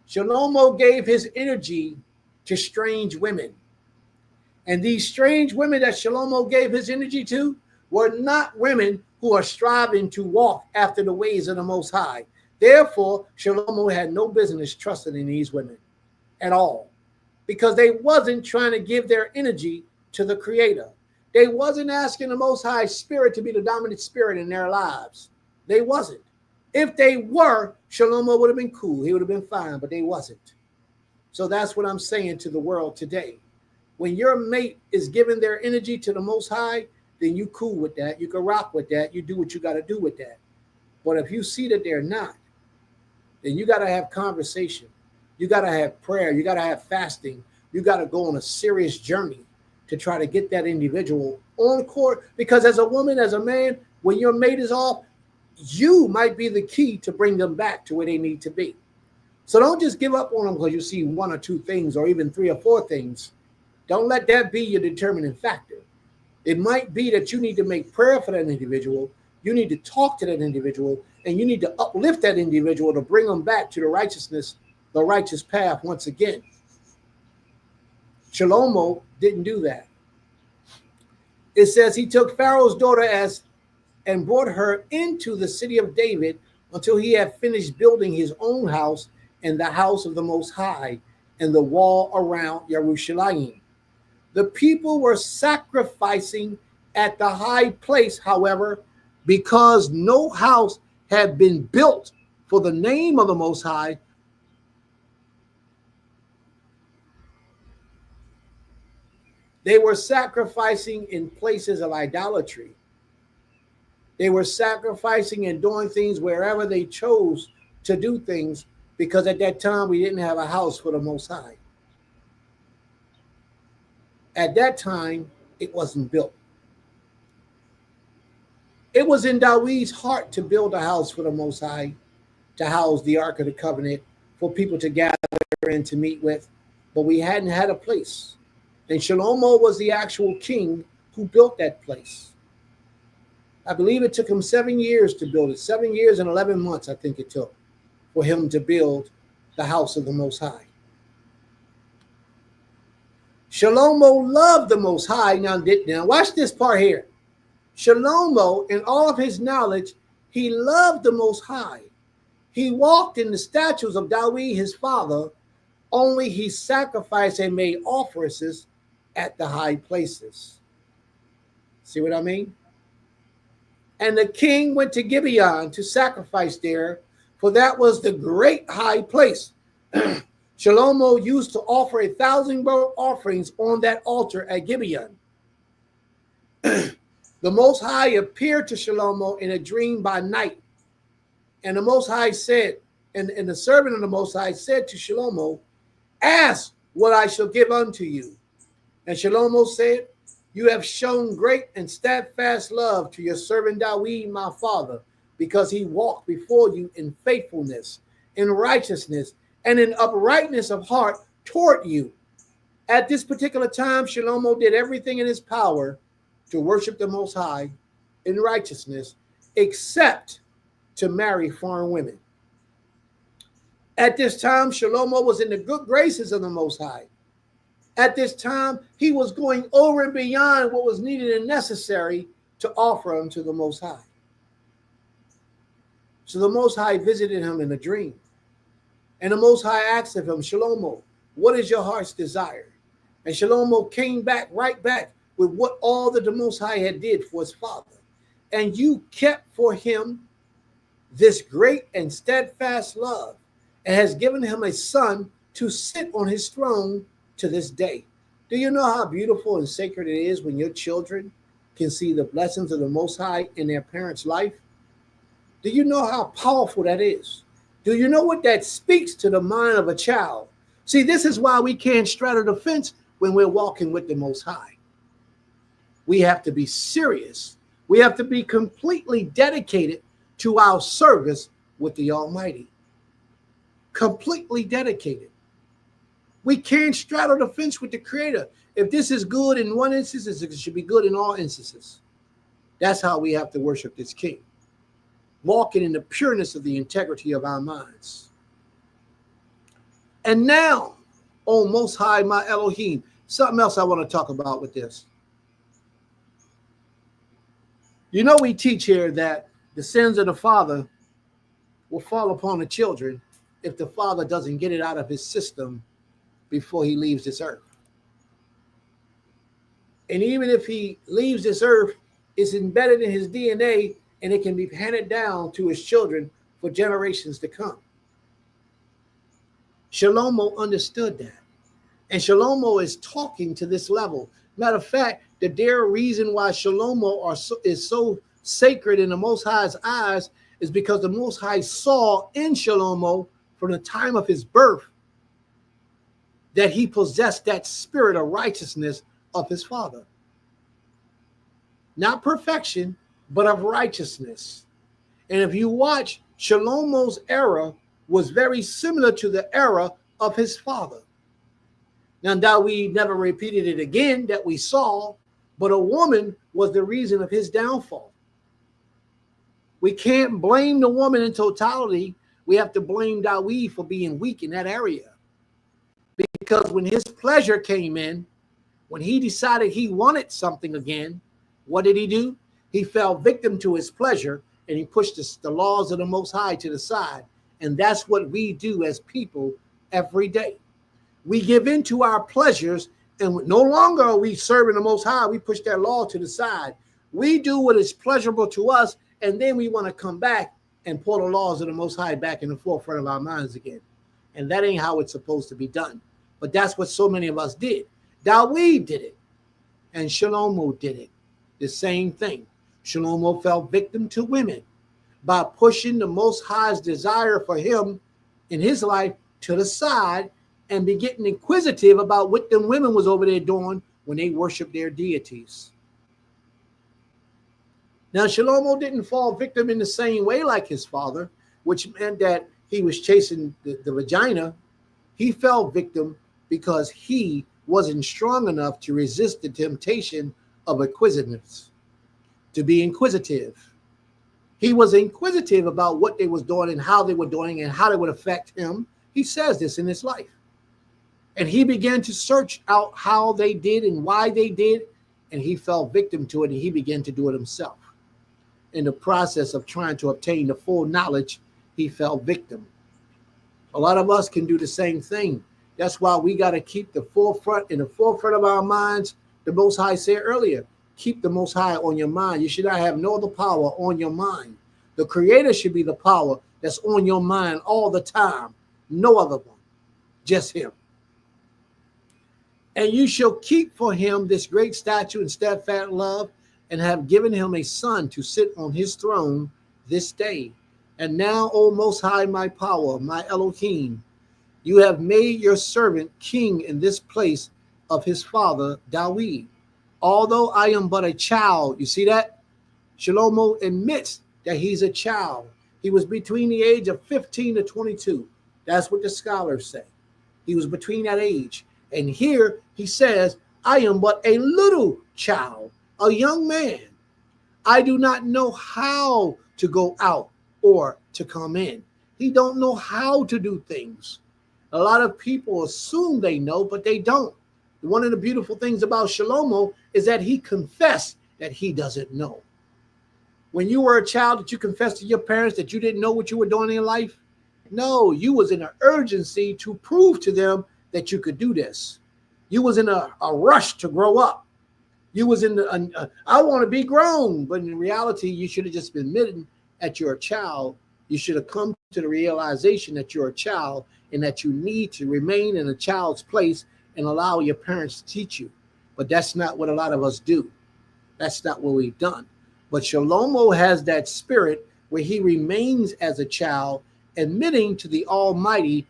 Shlomo gave his energy to strange women. And these strange women that Shlomo gave his energy to were not women who are striving to walk after the ways of the Most High. Therefore, Shlomo had no business trusting in these women at all, because they wasn't trying to give their energy to the Creator. They wasn't asking the Most High Spirit to be the dominant spirit in their lives. They wasn't. If they were, Shlomo would have been cool. He would have been fine, but they wasn't. So that's what I'm saying to the world today. When your mate is giving their energy to the Most High, then you cool with that. You can rock with that. You do what you got to do with that. But if you see that they're not, then you got to have conversation. You got to have prayer. You got to have fasting. You got to go on a serious journey to try to get that individual on court. Because as a woman, as a man, when your mate is off, you might be the key to bring them back to where they need to be. So don't just give up on them because you see one or two things or even three or four things. Don't let that be your determining factor. It might be that you need to make prayer for that individual. You need to talk to that individual, and you need to uplift that individual to bring them back to the righteousness, the righteous path once again. Shlomo didn't do that. It says he took Pharaoh's daughter and brought her into the city of David until he had finished building his own house and the house of the Most High and the wall around Jerusalem. The people were sacrificing at the high place, however, because no house had been built for the name of the Most High. They were sacrificing in places of idolatry. They were sacrificing and doing things wherever they chose to do things, because at that time we didn't have a house for the Most High. At that time, it wasn't built. It was in David's heart to build a house for the Most High, to house the Ark of the Covenant, for people to gather and to meet with, but we hadn't had a place. And Shlomo was the actual king who built that place. I believe it took him 7 years to build it. 7 years and 11 months, I think it took for him to build the house of the Most High. Shlomo loved the Most High. Now watch this part here. Shlomo, in all of his knowledge, he loved the Most High. He walked in the statutes of David, his father, only he sacrificed and made offerings at the high places. See what I mean? And the king went to Gibeon to sacrifice there, for that was the great high place. Shlomo used to offer 1,000 burnt offerings on that altar at Gibeon. The Most High appeared to Shlomo in a dream by night. And the Most High said, and the servant of the Most High said to Shlomo, "Ask what I shall give unto you." And Shlomo said, "You have shown great and steadfast love to your servant David, my father, because he walked before you in faithfulness, in righteousness, and in uprightness of heart toward you." At this particular time, Shlomo did everything in his power to worship the Most High in righteousness, except to marry foreign women. At this time, Shlomo was in the good graces of the Most High. At this time, he was going over and beyond what was needed and necessary to offer unto the Most High. So the Most High visited him in a dream. And the Most High asked of him, "Shlomo, what is your heart's desire?" And Shlomo came back, right back, with what all that the Most High had did for his father. "And you kept for him this great and steadfast love, and has given him a son to sit on his throne to this day." Do you know how beautiful and sacred it is when your children can see the blessings of the Most High in their parents' life? Do you know how powerful that is? Do you know what that speaks to the mind of a child? See, this is why we can't straddle the fence when we're walking with the Most High. We have to be serious. We have to be completely dedicated to our service with the Almighty. Completely dedicated. We can't straddle the fence with the Creator. If this is good in one instance, it should be good in all instances. That's how we have to worship this King. Walking in the pureness of the integrity of our minds. And now, O Most High, my Elohim, something else I want to talk about with this. You know, we teach here that the sins of the father will fall upon the children if the father doesn't get it out of his system before he leaves this earth. And even if he leaves this earth, it's embedded in his DNA and it can be handed down to his children for generations to come. Shlomo understood that. And Shlomo is talking to this level. Matter of fact, the very reason why Shlomo is so sacred in the Most High's eyes is because the Most High saw in Shlomo from the time of his birth that he possessed that spirit of righteousness of his father. Not perfection, but of righteousness. And if you watch, Shlomo's era was very similar to the era of his father. Now, Dawid never repeated it again that we saw, but a woman was the reason of his downfall. We can't blame the woman in totality. We have to blame Dawid for being weak in that area. Because when his pleasure came in, when he decided he wanted something again, what did he do? He fell victim to his pleasure and he pushed the laws of the Most High to the side. And that's what we do as people every day. We give in to our pleasures, and no longer are we serving the Most High. We push that law to the side. We do what is pleasurable to us, and then we want to come back and pull the laws of the Most High back in the forefront of our minds again. And that ain't how it's supposed to be done. But that's what so many of us did. Dawid did it, and Shlomo did it. The same thing. Shlomo fell victim to women by pushing the Most High's desire for him in his life to the side and be getting inquisitive about what them women was over there doing when they worshiped their deities. Now, Shlomo didn't fall victim in the same way like his father, which meant that he was chasing the vagina. He fell victim because he wasn't strong enough to resist the temptation of inquisitiveness, to be inquisitive. He was inquisitive about what they was doing and how they were doing and how they would affect him. He says this in his life. And he began to search out how they did and why they did, and he fell victim to it, and he began to do it himself. In the process of trying to obtain the full knowledge, he fell victim. A lot of us can do the same thing. That's why we got to keep in the forefront of our minds. The Most High said earlier, keep the Most High on your mind. You should not have no other power on your mind. The Creator should be the power that's on your mind all the time. No other one, just him. And you shall keep for him this great statue and steadfast love, and have given him a son to sit on his throne this day. And now, O Most High, my power, my Elohim, you have made your servant king in this place of his father Dawid. Although I am but a child, you see that? Shlomo admits that he's a child. He was between the age of 15 to 22. That's what the scholars say. He was between that age. And here he says, I am but a little child, a young man. I do not know how to go out or to come in. He don't know how to do things. A lot of people assume they know, but they don't. One of the beautiful things about Shlomo is that he confessed that he doesn't know. When you were a child, did you confess to your parents that you didn't know what you were doing in life? No, you was in an urgency to prove to them that you could do this. You was in a rush to grow up. You was in I want to be grown. But in reality, you should have just been admitting that you're a child. You should have come to the realization that you're a child and that you need to remain in a child's place and allow your parents to teach you. But that's not what a lot of us do. That's not what we've done. But Shlomo has that spirit where he remains as a child, admitting to the Almighty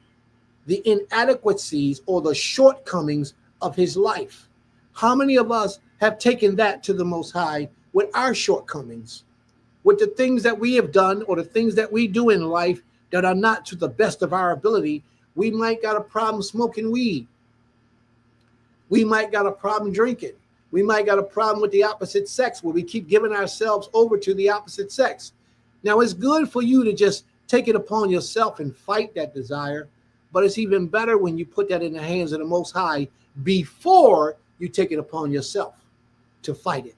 the inadequacies or the shortcomings of his life. How many of us have taken that to the Most High with our shortcomings, with the things that we have done or the things that we do in life that are not to the best of our ability? We might got a problem smoking weed. We might got a problem drinking. We might got a problem with the opposite sex where we keep giving ourselves over to the opposite sex. Now, it's good for you to just take it upon yourself and fight that desire, but it's even better when you put that in the hands of the Most High before you take it upon yourself to fight it.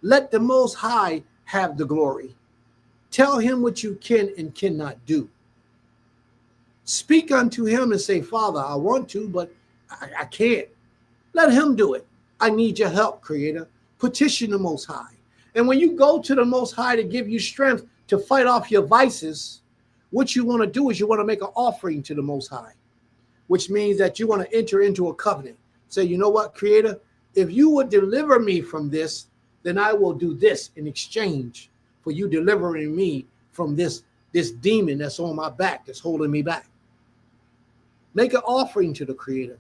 Let the Most High have the glory. Tell him what you can and cannot do. Speak unto him and say, Father, I want to, but I can't. Let him do it. I need your help, Creator. Petition the Most High. And when you go to the Most High to give you strength to fight off your vices, what you want to do is you want to make an offering to the Most High, which means that you want to enter into a covenant. Say, you know what, Creator, if you would deliver me from this, then I will do this in exchange for you delivering me from this demon that's on my back, that's holding me back. Make an offering to the Creator.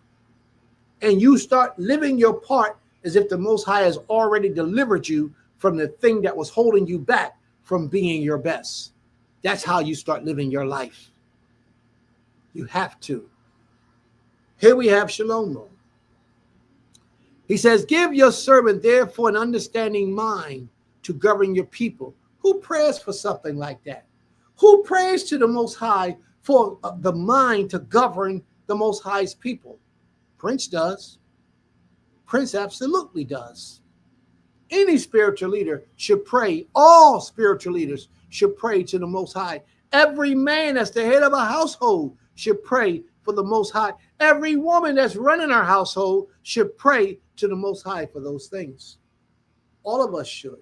And you start living your part as if the Most High has already delivered you from the thing that was holding you back from being your best. That's how you start living your life. You have to. Here we have Shlomo. He says, give your servant therefore an understanding mind to govern your people. Who prays for something like that? Who prays to the Most High for the mind to govern the Most High's people? Prince does. Prince absolutely does. Any spiritual leader should pray. All spiritual leaders should pray to the Most High. Every man that's the head of a household should pray for the Most High. Every woman that's running our household should pray to the Most High for those things. All of us should.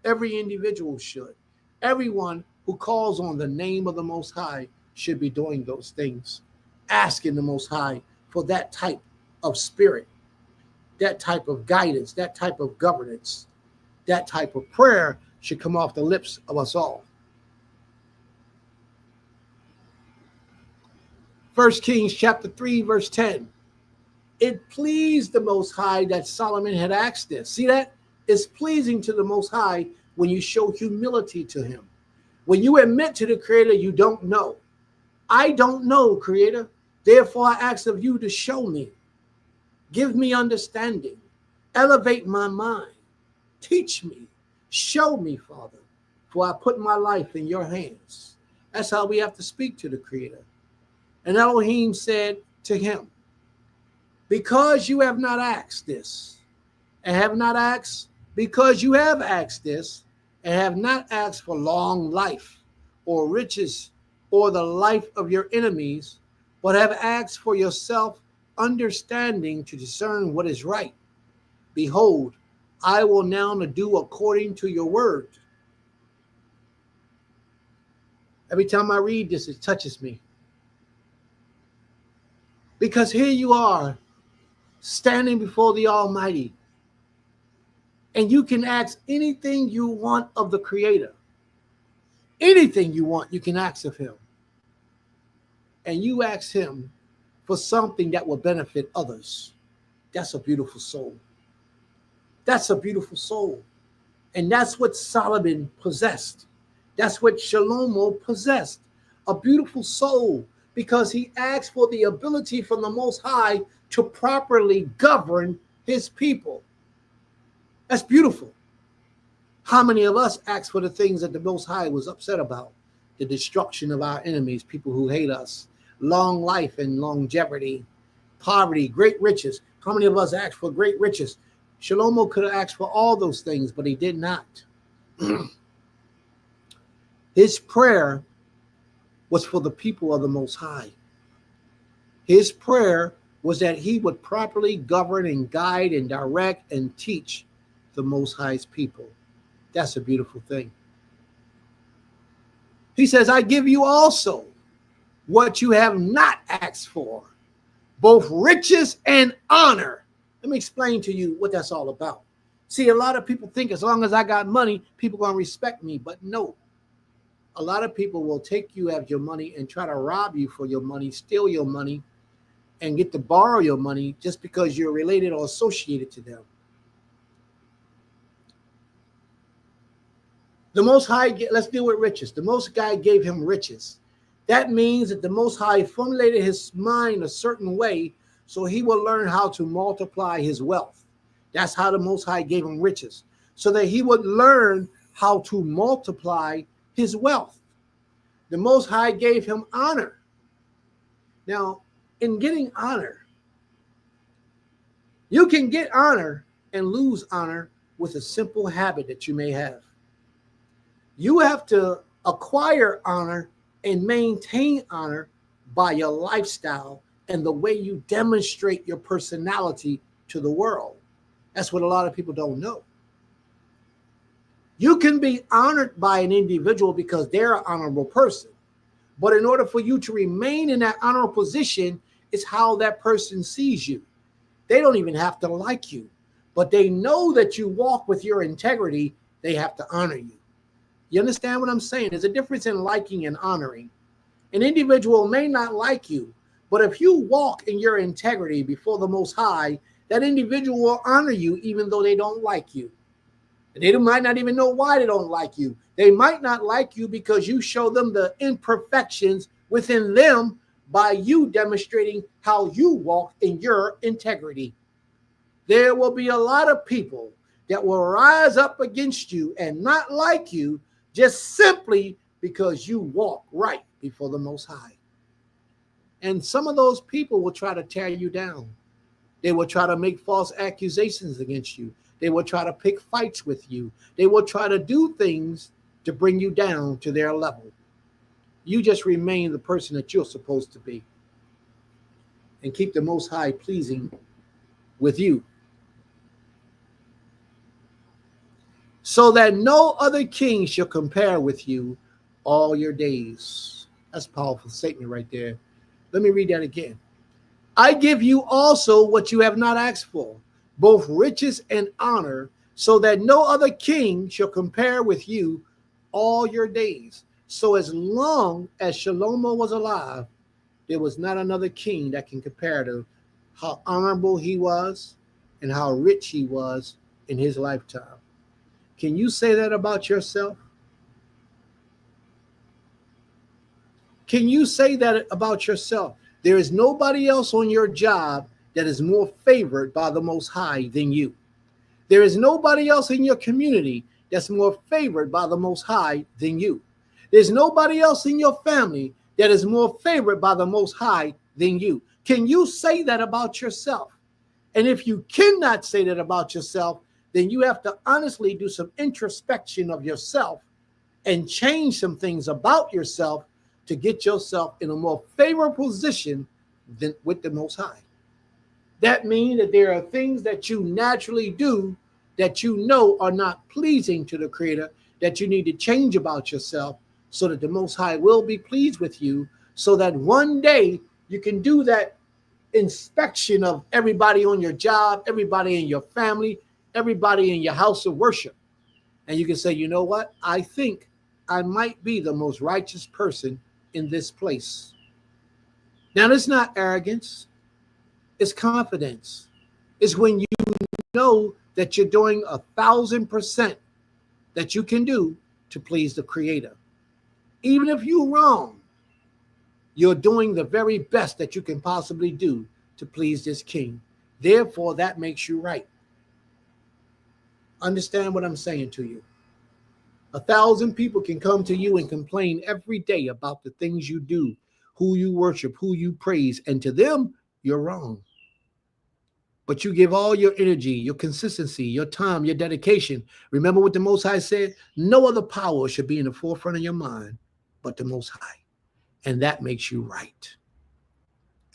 Every individual should. Everyone who calls on the name of the Most High should be doing those things, asking the Most High for that type of spirit, that type of guidance, that type of governance, that type of prayer should come off the lips of us all. 1 Kings chapter 3, verse 10. It pleased the Most High that Solomon had asked this. See that? It's pleasing to the Most High when you show humility to him. When you admit to the Creator you don't know. I don't know, Creator. Therefore, I ask of you to show me. Give me understanding. Elevate my mind. Teach me. Show me, Father. For I put my life in your hands. That's how we have to speak to the Creator. And Elohim said to him, because you have not asked this, and have not asked, because you have asked this, and have not asked for long life, or riches, or the life of your enemies, but have asked for yourself understanding to discern what is right. Behold, I will now do according to your word. Every time I read this, it touches me. Because here you are, standing before the Almighty, and you can ask anything you want of the Creator. Anything you want, you can ask of him. And you ask him for something that will benefit others. That's a beautiful soul. That's a beautiful soul. And that's what Solomon possessed. That's what Shlomo possessed. A beautiful soul, because he asked for the ability from the Most High to properly govern his people. That's beautiful. How many of us ask for the things that the Most High was upset about? The destruction of our enemies, people who hate us, long life and longevity, poverty, great riches. How many of us ask for great riches? Shlomo could have asked for all those things, but he did not. His prayer was for the people of the Most High. His prayer was that he would properly govern and guide and direct and teach the Most High's people. That's a beautiful thing. He says, I give you also what you have not asked for, both riches and honor. Let me explain to you what that's all about. See, a lot of people think as long as I got money, people are going to respect me. But no, a lot of people will take you as your money and try to rob you for your money, steal your money, and get to borrow your money just because you're related or associated to them. The Most High, let's deal with riches. The Most High gave him riches. That means that the Most High formulated his mind a certain way so he will learn how to multiply his wealth. That's how the Most High gave him riches, so that he would learn how to multiply his wealth. The Most High gave him honor. Now, in getting honor, you can get honor and lose honor with a simple habit that you may have. You have to acquire honor and maintain honor by your lifestyle and the way you demonstrate your personality to the world. That's what a lot of people don't know. You can be honored by an individual because they're an honorable person. But in order for you to remain in that honorable position, it's how that person sees you. They don't even have to like you, but they know that you walk with your integrity. They have to honor you. You understand what I'm saying? There's a difference in liking and honoring. An individual may not like you, but if you walk in your integrity before the Most High, that individual will honor you even though they don't like you. And they might not even know why they don't like you. They might not like you because you show them the imperfections within them by you demonstrating how you walk in your integrity. There will be a lot of people that will rise up against you and not like you just simply because you walk right before the Most High. And some of those people will try to tear you down. They will try to make false accusations against you. They will try to pick fights with you. They will try to do things to bring you down to their level. You just remain the person that you're supposed to be and keep the Most High pleasing with you, so that no other king shall compare with you all your days. That's a powerful statement right there. Let me read that again. I give you also what you have not asked for, both riches and honor, so that no other king shall compare with you all your days. So as long as Shlomo was alive, there was not another king that can compare to how honorable he was and how rich he was in his lifetime. Can you say that about yourself? Can you say that about yourself? There is nobody else on your job that is more favored by the Most High than you. There is nobody else in your community that's more favored by the Most High than you. There's nobody else in your family that is more favored by the Most High than you. Can you say that about yourself? And if you cannot say that about yourself, then you have to honestly do some introspection of yourself and change some things about yourself to get yourself in a more favorable position than with the Most High. That means that there are things that you naturally do that you know are not pleasing to the Creator, that you need to change about yourself so that the Most High will be pleased with you, so that one day you can do that inspection of everybody on your job, everybody in your family, everybody in your house of worship. And you can say, you know what? I think I might be the most righteous person in this place. Now, it's not arrogance. It's confidence. It's when you know that you're doing 1,000% that you can do to please the Creator. Even if you're wrong, you're doing the very best that you can possibly do to please this King. Therefore, that makes you right. Understand what I'm saying to you. 1,000 people can come to you and complain every day about the things you do, who you worship, who you praise, and to them, you're wrong. But you give all your energy, your consistency, your time, your dedication. Remember what the Most High said? No other power should be in the forefront of your mind but the Most High. And that makes you right.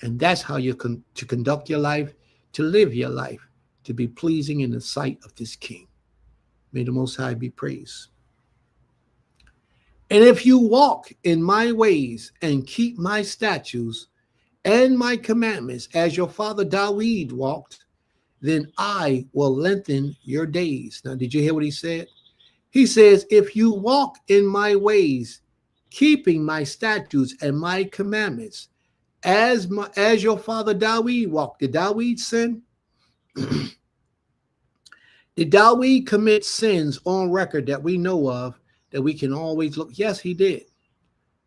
And that's how you to conduct your life, to live your life, to be pleasing in the sight of this King. May the Most High be praised. And if you walk in my ways and keep my statutes and my commandments as your father Dawid walked, then I will lengthen your days. Now, did you hear what he said? He says, if you walk in my ways, keeping my statutes and my commandments as your father Dawid walked. Did Dawid sin? Did Dawid commit sins on record that we know of, that we can always look? Yes, he did.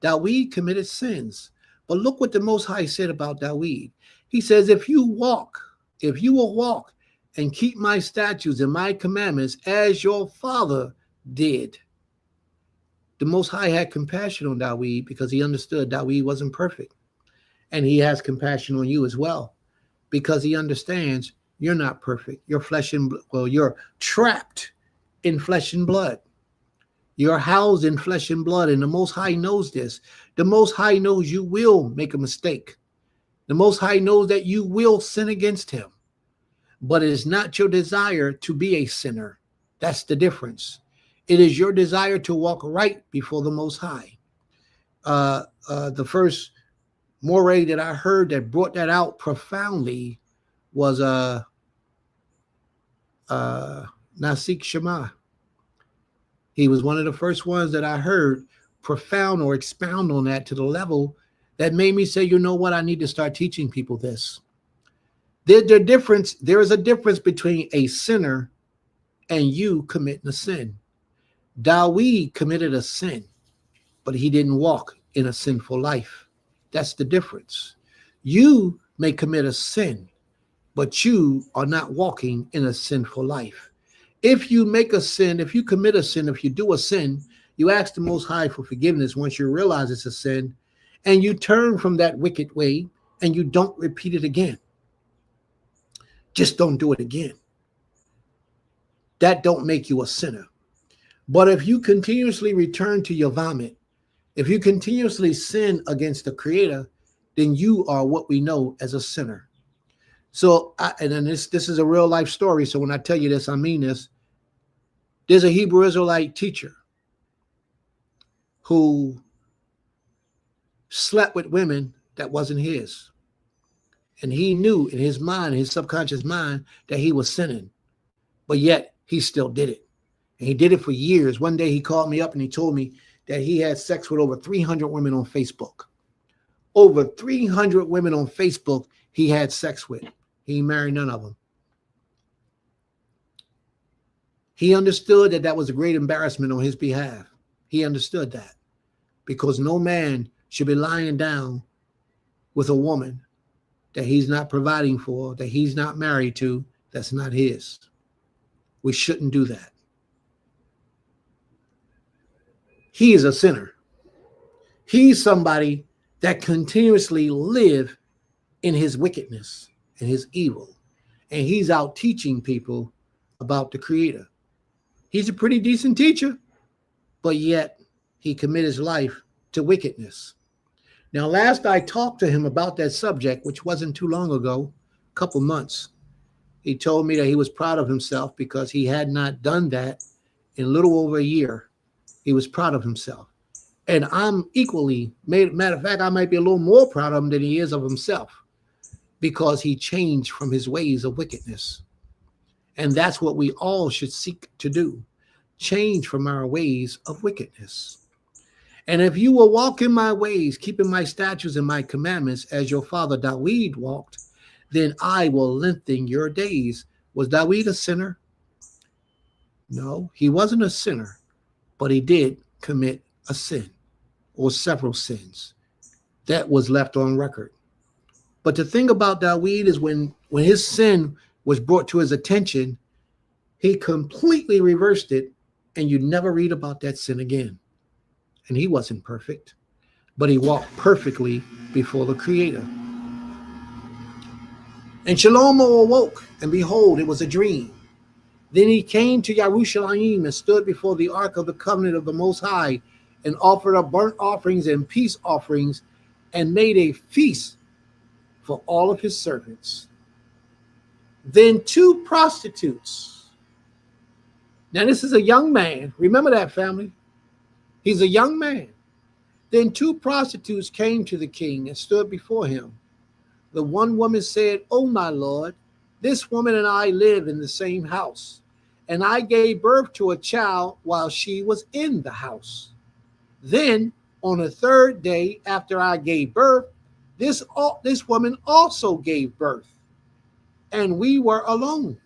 Dawid committed sins. But look what the Most High said about Dawid. He says, if you will walk and keep my statutes and my commandments as your father did. The Most High had compassion on Dawid because he understood Dawid wasn't perfect. And he has compassion on you as well because he understands you're not perfect. You're you're trapped in flesh and blood. You're housed in flesh and blood, and the Most High knows this. The Most High knows you will make a mistake. The Most High knows that you will sin against him. But it is not your desire to be a sinner. That's the difference. It is your desire to walk right before the Most High. The first moray that I heard that brought that out profoundly was Nasik Shema. He was one of the first ones that I heard profound or expound on that to the level that made me say, you know what, I need to start teaching people this. There is a difference between a sinner and you committing a sin. Dawid committed a sin, but he didn't walk in a sinful life. That's the difference. You may commit a sin, but you are not walking in a sinful life. If you make a sin, if you commit a sin, if you do a sin, you ask the Most High for forgiveness once you realize it's a sin, and you turn from that wicked way and you don't repeat it again. Just don't do it again. That don't make you a sinner. But if you continuously return to your vomit, if you continuously sin against the Creator, then you are what we know as a sinner. So, and then this is a real life story. So when I tell you this, I mean this. There's a Hebrew Israelite teacher who slept with women that wasn't his. And he knew in his mind, his subconscious mind, that he was sinning. But yet he still did it. And he did it for years. One day he called me up and he told me that he had sex with over 300 women on Facebook. Over 300 women on Facebook he had sex with. He married none of them. He understood that that was a great embarrassment on his behalf. He understood that because no man should be lying down with a woman that he's not providing for, that he's not married to, that's not his. We shouldn't do that. He is a sinner. He's somebody that continuously live in his wickedness and his evil. And he's out teaching people about the Creator. He's a pretty decent teacher, but yet he commits his life to wickedness. Now, last I talked to him about that subject, which wasn't too long ago, a couple months, he told me that he was proud of himself because he had not done that in a little over a year. He was proud of himself. And I'm equally, matter of fact, I might be a little more proud of him than he is of himself because he changed from his ways of wickedness. And that's what we all should seek to do, change from our ways of wickedness. And if you will walk in my ways, keeping my statutes and my commandments as your father Dawid walked, then I will lengthen your days. Was Dawid a sinner? No, he wasn't a sinner, but he did commit a sin or several sins. That was left on record. But the thing about Dawid is when his sin was brought to his attention, he completely reversed it, and you never read about that sin again. And he wasn't perfect, but he walked perfectly before the Creator. And Shlomo awoke, and behold, it was a dream. Then he came to Yerushalayim and stood before the ark of the covenant of the Most High and offered up burnt offerings and peace offerings and made a feast for all of his servants. Then two prostitutes. Now this is a young man. Remember that, family. He's a young man. Then two prostitutes came to the king and stood before him. The one woman said, "Oh, my lord, this woman and I live in the same house, and I gave birth to a child while she was in the house. Then on the third day after I gave birth, this woman also gave birth, and we were alone.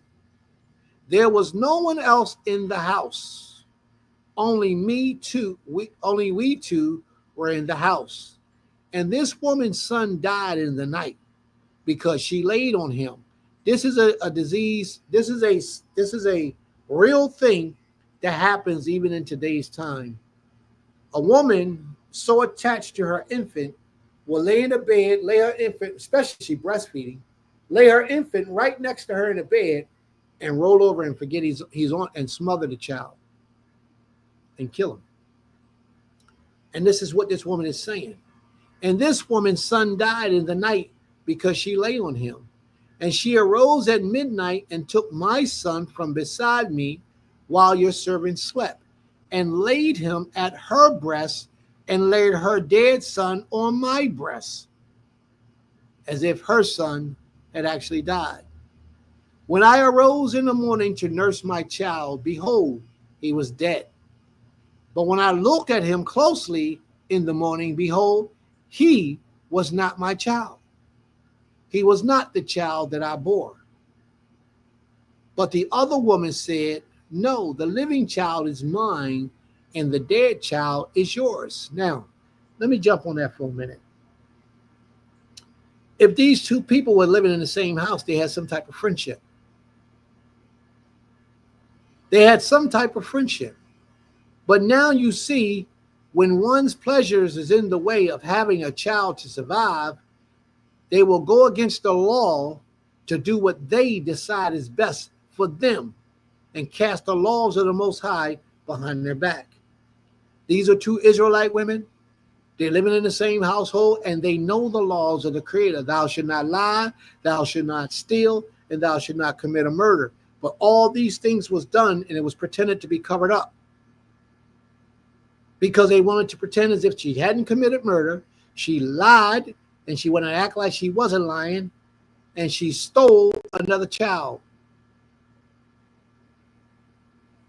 There was no one else in the house. Only we two were in the house. And this woman's son died in the night because she laid on him." This is a disease. This is a real thing that happens even in today's time. A woman so attached to her infant will lay in the bed, lay her infant, especially she breastfeeding, lay her infant right next to her in the bed and roll over and forget he's on and smother the child and kill him. And this is what this woman is saying. And this woman's son died in the night because she lay on him. And she arose at midnight and took my son from beside me while your servant slept, and laid him at her breast, and laid her dead son on my breast, as if her son had actually died. When I arose in the morning to nurse my child, behold, he was dead. But when I looked at him closely in the morning, behold, he was not my child. He was not the child that I bore. But the other woman said, no, the living child is mine, and the dead child is yours. Now, let me jump on that for a minute. If these two people were living in the same house, they had some type of friendship. They had some type of friendship. But now you see, when one's pleasures is in the way of having a child to survive, they will go against the law to do what they decide is best for them and cast the laws of the Most High behind their back. These are two Israelite women. They're living in the same household, and they know the laws of the Creator. Thou shalt not lie, thou shalt not steal, and thou shalt not commit a murder. But all these things was done, and it was pretended to be covered up, because they wanted to pretend as if she hadn't committed murder. She lied, and she wanted to act like she wasn't lying, and she stole another child.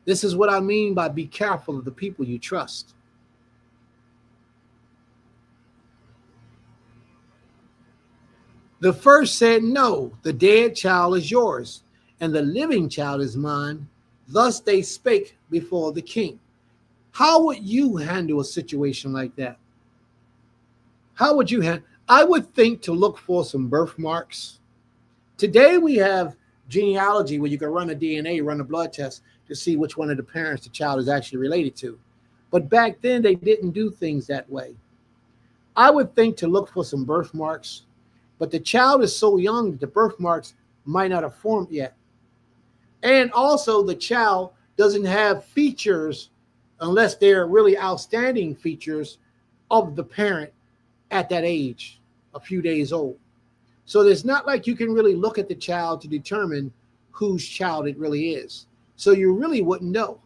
This is what I mean by be careful of the people you trust. The first said, no, the dead child is yours, and the living child is mine. Thus they spake before the king. How would you handle a situation like that? How would you handle? I would think to look for some birthmarks. Today we have genealogy where you can run a DNA, run a blood test to see which one of the parents the child is actually related to. But back then they didn't do things that way. I would think to look for some birthmarks, but the child is so young that the birthmarks might not have formed yet. And also the child doesn't have features, unless they're really outstanding features, of the parent at that age, a few days old. So it's not like you can really look at the child to determine whose child it really is. So you really wouldn't know.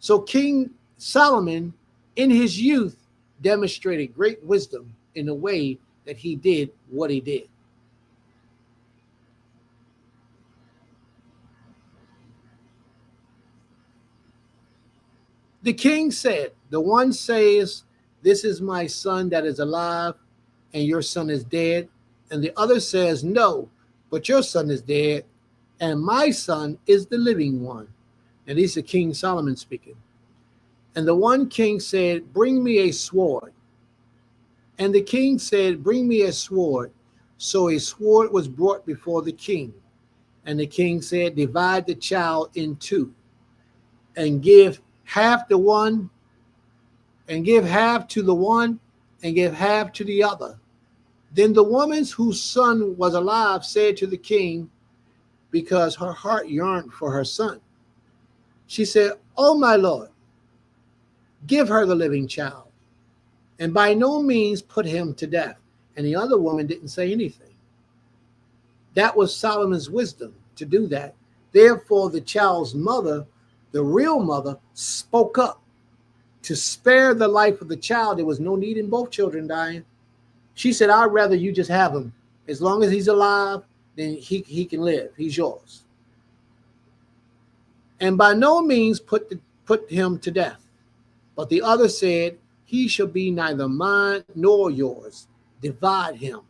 So King Solomon, in his youth, demonstrated great wisdom in the way that he did what he did. The king said, the one says, this is my son that is alive, and your son is dead. And the other says, no, but your son is dead, and my son is the living one. And this is King Solomon speaking. And the one king said, bring me a sword. And the king said, bring me a sword. So a sword was brought before the king. And the king said, divide the child in two, and give half to one, and give half to the one, and give half to the other. Then the woman whose son was alive said to the king, because her heart yearned for her son, she said, oh my lord, give her the living child, and by no means put him to death. And the other woman didn't say anything. That was Solomon's wisdom to do that. Therefore, the child's mother, the real mother, spoke up to spare the life of the child. There was no need in both children dying. She said, I'd rather you just have him. As long as he's alive, then he can live. He's yours. And by no means put him to death. But the other said, he shall be neither mine nor yours. Divide him.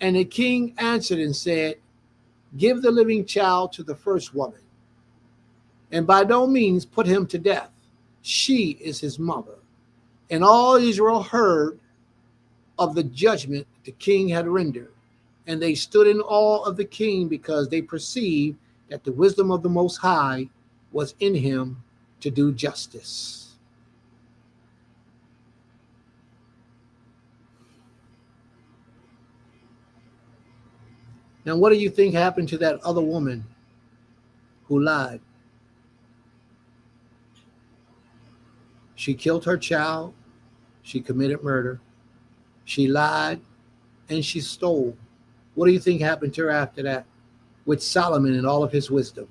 And the king answered and said, give the living child to the first woman, and by no means put him to death. She is his mother. And all Israel heard of the judgment the king had rendered, and they stood in awe of the king, because they perceived that the wisdom of the Most High was in him to do justice. Now, what do you think happened to that other woman who lied? She killed her child. She committed murder. She lied and she stole. What do you think happened to her after that? With Solomon and all of his wisdom,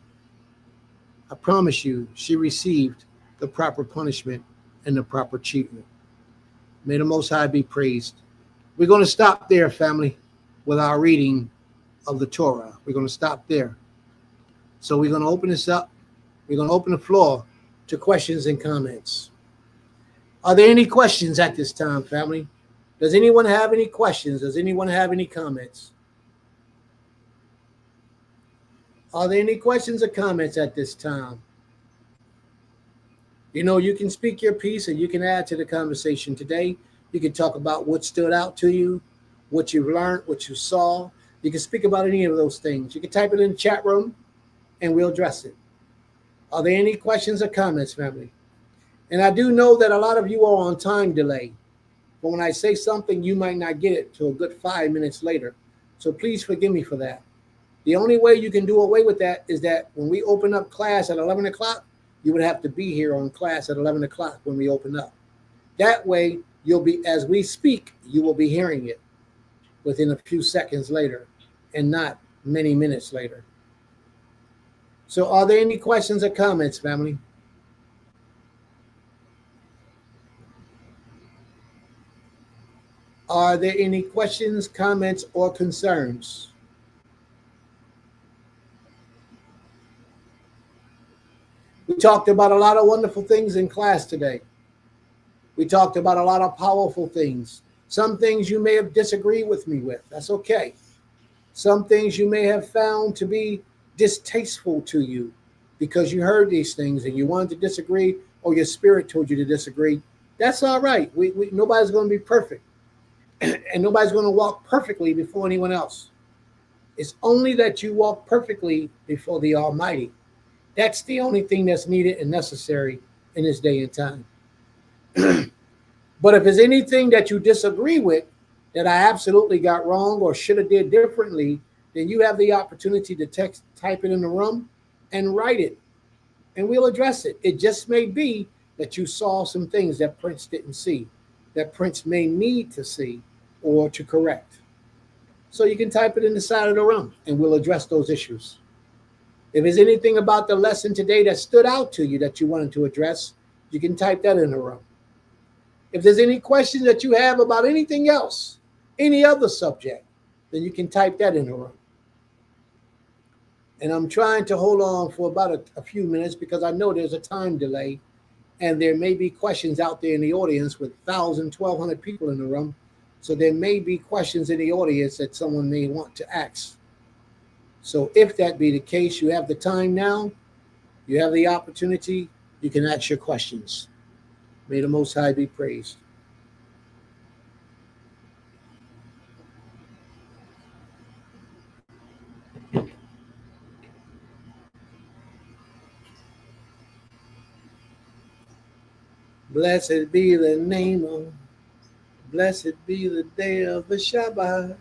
I promise you, she received the proper punishment and the proper treatment. May the Most High be praised. We're going to stop there, family, with our reading of the Torah. We're going to stop there. So we're going to open this up. We're going to open the floor to questions and comments. Are there any questions at this time, family? Does anyone have any questions? Does anyone have any comments? Are there any questions or comments at this time? You know, you can speak your piece and you can add to the conversation today. You can talk about what stood out to you, what you've learned, what you saw. You can speak about any of those things. You can type it in the chat room and we'll address it. Are there any questions or comments, family? And I do know that a lot of you are on time delay. But when I say something, you might not get it till a good 5 minutes later. So please forgive me for that. The only way you can do away with that is that when we open up class at 11 o'clock, you would have to be here on class at 11 o'clock when we open up. That way, you'll be, as we speak, you will be hearing it within a few seconds later and not many minutes later. So are there any questions or comments, family? Are there any questions, comments, or concerns? We talked about a lot of wonderful things in class today. We talked about a lot of powerful things. Some things you may have disagreed with me with. That's okay. Some things you may have found to be distasteful to you because you heard these things and you wanted to disagree, or your spirit told you to disagree. That's all right. Nobody's going to be perfect. And nobody's going to walk perfectly before anyone else. It's only that you walk perfectly before the Almighty. That's the only thing that's needed and necessary in this day and time. But if there's anything that you disagree with that I absolutely got wrong or should have did differently, then you have the opportunity to type it in the room and write it, and we'll address it. It just may be that you saw some things that Prince didn't see, that Prince may need to see or to correct. So you can type it in the side of the room and we'll address those issues. If there's anything about the lesson today that stood out to you that you wanted to address, you can type that in the room. If there's any questions that you have about anything else, any other subject, then you can type that in the room. And I'm trying to hold on for about a few minutes because I know there's a time delay and there may be questions out there in the audience with 1,000, 1,200 people in the room. So there may be questions in the audience that someone may want to ask. So if that be the case, you have the time now, you have the opportunity, you can ask your questions. May the Most High be praised. Blessed be the name of, blessed be the day of the Shabbat.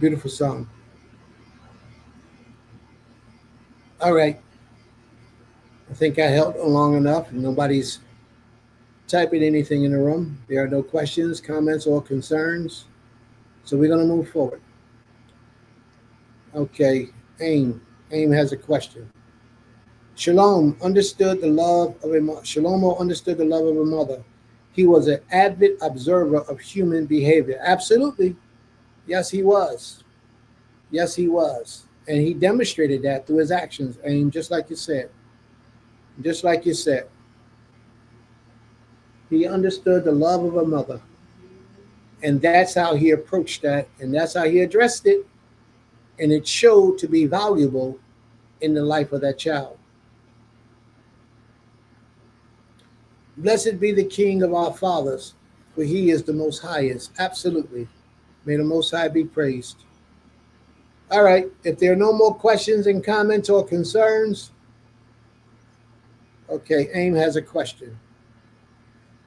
Beautiful song. All right. I think I held long enough. Nobody's typing anything in the room. There are no questions, comments, or concerns. So we're going to move forward. Okay. Aim has a question. Shlomo understood the love of a mother. He was an avid observer of human behavior. Absolutely. Yes, he was. Yes, he was. And he demonstrated that through his actions. And just like you said. Just like you said. He understood the love of a mother. And that's how he approached that. And that's how he addressed it. And it showed to be valuable in the life of that child. Blessed be the King of our fathers, for he is the most highest. Absolutely. May the Most High be praised. All right. If there are no more questions and comments or concerns. Okay. Aim has a question.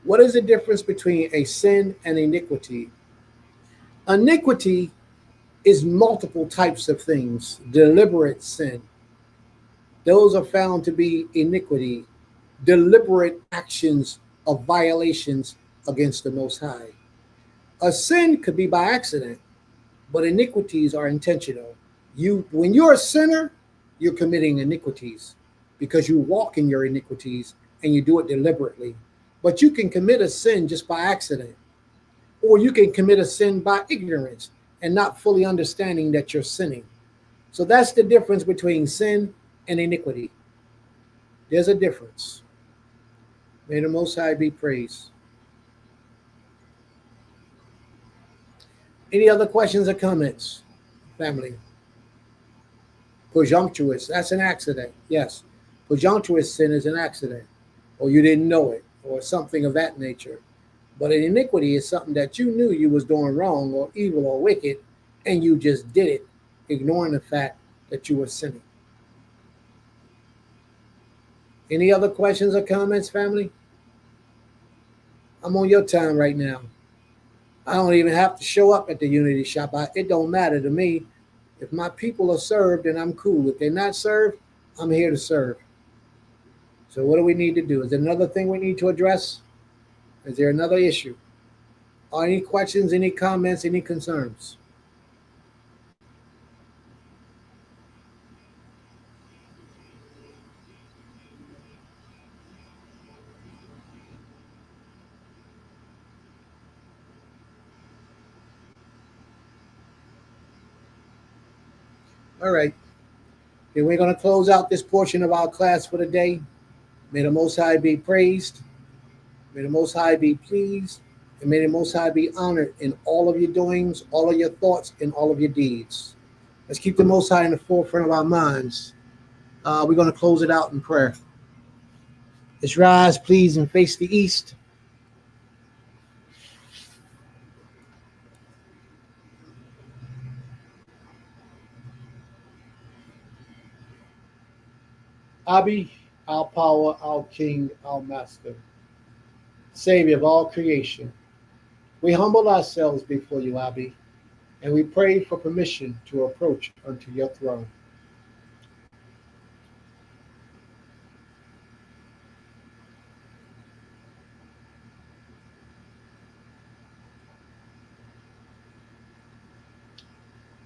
What is the difference between a sin and iniquity? Iniquity is multiple types of things. Deliberate sin. Those are found to be iniquity, deliberate actions of violations against the Most High. A sin could be by accident, but iniquities are intentional. When you're a sinner, you're committing iniquities because you walk in your iniquities and you do it deliberately. But you can commit a sin just by accident, or you can commit a sin by ignorance and not fully understanding that you're sinning. So that's the difference between sin and iniquity. There's a difference. May the Most High be praised. Any other questions or comments, family? Presumptuous, that's an accident. Yes, presumptuous sin is an accident, or you didn't know it, or something of that nature. But an iniquity is something that you knew you was doing wrong or evil or wicked, and you just did it, ignoring the fact that you were sinning. Any other questions or comments, family? I'm on your time right now. I don't even have to show up at the Unity Shabbat. It don't matter to me. If my people are served, then I'm cool. If they're not served, I'm here to serve. So what do we need to do? Is there another thing we need to address? Is there another issue? Or any questions, any comments, any concerns? All right. Then we're going to close out this portion of our class for the day. May the Most High be praised. May the Most High be pleased. And may the Most High be honored in all of your doings, all of your thoughts, and all of your deeds. Let's keep the Most High in the forefront of our minds. We're going to close it out in prayer. Let's rise, please, and face the east. Abi, our power, our King, our Master, Savior of all creation. We humble ourselves before you, Abi, and we pray for permission to approach unto your throne.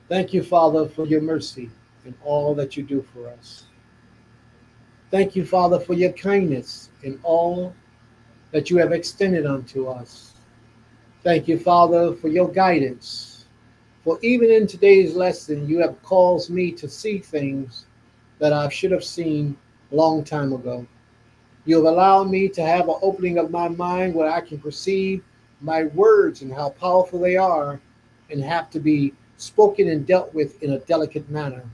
Thank you, Father, for your mercy and all that you do for us. Thank you, Father, for your kindness in all that you have extended unto us. Thank you, Father, for your guidance. For even in today's lesson, you have caused me to see things that I should have seen a long time ago. You have allowed me to have an opening of my mind where I can perceive my words and how powerful they are and have to be spoken and dealt with in a delicate manner.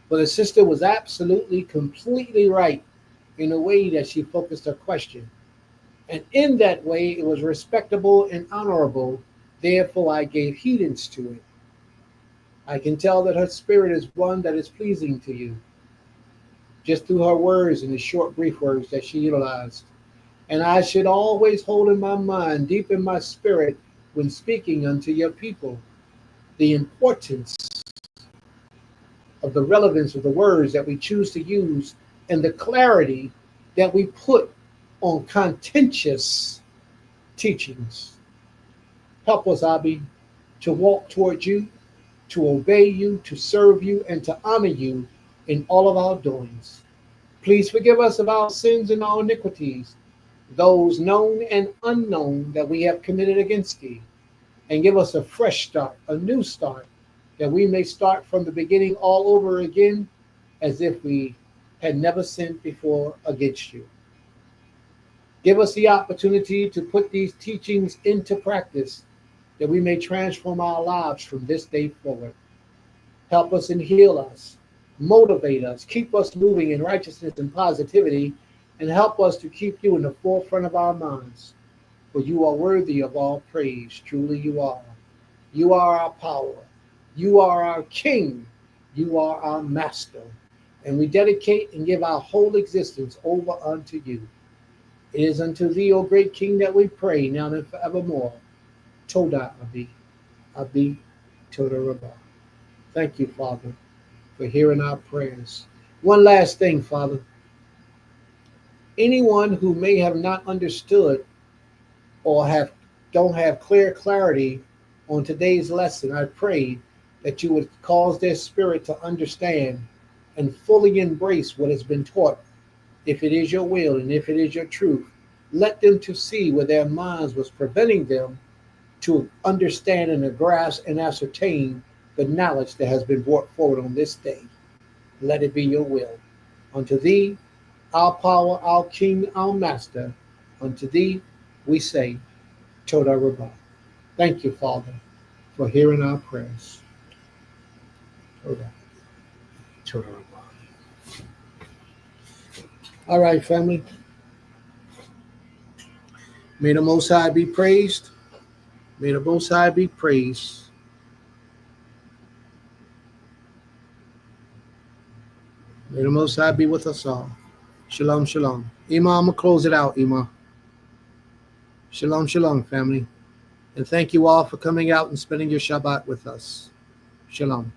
But the sister was absolutely, completely right in the way that she focused her question. And in that way, it was respectable and honorable. Therefore, I gave heedance to it. I can tell that her spirit is one that is pleasing to you, just through her words and the short, brief words that she utilized. And I should always hold in my mind, deep in my spirit, when speaking unto your people, the importance of the relevance of the words that we choose to use and the clarity that we put on contentious teachings. Help us, Abi, to walk toward you, to obey you, to serve you, and to honor you in all of our doings. Please forgive us of our sins and our iniquities, those known and unknown that we have committed against thee, and give us a fresh start, a new start, that we may start from the beginning all over again as if we had never sinned before against you. Give us the opportunity to put these teachings into practice that we may transform our lives from this day forward. Help us and heal us, motivate us, keep us moving in righteousness and positivity, and help us to keep you in the forefront of our minds. For you are worthy of all praise, truly you are. You are our power. You are our King. You are our Master. And we dedicate and give our whole existence over unto you. It is unto thee, O great King, that we pray now and forevermore. Toda Abi, Abi, Toda Rabbah. Thank you, Father, for hearing our prayers. One last thing, Father. Anyone who may have not understood or don't have clear clarity on today's lesson, I pray that you would cause their spirit to understand and fully embrace what has been taught. If it is your will and if it is your truth, let them to see where their minds was preventing them to understand and grasp and ascertain the knowledge that has been brought forward on this day. Let it be your will. Unto thee, our power, our King, our Master, unto thee we say, Toda Rabbah. Thank you, Father, for hearing our prayers. Toda. Toda Rabbah. All right, family. May the Most High be praised. May the Most High be praised. May the Most High be with us all. Shalom, shalom. Ima, I'm going to close it out, Ima. Shalom, shalom, family. And thank you all for coming out and spending your Shabbat with us. Shalom.